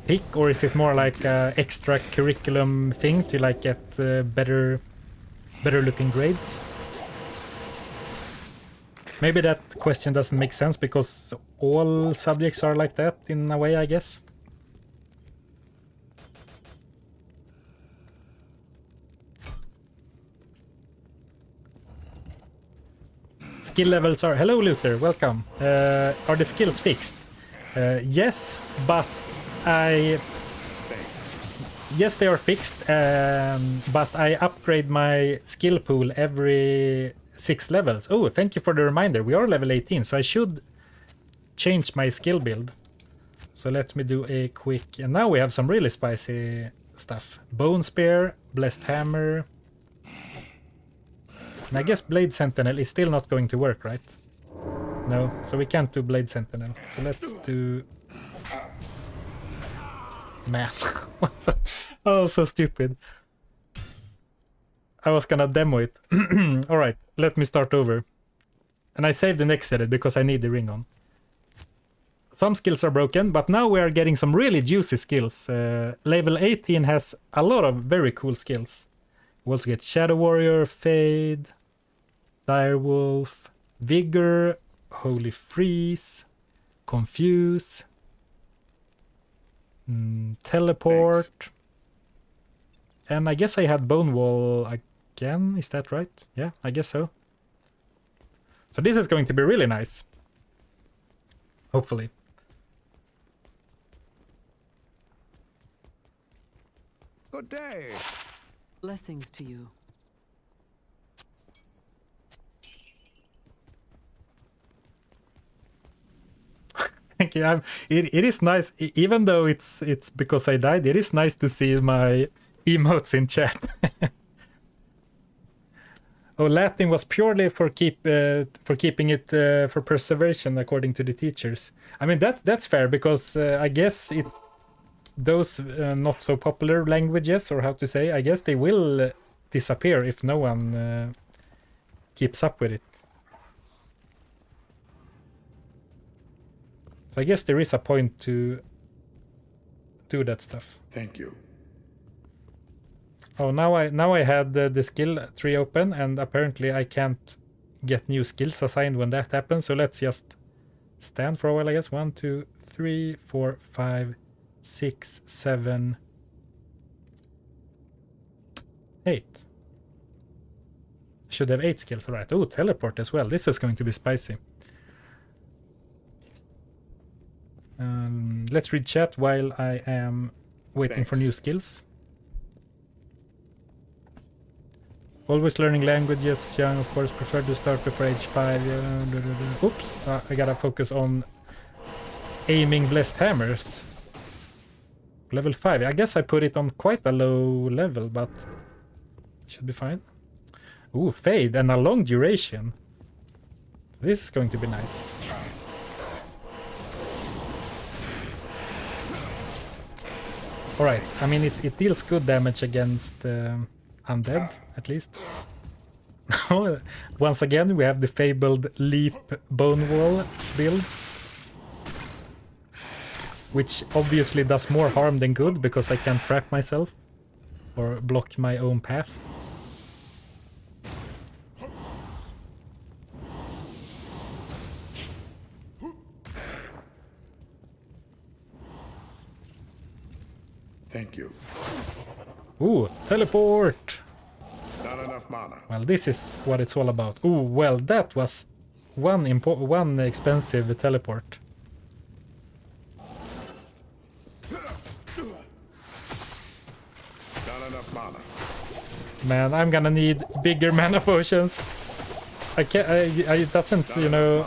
pick, or is it more like an extra curriculum thing to like get better looking grades? Maybe that question doesn't make sense because all subjects are like that in a way, I guess. Skill levels are... Hello, Luther. Welcome. Are the skills fixed? Yes, but Yes, they are fixed, but I upgrade my skill pool every 6 levels. Oh, thank you for the reminder. We are level 18, so I should change my skill build. So let me do a quick... And now we have some really spicy stuff. Bone Spear, Blessed Hammer... And I guess Blade Sentinel is still not going to work, right? No, so we can't do Blade Sentinel. So let's do... Man, what's up? Oh, so stupid. I was gonna demo it. Alright, let me start over. And I saved the next edit because I need the ring on. Some skills are broken, but now we are getting some really juicy skills. Level 18 has a lot of very cool skills. We also get Shadow Warrior, Fade, Direwolf, Vigor, Holy Freeze, Confuse, Teleport. Thanks. And I guess I had Bone Wall again, is that right? Yeah, I guess so. So this is going to be really nice. Hopefully. Good day. Blessings to you. Thank you. It is nice, even though it's because I died. It is nice to see my emotes in chat. Oh, Latin was purely for keeping it for preservation, according to the teachers. I mean that's fair because I guess those not so popular languages, or how to say, I guess they will disappear if no one keeps up with it. So I guess there is a point to do that stuff. Thank you. Oh, now I had the skill tree open, and apparently I can't get new skills assigned when that happens. So let's just stand for a while, I guess. 1, 2, 3, 4, 5, 6, 7, 8. Should have 8 skills, alright. Oh, teleport as well. This is going to be spicy. Let's read chat while I am waiting for new skills. Always learning languages young, of course. Prefer to start before age 5. Oops, I gotta focus on aiming blessed hammers. Level 5. I guess I put it on quite a low level, but should be fine. Ooh, fade and a long duration. So this is going to be nice. Alright, I mean it deals good damage against undead, at least. Once again, we have the fabled Leap Bone Wall build, which obviously does more harm than good because I can't trap myself or block my own path. Thank you. Ooh, teleport! Not enough mana. Well, this is what it's all about. Ooh, well, that was one expensive teleport. Not enough mana. Man, I'm gonna need bigger mana potions. I can't. I doesn't. You know,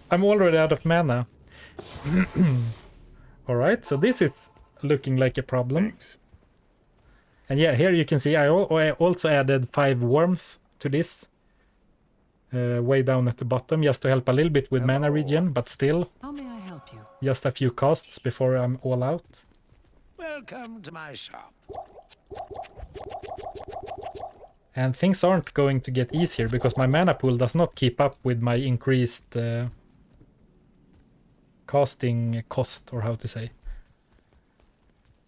I'm already out of mana. All right, so this is looking like a problem. Thanks. And yeah, here you can see I also added 5 warmth to this. Way down at the bottom, just to help a little bit with mana regen, but still, How may I help you? just a few casts before I'm all out. Welcome to my shop. And things aren't going to get easier because my mana pool does not keep up with my increased casting cost, or how to say.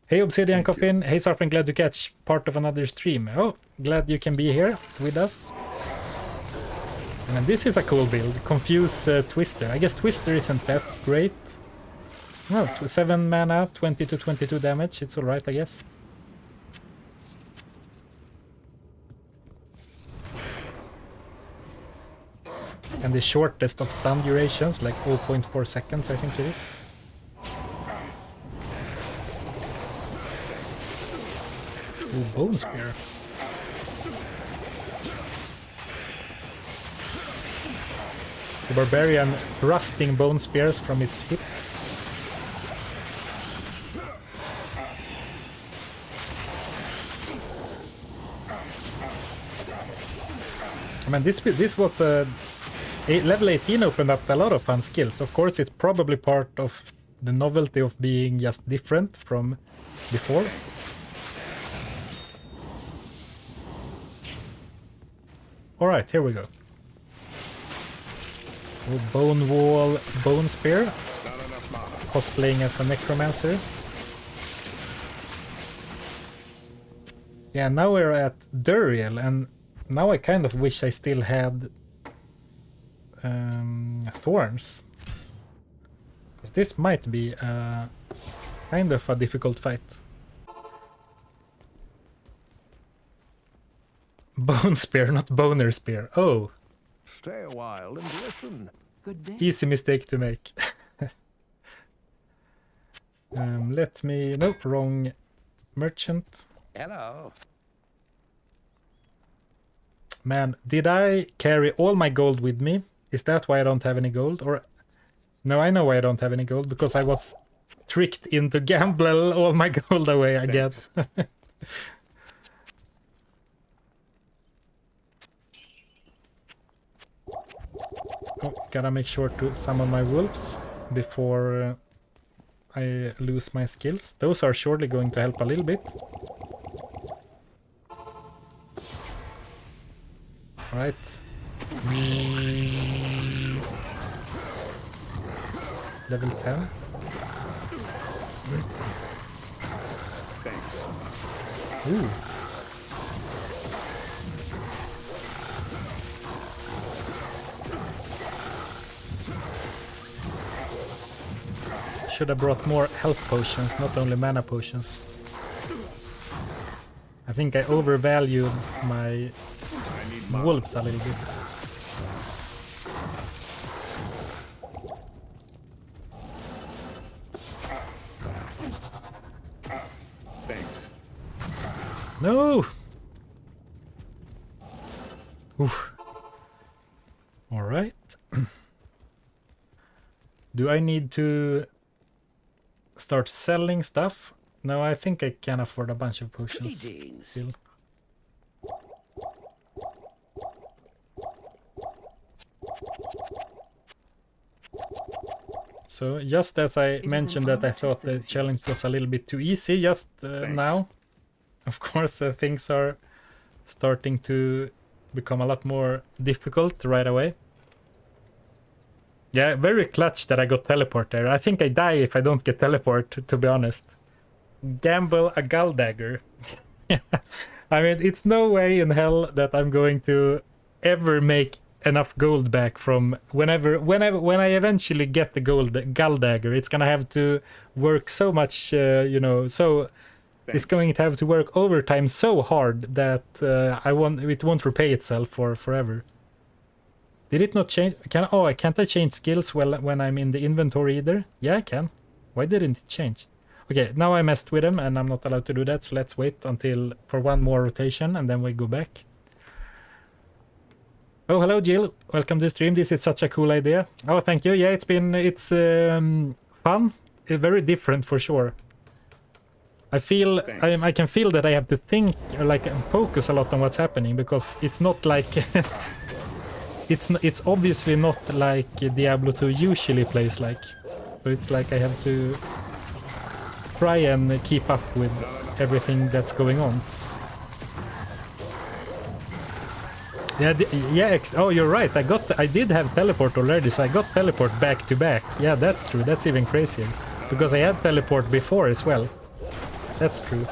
Hey Obsidian Coffin, hey Zarfen, glad to catch part of another stream. Oh, glad you can be here with us. And this is a cool build, Confuse Twister. I guess Twister isn't that great. No, 7 mana, 20 to 22 damage, it's alright I guess. And the shortest of stun durations, like 0.4 seconds I think it is. Ooh, Bone Spear. The Barbarian thrusting Bone Spears from his hip. I mean, this was level 18 opened up a lot of fun skills. Of course, it's probably part of the novelty of being just different from before. Alright, here we go. Oh, Bone Wall, Bone Spear. Cosplaying as a necromancer. Yeah, now we're at Duriel, and now I kind of wish I still had thorns. 'Cause this might be kind of a difficult fight. Bone Spear, not Boner Spear. Oh, Stay a while and listen. Good day. easy mistake to make. Let me... Nope, wrong merchant. Hello. Man, did I carry all my gold with me? Is that why I don't have any gold? Or... No, I know why I don't have any gold. Because I was tricked into gamble all my gold away, I guess. Oh, gotta make sure to summon my wolves before I lose my skills. Those are surely going to help a little bit. Alright. Level 10. Thanks. Ooh. Should have brought more health potions, not only mana potions. I think I overvalued my I need mana. wolves a little bit. Thanks. No! Oof. Alright. Do I need to start selling stuff? No, I think I can afford a bunch of potions Greetings. still. So just as I is mentioned an that I honor to thought the serve you. challenge was a little bit too easy just now, of course things are starting to become a lot more difficult right away. Yeah, very clutch that I got teleport there. I think I die if I don't get teleport, to be honest. Gamble a gull dagger. I mean, it's no way in hell that I'm going to ever make enough gold back from when I eventually get the gull dagger. It's gonna have to work so much, you know, so it's going to have to work overtime so hard that it won't repay itself for forever. Did it not change? Can't I change skills when I'm in the inventory either? Yeah, I can. Why didn't it change? Okay, now I messed with them and I'm not allowed to do that, so let's wait for one more rotation and then we go back. Oh, hello Jill. Welcome to the stream. This is such a cool idea. Oh, thank you. Yeah, it's fun. Very different for sure. I feel I can feel that I have to think or like focus a lot on what's happening because it's not like it's obviously not like Diablo 2 usually plays like. So it's like I have to try and keep up with everything that's going on. Yeah, oh, you're right. I did have teleport already, so I got teleport back to back. Yeah, that's true. That's even crazier because I had teleport before as well. That's true.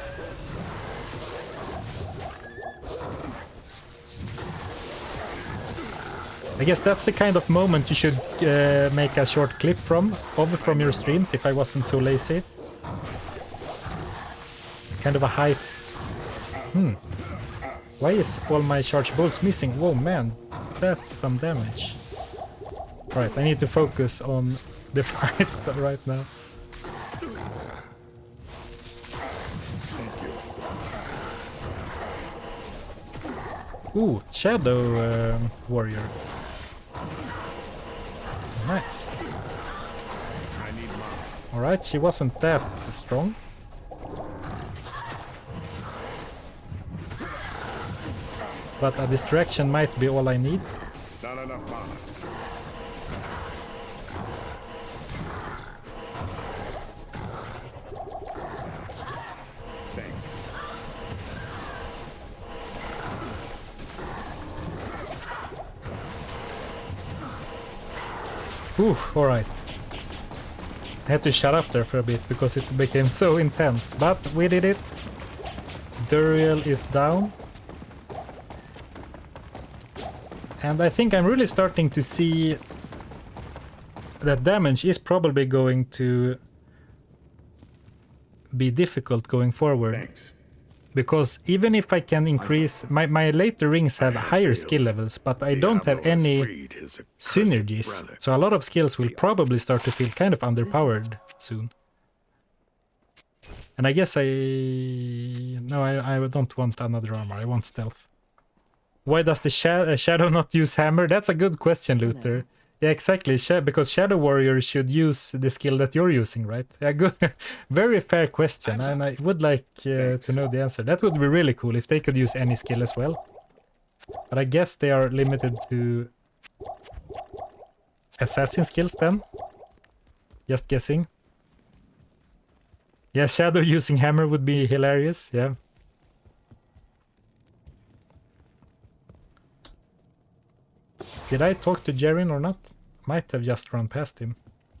I guess that's the kind of moment you should make a short clip from your streams if I wasn't so lazy. Kind of a hype. Why is all my charge bolts missing? Whoa, man, that's some damage. Right, I need to focus on the fight right now. Ooh, Shadow Warrior. Nice. Alright, she wasn't that strong. But a distraction might be all I need. Not enough mana. Thanks. Ooh, alright. I had to shut up there for a bit because it became so intense. But we did it. Duriel is down. And I think I'm really starting to see that damage is probably going to be difficult going forward. Thanks. Because even if I can increase... My later rings have higher skill levels, but I don't have Diablo has any freed his accursed synergies. brother. So a lot of skills will probably start to feel kind of underpowered soon. And I guess No, I don't want another armor. I want stealth. Why does the Shadow not use hammer? That's a good question, Luther. Yeah, exactly. Because Shadow Warrior should use the skill that you're using, right? Yeah, good. Very fair question, and I would like to know the answer. That would be really cool if they could use any skill as well. But I guess they are limited to assassin skills then. Just guessing. Yeah, Shadow using hammer would be hilarious, yeah. Did I talk to Jaren or not? Might have just run past him.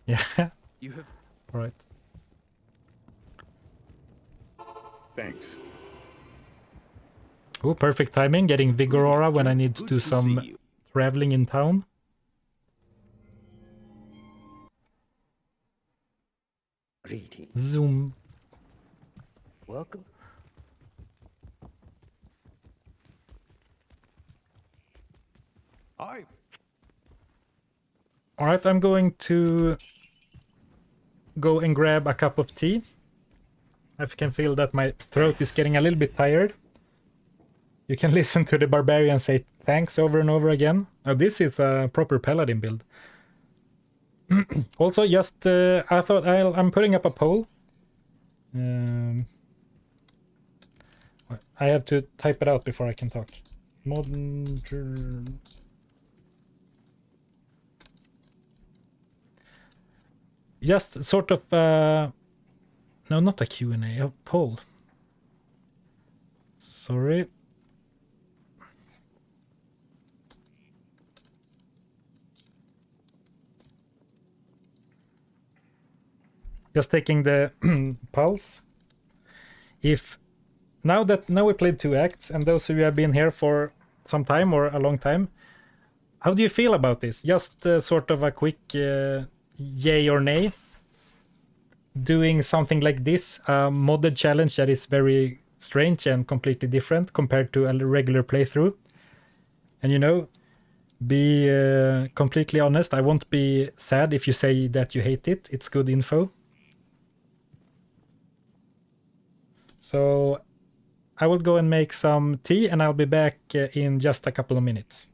Yeah. You have Right. Thanks. Oh, perfect timing. Getting Vigor Aura when I need to Good do to some see you. traveling in town. Greetings. Zoom. Welcome. Aye. All right, I'm going to go and grab a cup of tea. I can feel that my throat is getting a little bit tired. You can listen to the barbarian say thanks over and over again. Oh, this is a proper paladin build. Also, just I thought I'm putting up a poll. I have to type it out before I can talk. Modern... Just sort of... no, not a Q&A, a poll. Sorry. Just taking the pulse. If now we played 2 acts, and those of you have been here for some time or a long time, how do you feel about this? Just sort of a quick yay or nay. Doing something like this, a modded challenge that is very strange and completely different compared to a regular playthrough. And you know, be completely honest, I won't be sad if you say that you hate it. It's good info. So I will go and make some tea and I'll be back in just a couple of minutes.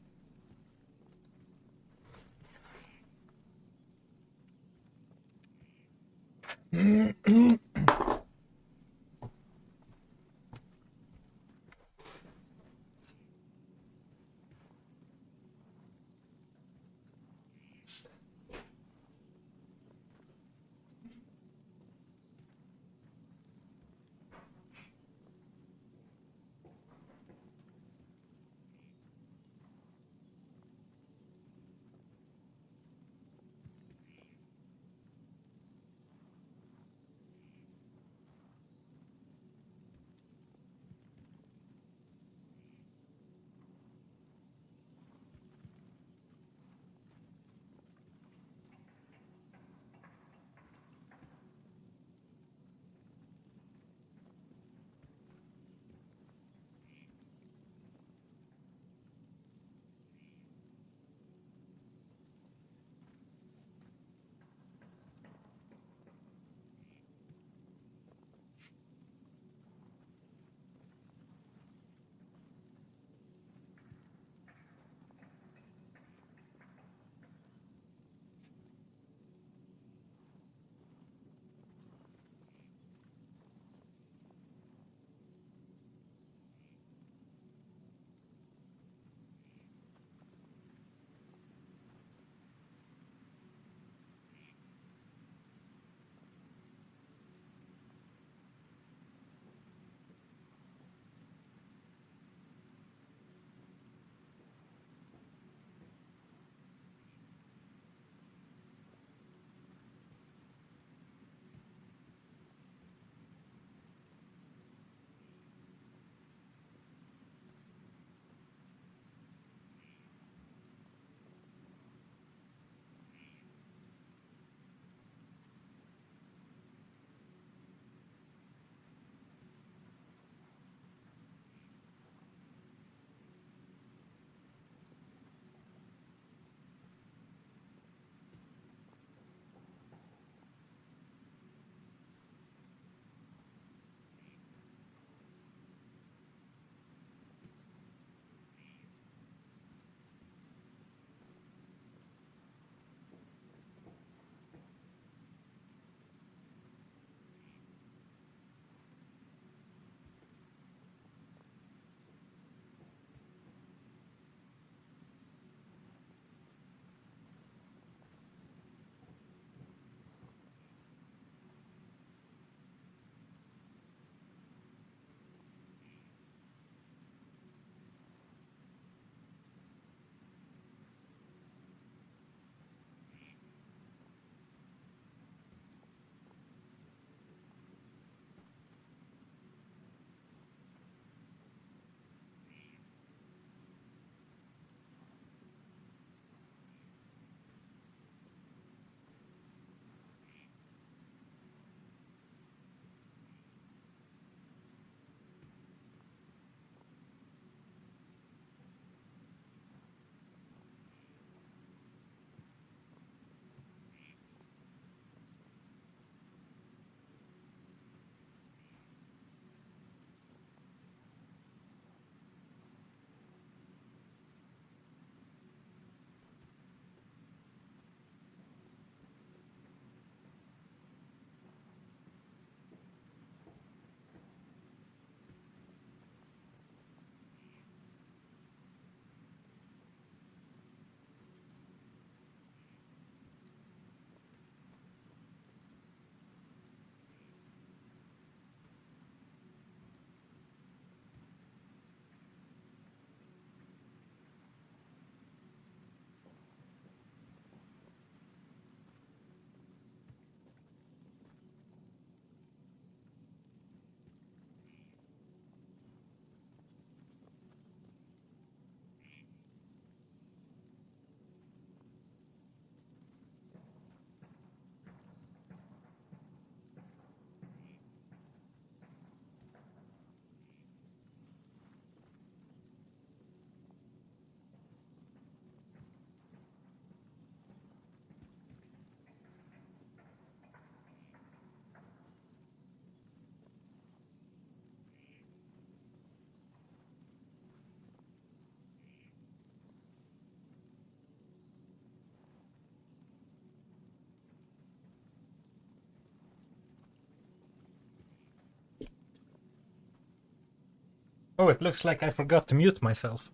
Oh, it looks like I forgot to mute myself.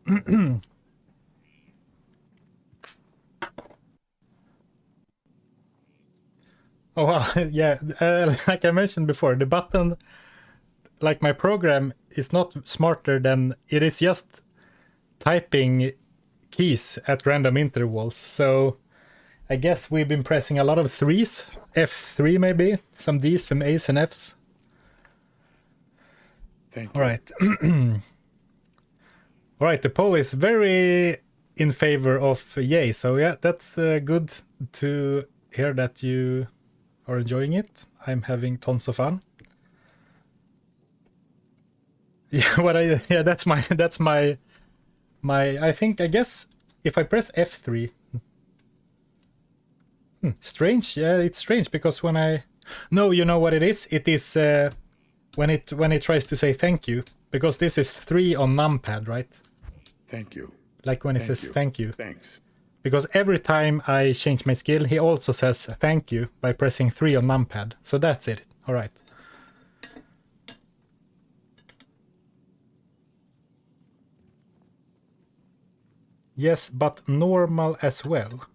Oh, wow. Yeah, like I mentioned before, the button, like my program is not smarter than it is just typing keys at random intervals. So I guess we've been pressing a lot of threes, F3 maybe, some Ds, some A's and F's. Thank All you. right. All right, the poll is very in favor of yay. So yeah, that's good to hear that you are enjoying it. I'm having tons of fun. Yeah, that's my I guess if I press F3. Strange. Yeah, it's strange because when no, you know what it is? It is when it tries to say thank you, because this is 3 on numpad, right? Thank you. Like when it Thank says you. thank you. Thanks. Because every time I change my skill, he also says thank you by pressing 3 on numpad. So that's it. All right. Yes, but normal as well.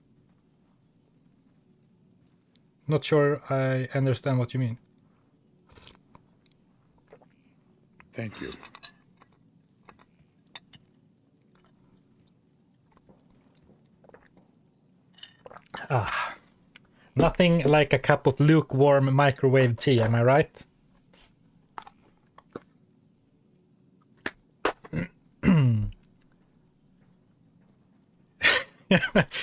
Not sure I understand what you mean. Thank you. Nothing like a cup of lukewarm microwave tea, am I right?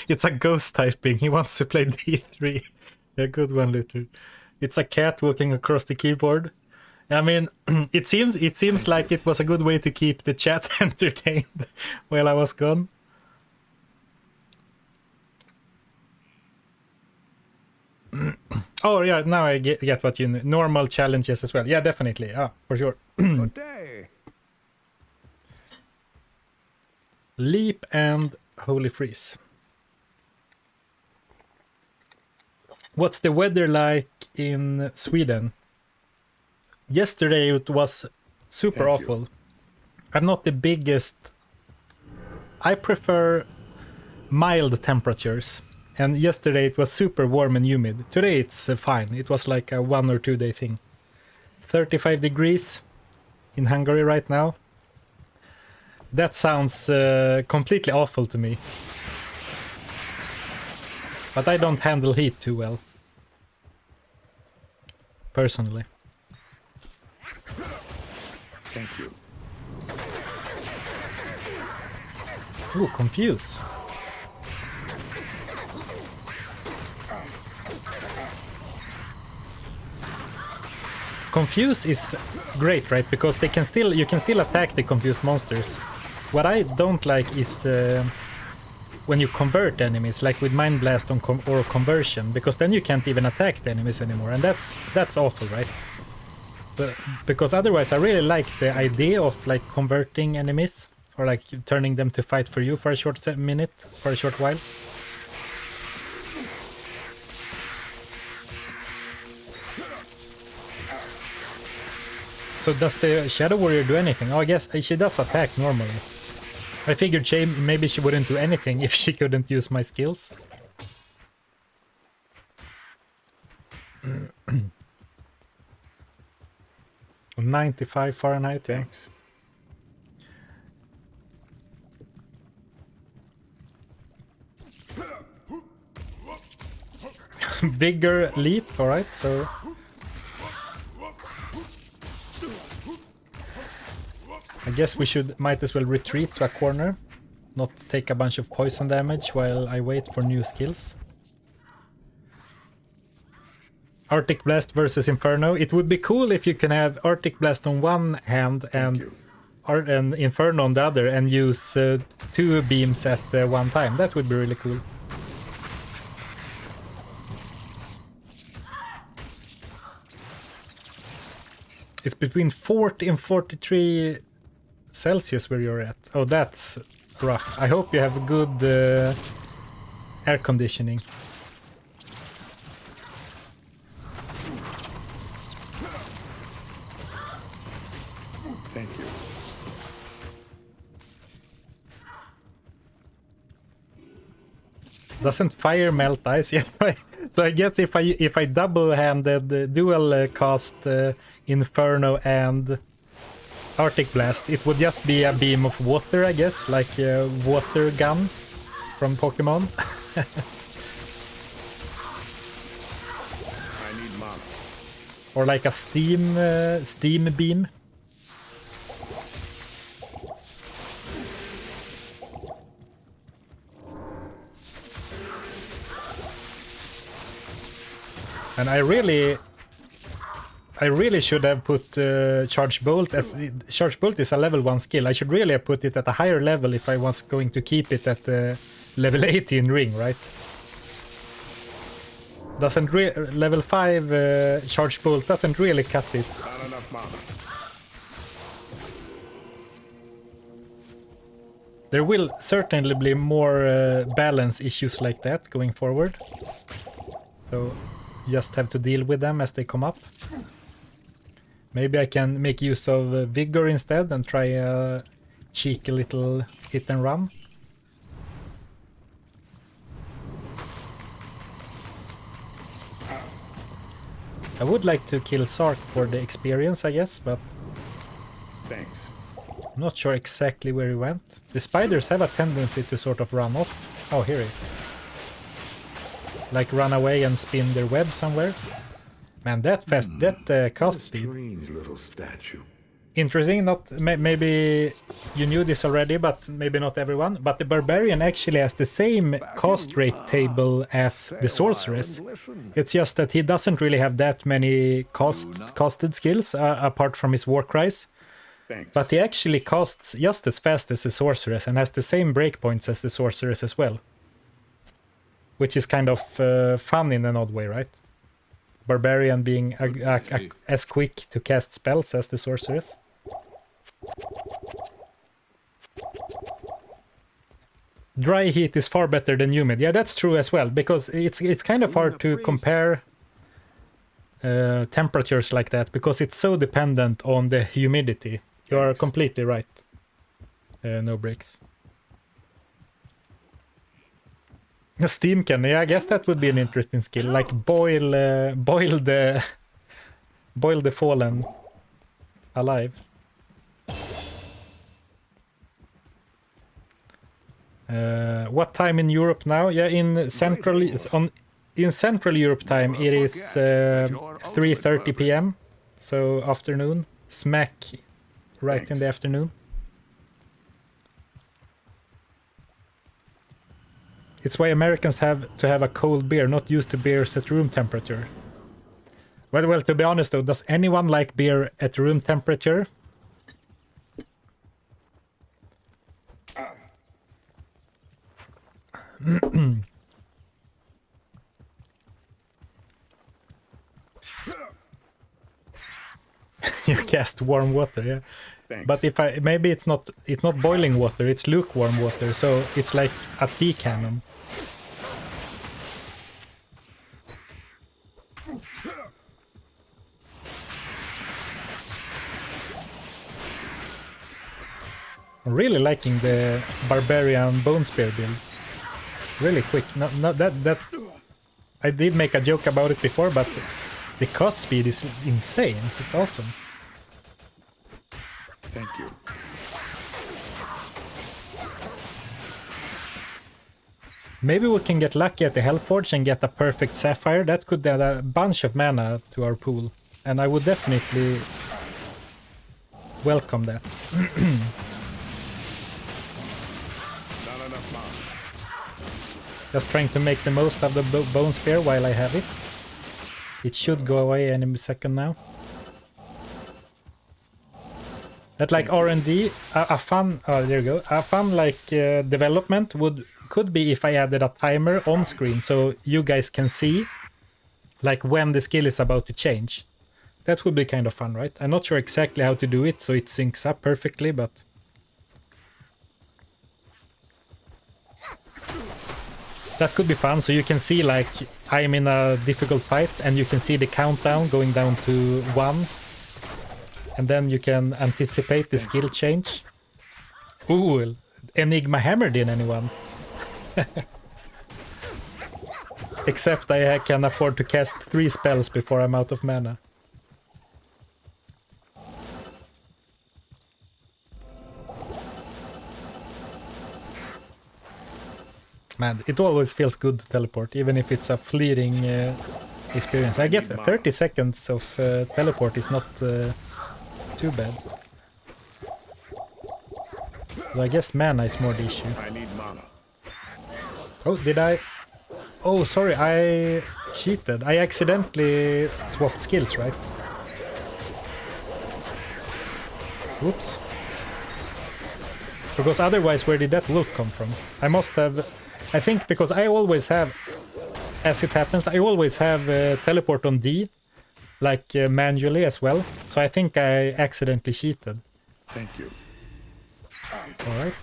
It's a ghost typing. He wants to play D3. A good one, Luther. It's a cat walking across the keyboard. I mean, it seems like it was a good way to keep the chat entertained while I was gone. Oh yeah, now I get what you mean. Normal challenges as well. Yeah, definitely. For sure. Good day. Leap and Holy Freeze. What's the weather like in Sweden? Yesterday it was super Thank you. awful. I'm not the biggest. I prefer mild temperatures. And yesterday it was super warm and humid. Today it's fine. It was like a 1 or 2 day thing. 35 degrees in Hungary right now. That sounds completely awful to me. But I don't handle heat too well. Personally. Thank you. Ooh, confuse. Confuse is great, right? Because you can still attack the confused monsters. What I don't like is when you convert enemies, like with Mind Blast or Conversion, because then you can't even attack the enemies anymore, and that's awful, right? Because otherwise, I really like the idea of like converting enemies or like turning them to fight for you for a short minute, for a short while. So does the Shadow Warrior do anything? Oh, I guess she does attack normally. I figured maybe she wouldn't do anything if she couldn't use my skills. 95 Fahrenheit, yeah. Thanks. Bigger leap, alright, so... I guess we might as well retreat to a corner. Not take a bunch of poison damage while I wait for new skills. Arctic Blast versus Inferno. It would be cool if you can have Arctic Blast on one hand and Inferno on the other and use 2 beams at one time. That would be really cool. It's between 40 and 43 Celsius where you're at. Oh, that's rough. I hope you have good air conditioning. Thank you. Doesn't fire melt ice? Yes. So I guess if I double-handed dual cast Inferno and Arctic Blast, it would just be a beam of water, I guess, like a water gun from Pokemon. I need mana. Or like a steam beam. And I really should have put Charge Bolt as Charge Bolt is a level 1 skill. I should really have put it at a higher level if I was going to keep it at level 18 ring, right? Doesn't level 5 Charge Bolt doesn't really cut it. Not enough mana. There will certainly be more balance issues like that going forward. So just have to deal with them as they come up. Maybe I can make use of Vigor instead and try a cheeky little hit and run. I would like to kill Sark for the experience, I guess, but Thanks. I'm not sure exactly where he went. The spiders have a tendency to sort of run off. Oh, here he is. Like run away and spin their web somewhere. Man, that fast, that cast speed. Strange little statue. Interesting, not maybe you knew this already, but maybe not everyone. But the Barbarian actually has the same cast rate table as the Sorceress. It's just that he doesn't really have that many casted skills apart from his War Cries. Thanks. But he actually casts just as fast as the Sorceress and has the same breakpoints as the Sorceress as well. Which is kind of fun in an odd way, right? Barbarian being as quick to cast spells as the Sorceress. Dry heat is far better than humid. Yeah, that's true as well, because it's kind of hard to compare temperatures like that, because it's so dependent on the humidity. You are completely right. No breaks. A steam can, yeah, I guess that would be an interesting skill. Like boil the fallen alive. What time in Europe now? Yeah, in Central Europe time it is 3:30 p.m. So afternoon, smack right in the afternoon. It's why Americans have to have a cold beer, not used to beers at room temperature. Well, to be honest though, does anyone like beer at room temperature? You cast warm water, yeah. Thanks. But if maybe it's not boiling water, it's lukewarm water, so it's like a tea cannon. I'm really liking the Barbarian Bone Spear build. Really quick. Not that I did make a joke about it before, but the cast speed is insane. It's awesome. Thank you. Maybe we can get lucky at the Hellforge and get a perfect Sapphire. That could add a bunch of mana to our pool. And I would definitely welcome that. Not enough mana. Just trying to make the most of the Bone Spear while I have it. It should go away any second now. That like R&D, a fun, oh there you go, a fun like development could be if I added a timer on screen so you guys can see like when the skill is about to change. That would be kind of fun, right? I'm not sure exactly how to do it so it syncs up perfectly, but that could be fun. So you can see like I'm in a difficult fight and you can see the countdown going down to 1. And then you can anticipate the skill change. Ooh, Enigma hammered in anyone. Except I can afford to cast 3 spells before I'm out of mana. Man, it always feels good to teleport, even if it's a fleeting experience. I guess 30 seconds of teleport is not too bad. So I guess mana is more the issue. I need mana. Oh, did I? Oh, sorry, I cheated. I accidentally swapped skills, right? Whoops. Because otherwise, where did that wolf come from? I must have... I think because I always have... As it happens, I always have teleport on D, like manually as well. So I think I accidentally cheated. Thank you. Alright.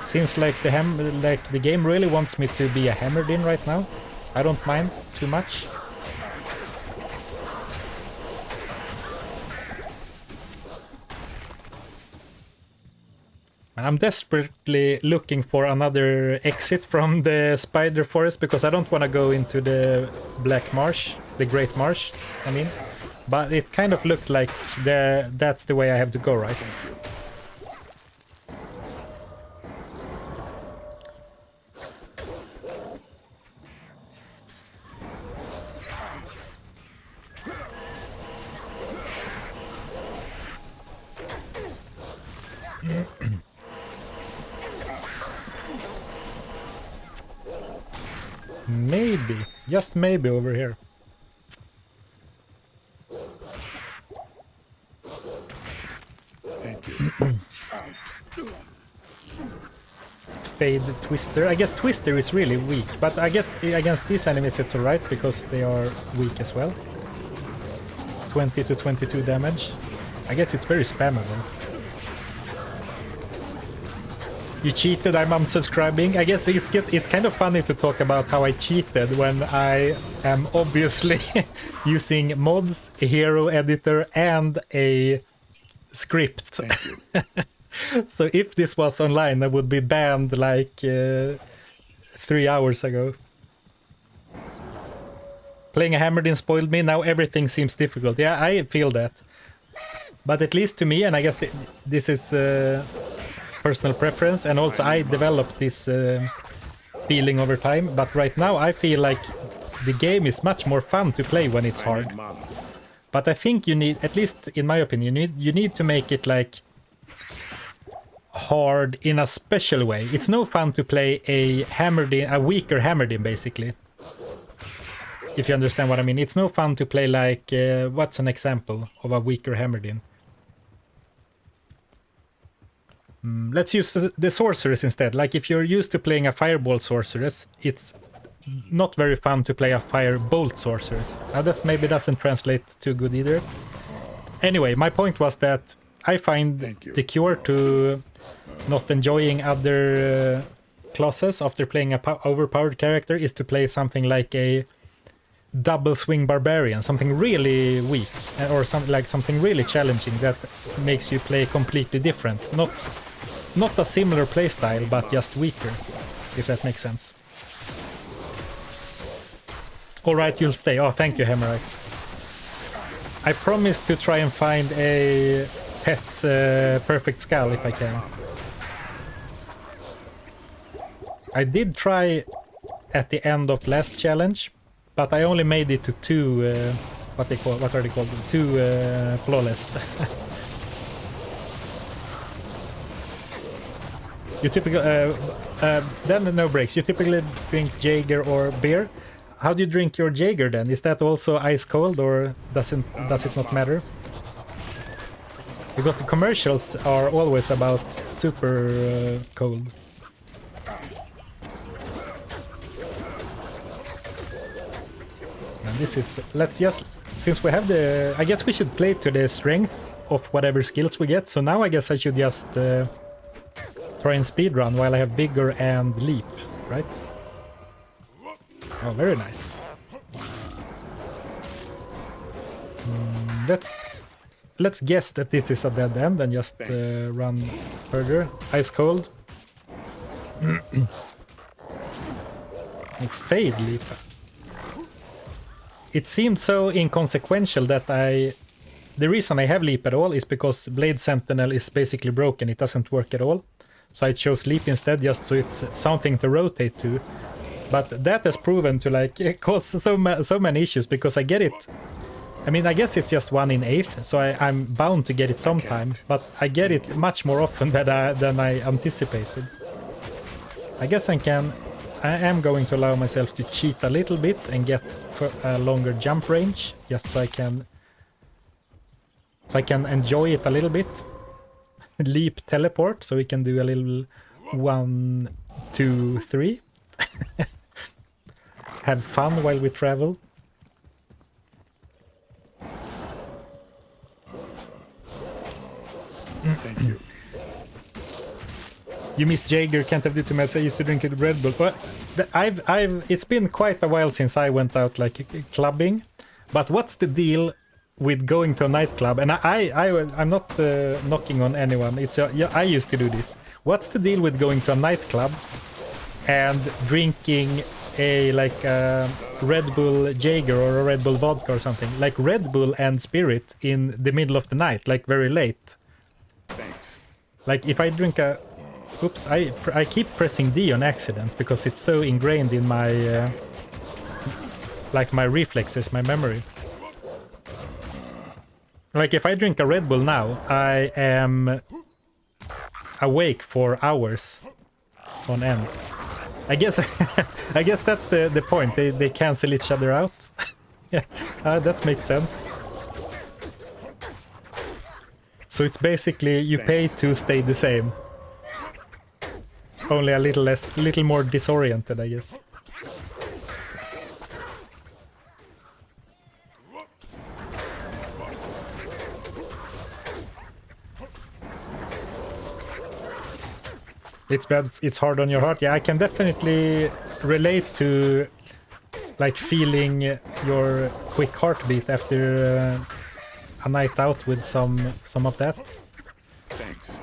Seems like the game really wants me to be a hammered in right now. I don't mind too much. And I'm desperately looking for another exit from the spider forest because I don't want to go into the Black Marsh, the Great Marsh, I mean. But it kind of looked like that's the way I have to go, right? Maybe, just maybe over here. Thank you. Fade Twister. I guess Twister is really weak, but I guess against these enemies it's alright because they are weak as well. 20 to 22 damage. I guess it's very spammable. You cheated, I'm unsubscribing. I guess it's kind of funny to talk about how I cheated when I am obviously using mods, a hero editor, and a script. Thank you. So if this was online, I would be banned like 3 hours ago. Playing a Hammered In spoiled me, now everything seems difficult. Yeah, I feel that. But at least to me, and I guess this is personal preference, and also I developed this feeling over time, but right now I feel like the game is much more fun to play when it's hard. But I think you need, at least in my opinion, you need to make it like hard in a special way. It's no fun to play a weaker Hammered In basically. If you understand what I mean. It's no fun to play like, what's an example of a weaker Hammered In? Let's use the sorceress instead. Like if you're used to playing a fireball sorceress, it's not very fun to play a firebolt sorceress. Now that maybe doesn't translate too good either. Anyway, my point was that I find the cure to not enjoying other classes after playing a overpowered character is to play something like a double swing barbarian, something really weak, or something really challenging that makes you play completely different. Not a similar playstyle, but just weaker, if that makes sense. Alright, you'll stay. Oh, thank you, Hemorite. I promise to try and find a pet perfect skull if I can. I did try at the end of last challenge, but I only made it to 2, what are they called? 2 flawless. You typically, then no breaks. You typically drink Jaeger or beer. How do you drink your Jaeger then? Is that also ice cold, or does it not matter? Because the commercials are always about super cold. And this is, let's just, since we have the, I guess we should play to the strength of whatever skills we get. So now I guess I should just try and speedrun while I have Vigor and Leap, right? Oh, very nice. Let's guess that this is a dead end and just run further. Ice cold. Oh, Fade Leap. It seemed so inconsequential that the reason I have Leap at all is because Blade Sentinel is basically broken. It doesn't work at all. So I chose Leap instead, just so it's something to rotate to. But that has proven to like cause so many issues, because I get it. I mean, I guess it's just 1 in 8, so I'm bound to get it sometime. But I get it much more often than I anticipated. I guess I am going to allow myself to cheat a little bit and get a longer jump range, just so I can enjoy it a little bit. Leap teleport, so we can do a little 1, 2, 3. Have fun while we travel. Thank you. You missed Jaeger, can't have due to meds. I used to drink it with Red Bull. But it's been quite a while since I went out like clubbing. But what's the deal with going to a nightclub? And I'm not knocking on anyone. I used to do this. What's the deal with going to a nightclub and drinking a Red Bull Jaeger or a Red Bull vodka or something? Like Red Bull and Spirit in the middle of the night, like very late. Thanks. Like if I drink a... Oops, I keep pressing D on accident because it's so ingrained in my... like my reflexes, my memory. Like if I drink a Red Bull now, I am awake for hours on end. I guess I guess that's the point. They cancel each other out. Yeah, that makes sense. So it's basically you pay to stay the same. Only a little more disoriented, I guess. It's bad, it's hard on your heart. Yeah, I can definitely relate to like feeling your quick heartbeat after a night out with some of that. Thanks.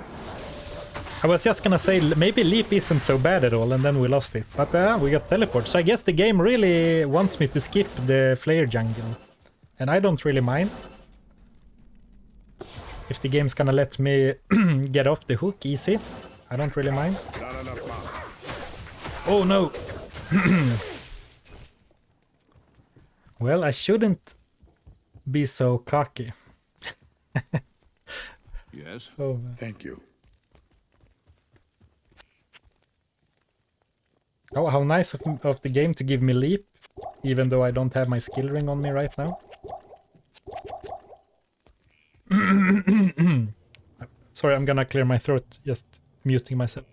I was just gonna say maybe Leap isn't so bad at all, and then we lost it. But we got teleport, so I guess the game really wants me to skip the Flare jungle. And I don't really mind. If the game's gonna let me get off the hook easy, I don't really mind. Not enough mana. Oh no! Well, I shouldn't be so cocky. Yes. Oh, man. Thank you. Oh, how nice of the game to give me Leap, even though I don't have my skill ring on me right now. Sorry, I'm gonna clear my throat, just muting myself.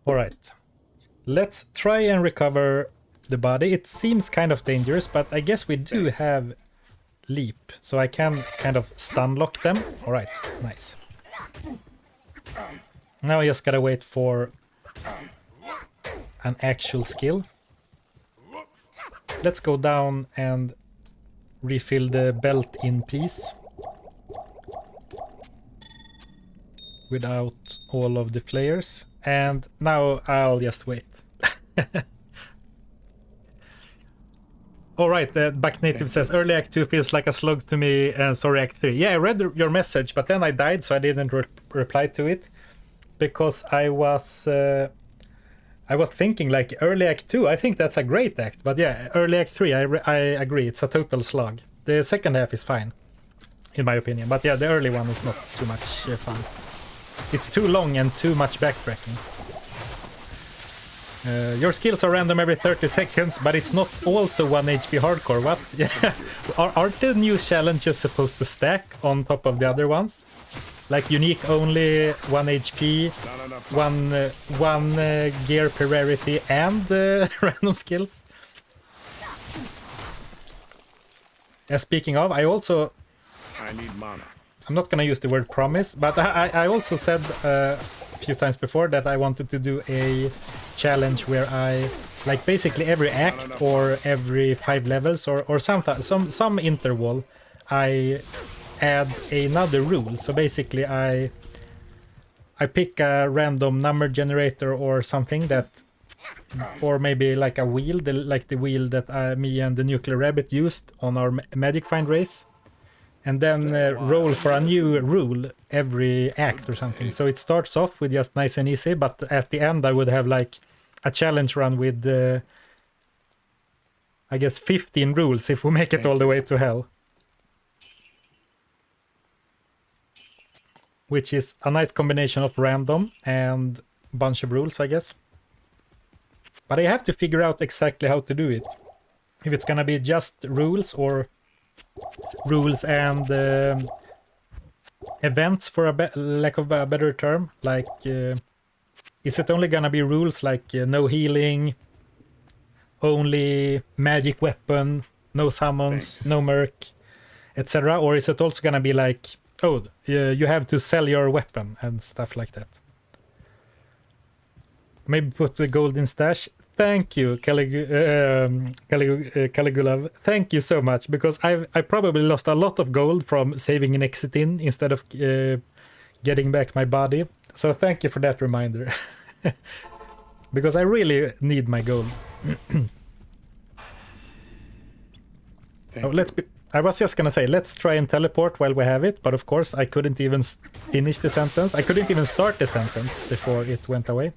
Alright. Let's try and recover the body. It seems kind of dangerous, but I guess we do have Leap, so I can kind of stun lock them. Alright, nice. Now I just gotta wait for an actual skill. Let's go down and refill the belt in peace. Without all of the flares. And now I'll just wait. Alright, Back Native says, early Act 2 feels like a slug to me, and sorry Act 3. Yeah, I read your message, but then I died, so I didn't reply to it. Because I was thinking, like, early Act 2, I think that's a great act. But yeah, early Act 3, I agree, it's a total slug. The second half is fine, in my opinion. But yeah, the early one is not too much fun. It's too long and too much backtracking. Your skills are random every 30 seconds, but it's not also 1 HP hardcore. What? Yeah. Aren't the new challenges supposed to stack on top of the other ones? Like unique only, 1 HP, one gear per rarity, and random skills? Speaking of, I need mana. I'm not gonna use the word promise, but I also said a few times before that I wanted to do a challenge where I, like basically every act or every 5 levels or some interval, I add another rule. So basically I I pick a random number generator or something that, or maybe like a wheel, like the wheel that me and the Nuclear Rabbit used on our Magic Find race, and then roll for a new rule every act or something. So it starts off with just nice and easy, but at the end I would have like a challenge run with, I guess, 15 rules if we make it all the way to hell. Which is a nice combination of random and bunch of rules, I guess. But I have to figure out exactly how to do it. If it's gonna be just rules or rules and events, for a lack of a better term. Like, is it only gonna be rules like no healing, only magic weapon, no summons, no merc, etc.? Or is it also gonna be like, oh, you have to sell your weapon and stuff like that? Maybe put the gold in stash. Thank you, Caligula. Thank you so much, because I probably lost a lot of gold from saving and exiting instead of getting back my body. So thank you for that reminder. Because I really need my gold. I was just gonna say, let's try and teleport while we have it, but of course I couldn't even finish the sentence. I couldn't even start the sentence before it went away.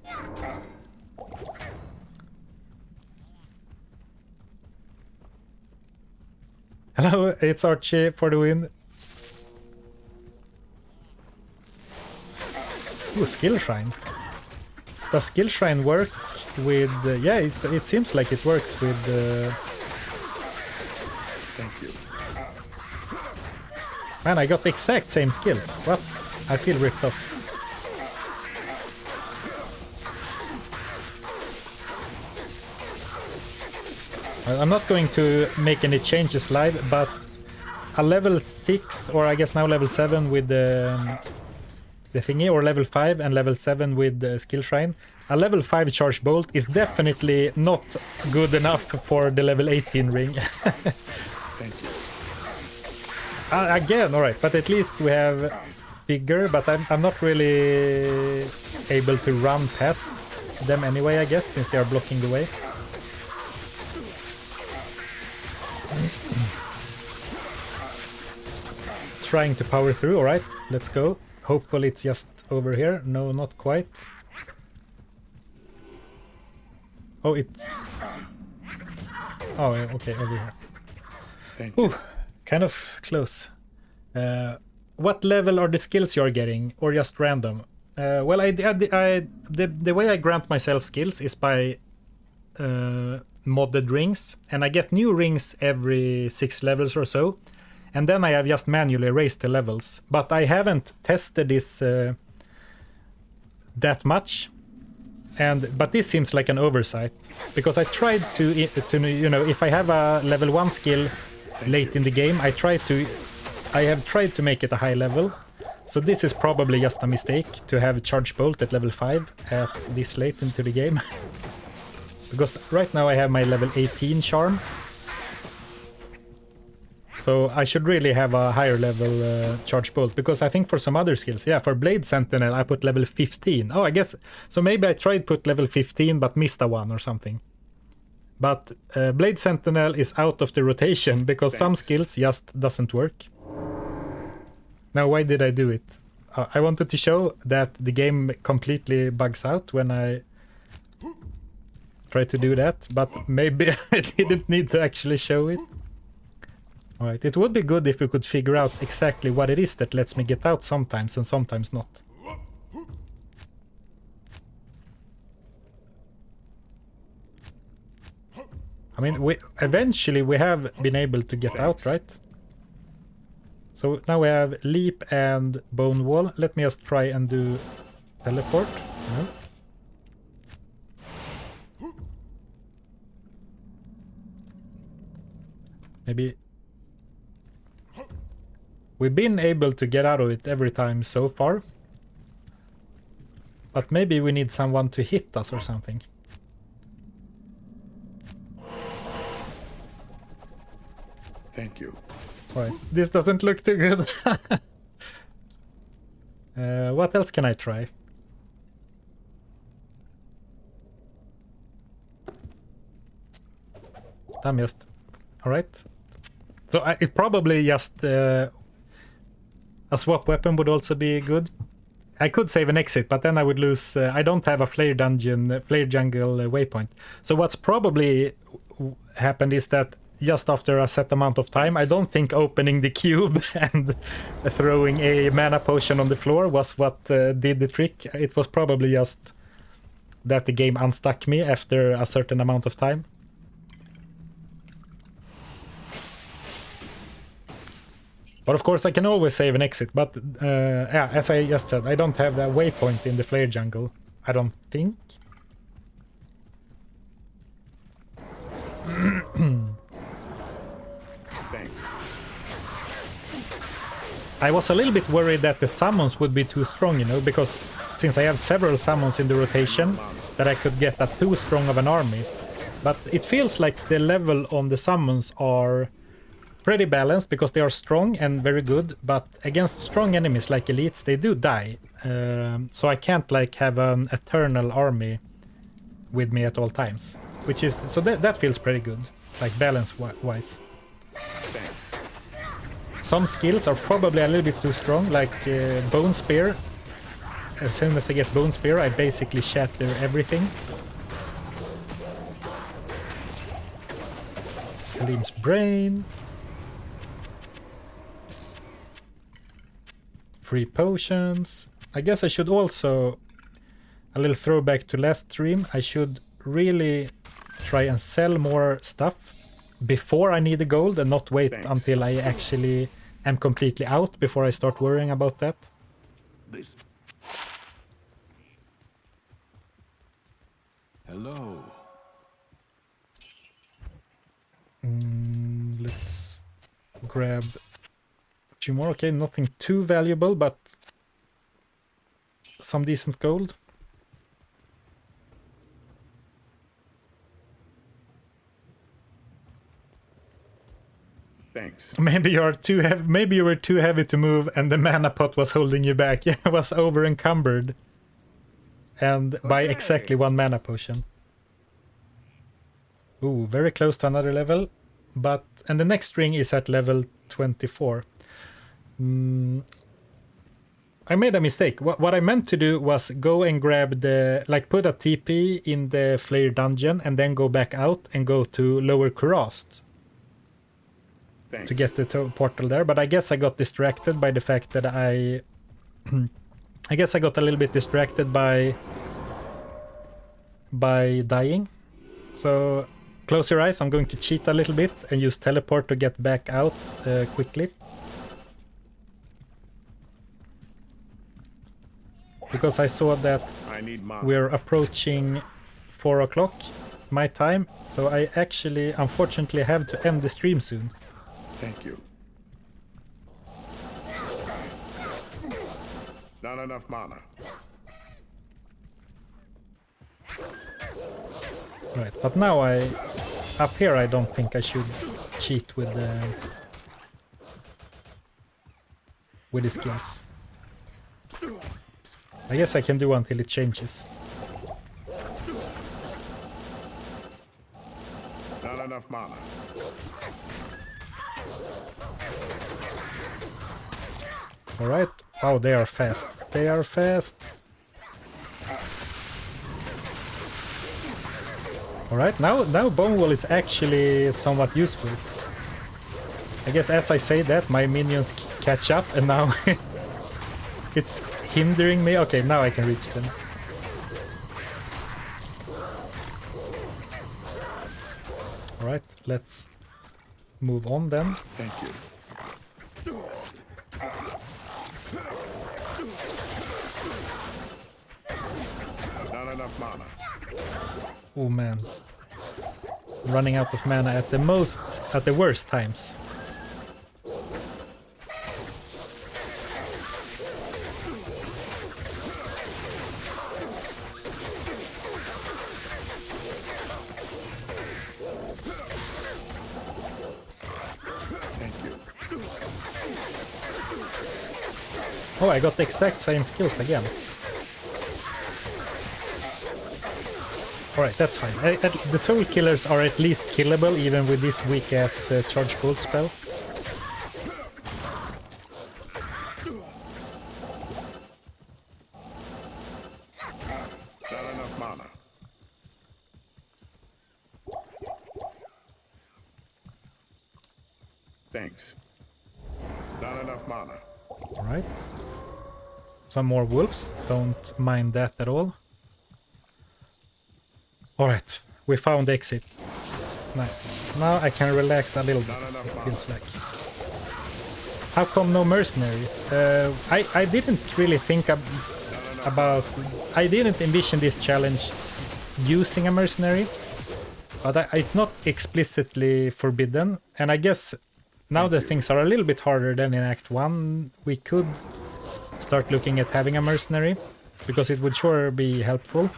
Hello, it's Archie for the win. Ooh, Skill Shrine. Does Skill Shrine work with... yeah, it seems like it works with... Thank you. Man, I got the exact same skills. What? I feel ripped off. I'm not going to make any changes live, but a level 6, or I guess now level 7 with the thingy, or level 5 and level 7 with the Skill Shrine, a level 5 Charge Bolt is definitely not good enough for the level 18 ring. Thank you. Again, alright, but at least we have bigger, but I'm not really able to run past them anyway, I guess, since they are blocking the way. Trying to power through, alright, let's go. Hopefully it's just over here. No, not quite. Oh, it's... oh, okay, over here. Thank you. Ooh, kind of close. What level are the skills you're getting, or just random? Well, the way I grant myself skills is by modded rings, and I get new rings every 6 levels or so, and then I have just manually erased the levels. But I haven't tested this that much, but this seems like an oversight, because I tried to you know, if I have a level 1 skill late in the game, I have tried to make it a high level. So this is probably just a mistake to have Charge Bolt at level 5 at this late into the game. Because right now I have my level 18 charm. So I should really have a higher level Charge Bolt, because I think for some other skills, yeah, for Blade Sentinel I put level 15. Oh, I guess, so maybe I tried put level 15 but missed a one or something. But Blade Sentinel is out of the rotation because some skills just doesn't work. Now, why did I do it? I wanted to show that the game completely bugs out when I try to do that, but maybe I didn't need to actually show it. Alright, it would be good if we could figure out exactly what it is that lets me get out sometimes and sometimes not. I mean, eventually we have been able to get out, right? So now we have Leap and Bone Wall. Let me just try and do Teleport. No. Maybe... we've been able to get out of it every time so far. But maybe we need someone to hit us or something. Thank you. Alright, this doesn't look too good. What else can I try? I'm just... Alright. So it probably just... a swap weapon would also be good. I could save an exit, but then I would lose... I don't have a flare jungle waypoint. So what's probably happened is that just after a set amount of time, I don't think opening the cube and throwing a mana potion on the floor was what did the trick. It was probably just that the game unstuck me after a certain amount of time. But of course I can always save an exit, but yeah, as I just said, I don't have a waypoint in the flare jungle, I don't think. Thanks. I was a little bit worried that the summons would be too strong, you know, because since I have several summons in the rotation, that I could get a too strong of an army. But it feels like the level on the summons are pretty balanced because they are strong and very good, but against strong enemies like elites, they do die. So I can't like have an eternal army with me at all times, which is so that feels pretty good, like balance wise. Thanks. Some skills are probably a little bit too strong, like Bone Spear. As soon as I get Bone Spear, I basically shatter everything. Kalim's Brain. Free potions. I guess I should also, a little throwback to last stream, I should really try and sell more stuff before I need the gold and not wait until I actually am completely out before I start worrying about that. This. Hello. Let's grab a few more. Okay, nothing too valuable, but some decent gold. Thanks. Maybe you're too heavy. Maybe you were too heavy to move, and the mana pot was holding you back. Yeah, it was over encumbered, and by exactly one mana potion. Ooh, very close to another level, but and the next ring is at level 24. I made a mistake. What I meant to do was go and grab the, like, put a TP in the Flare dungeon and then go back out and go to Lower Kurast to get the portal there. But I guess I got distracted by the fact that I guess I got a little bit distracted by dying. So close your eyes. I'm going to cheat a little bit and use teleport to get back out quickly. Because I saw that we're approaching 4 o'clock my time, so I actually unfortunately have to end the stream soon. Thank you. Not enough mana. Right, but now up here I don't think I should cheat with the skills. I guess I can do until it changes. Not enough mana. Alright. Oh, they are fast. They are fast. Alright, now Bone Wall is actually somewhat useful. I guess as I say that, my minions catch up and now it's hindering me. Okay, now I can reach them. Alright, let's move on then. Thank you. Not enough mana. Oh man. Running out of mana at the worst times. Oh, I got the exact same skills again. Alright, that's fine. The soul killers are at least killable even with this weak ass charge bolt spell. Not enough mana. Thanks. Not enough mana. Alright. Some more wolves. Don't mind that at all. Alright, we found exit. Nice. Now I can relax a little bit, it feels like. How come no mercenary? I didn't really think about... I didn't envision this challenge using a mercenary. But it's not explicitly forbidden. And I guess now that things are a little bit harder than in Act 1, we could start looking at having a mercenary. Because it would sure be helpful.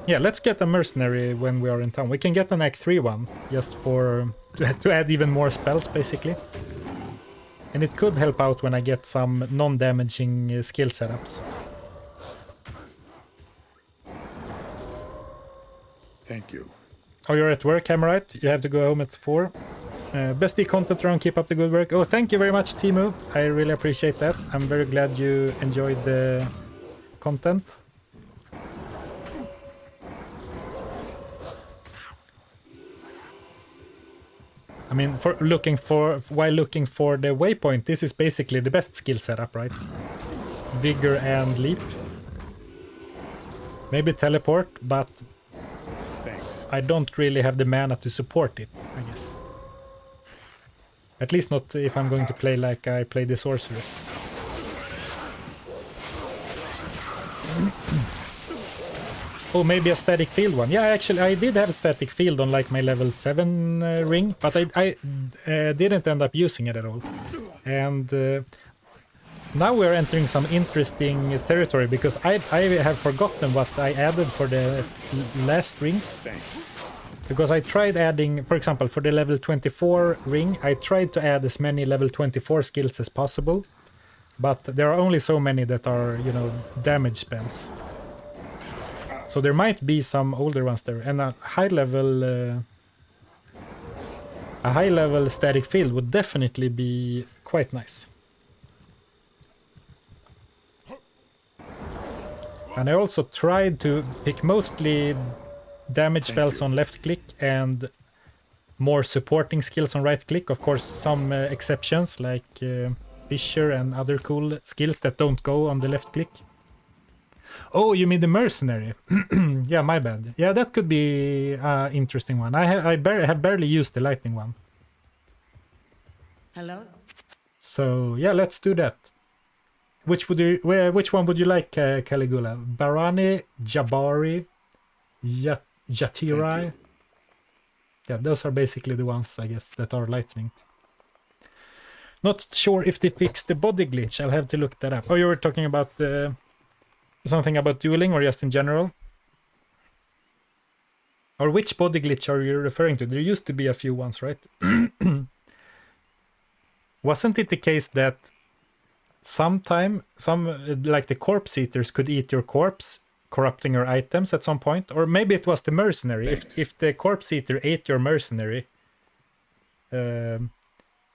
Yeah, let's get a mercenary when we are in town. We can get an Act 3 one, just for to add even more spells, basically. And it could help out when I get some non-damaging skill setups. Thank you. Oh, you're at work, Hammerite? You have to go home at 4. Bestie content run, keep up the good work. Oh, thank you very much, Timu. I really appreciate that. I'm very glad you enjoyed the content. I mean, while looking for the waypoint, this is basically the best skill setup, right? Vigor and leap. Maybe teleport, but Thanks. I don't really have the mana to support it, I guess. At least not if I'm going to play like I play the sorceress. Oh, maybe a static field one. Yeah, actually, I did have a static field on like my level 7 ring, but I didn't end up using it at all. And now we're entering some interesting territory because I have forgotten what I added for the last rings. Thanks. Because I tried adding, for example, for the level 24 ring, I tried to add as many level 24 skills as possible. But there are only so many that are, you know, damage spells. So there might be some older ones there, and a high level static field would definitely be quite nice. And I also tried to pick mostly damage spells on left click and more supporting skills on right click. Of course, some exceptions like Fisher and other cool skills that don't go on the left click. Oh, you mean the mercenary? Yeah, my bad. Yeah, that could be an interesting one. I have barely used the lightning one. Hello? So yeah, let's do that. Which one would you like, Caligula? Barani, Jabari, Jatirai? Yeah, those are basically the ones, I guess, that are lightning. Not sure if they fixed the body glitch. I'll have to look that up. Oh, you were talking about something about dueling or just in general? Or which body glitch are you referring to? There used to be a few ones, right? Wasn't it the case that some like the corpse eaters could eat your corpse, corrupting your items at some point? Or maybe it was the mercenary. If the corpse eater ate your mercenary,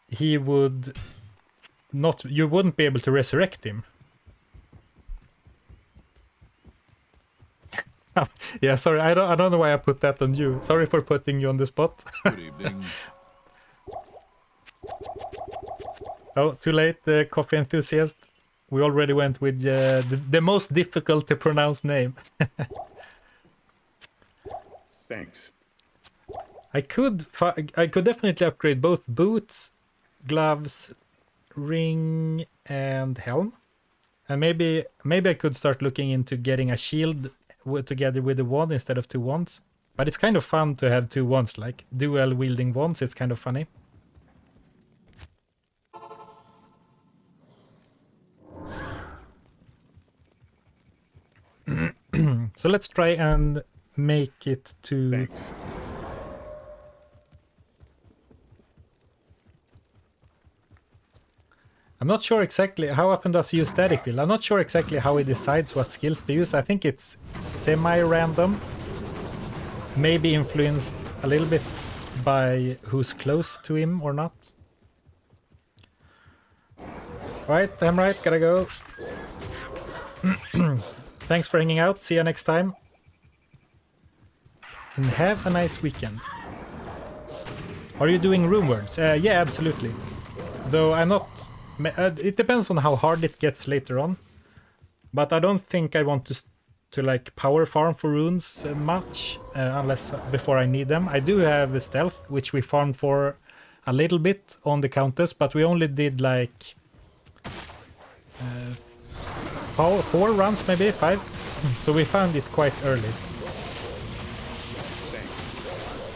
he would not. You wouldn't be able to resurrect him. Yeah, sorry, I don't know why I put that on you. Sorry for putting you on the spot. Good evening. Oh, too late, the coffee enthusiast. We already went with the most difficult to pronounce name. Thanks. I could definitely upgrade both boots, gloves, ring, and helm. And maybe I could start looking into getting a shield together with the wand instead of 2 wands. But it's kind of fun to have 2 wands, like dual wielding wands. It's kind of funny. So let's try and make it to... Thanks. I'm not sure exactly how often does he use static build. I'm not sure exactly how he decides what skills to use. I think it's semi-random. Maybe influenced a little bit by who's close to him or not. Right, I'm right, gotta go. Thanks for hanging out. See you next time. And have a nice weekend. Are you doing rune words? Yeah, absolutely. Though I'm not... it depends on how hard it gets later on. But I don't think I want to like power farm for runes much, unless before I need them. I do have a stealth, which we farmed for a little bit on the countess, but we only did like 4 runs, maybe 5. So we found it quite early.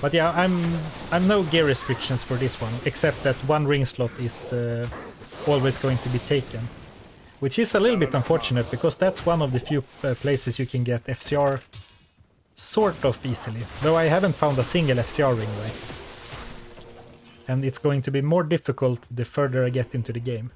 But yeah, I'm no gear restrictions for this one, except that 1 ring slot is always going to be taken. Which is a little bit unfortunate, because that's one of the few places you can get FCR sort of easily. Though I haven't found a single FCR ring, right? And it's going to be more difficult the further I get into the game.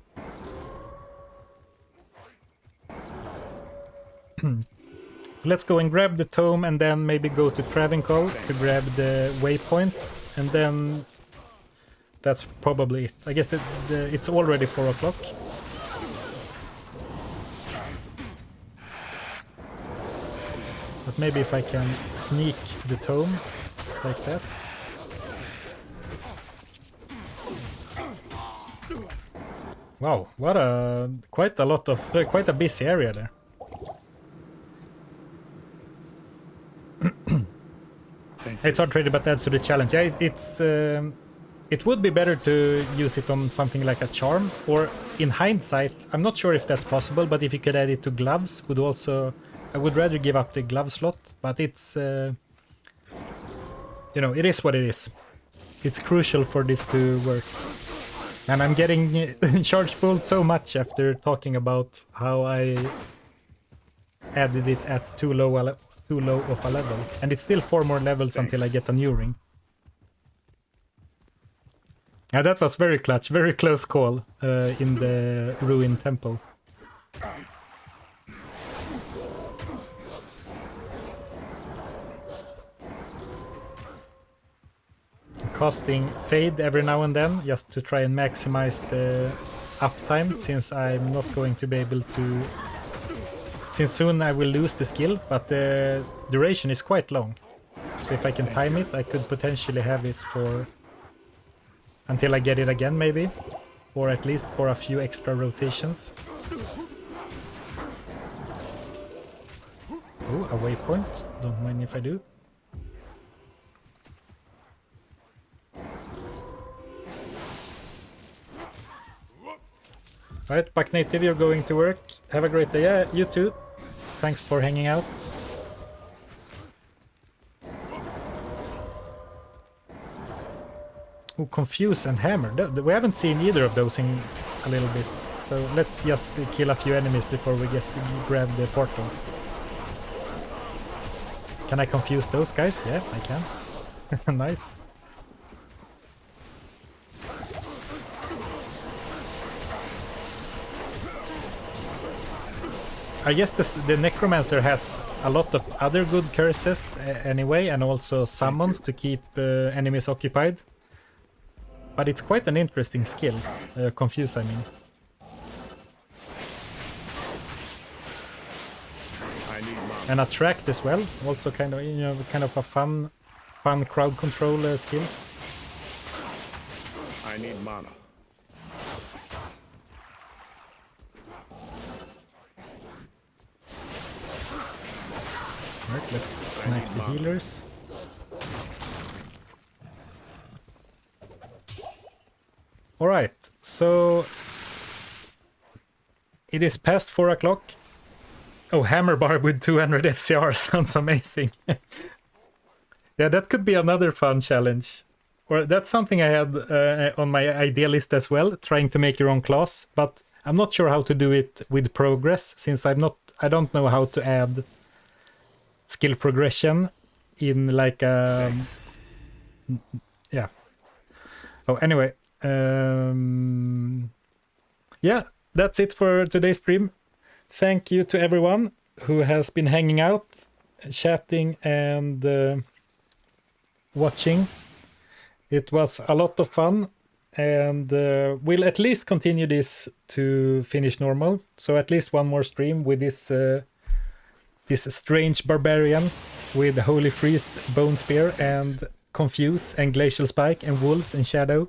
So let's go and grab the tome and then maybe go to Travincoll to grab the waypoint, and then that's probably it. I guess it's already 4 o'clock. But maybe if I can sneak the tome like that. Wow, what quite a busy area there. It's hard traded, but adds to the challenge. Yeah, it would be better to use it on something like a charm, or in hindsight, I'm not sure if that's possible, but if you could add it to gloves, would also... I would rather give up the glove slot, but it's... you know, it is what it is. It's crucial for this to work. And I'm getting charge pulled so much after talking about how I added it at too low of a level. And it's still 4 more levels until I get a new ring. Yeah, that was very clutch, very close call in the Ruin Temple. Casting Fade every now and then, just to try and maximize the uptime, since I'm not going to be able to... Since soon I will lose the skill, but the duration is quite long. So if I can time it, I could potentially have it for... until I get it again, maybe. Or at least for a few extra rotations. Oh, a waypoint. Don't mind if I do. Alright, Buck Native, you're going to work. Have a great day. Yeah, you too. Thanks for hanging out. Oh, Confuse and Hammer. We haven't seen either of those in a little bit. So let's just kill a few enemies before we get to grab the portal. Can I confuse those guys? Yeah, I can. Nice. I guess the Necromancer has a lot of other good curses anyway, and also summons to keep enemies occupied. But it's quite an interesting skill. Confuse, I mean. And Attract as well. Also kind of, you know, kind of a fun crowd control skill. I need mana. Alright, let's snipe the healers. Alright, so it is past 4 o'clock. Oh, Hammer Barb with 200 FCR sounds amazing. Yeah, that could be another fun challenge. Or that's something I had on my idea list as well, trying to make your own class. But I'm not sure how to do it with progress, since I don't know how to add skill progression in like a... Yeah. Oh, anyway. yeah, that's it for today's stream. Thank you to everyone who has been hanging out, chatting, and watching. It was a lot of fun, and we'll at least continue this to finish normal. So at least one more stream with this strange barbarian with Holy Freeze, Bone Spear, and Confuse, and Glacial Spike, and Wolves, and Shadow.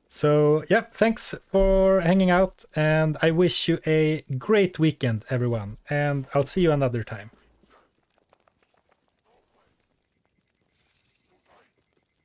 So yeah, thanks for hanging out, and I wish you a great weekend, everyone, and I'll see you another time.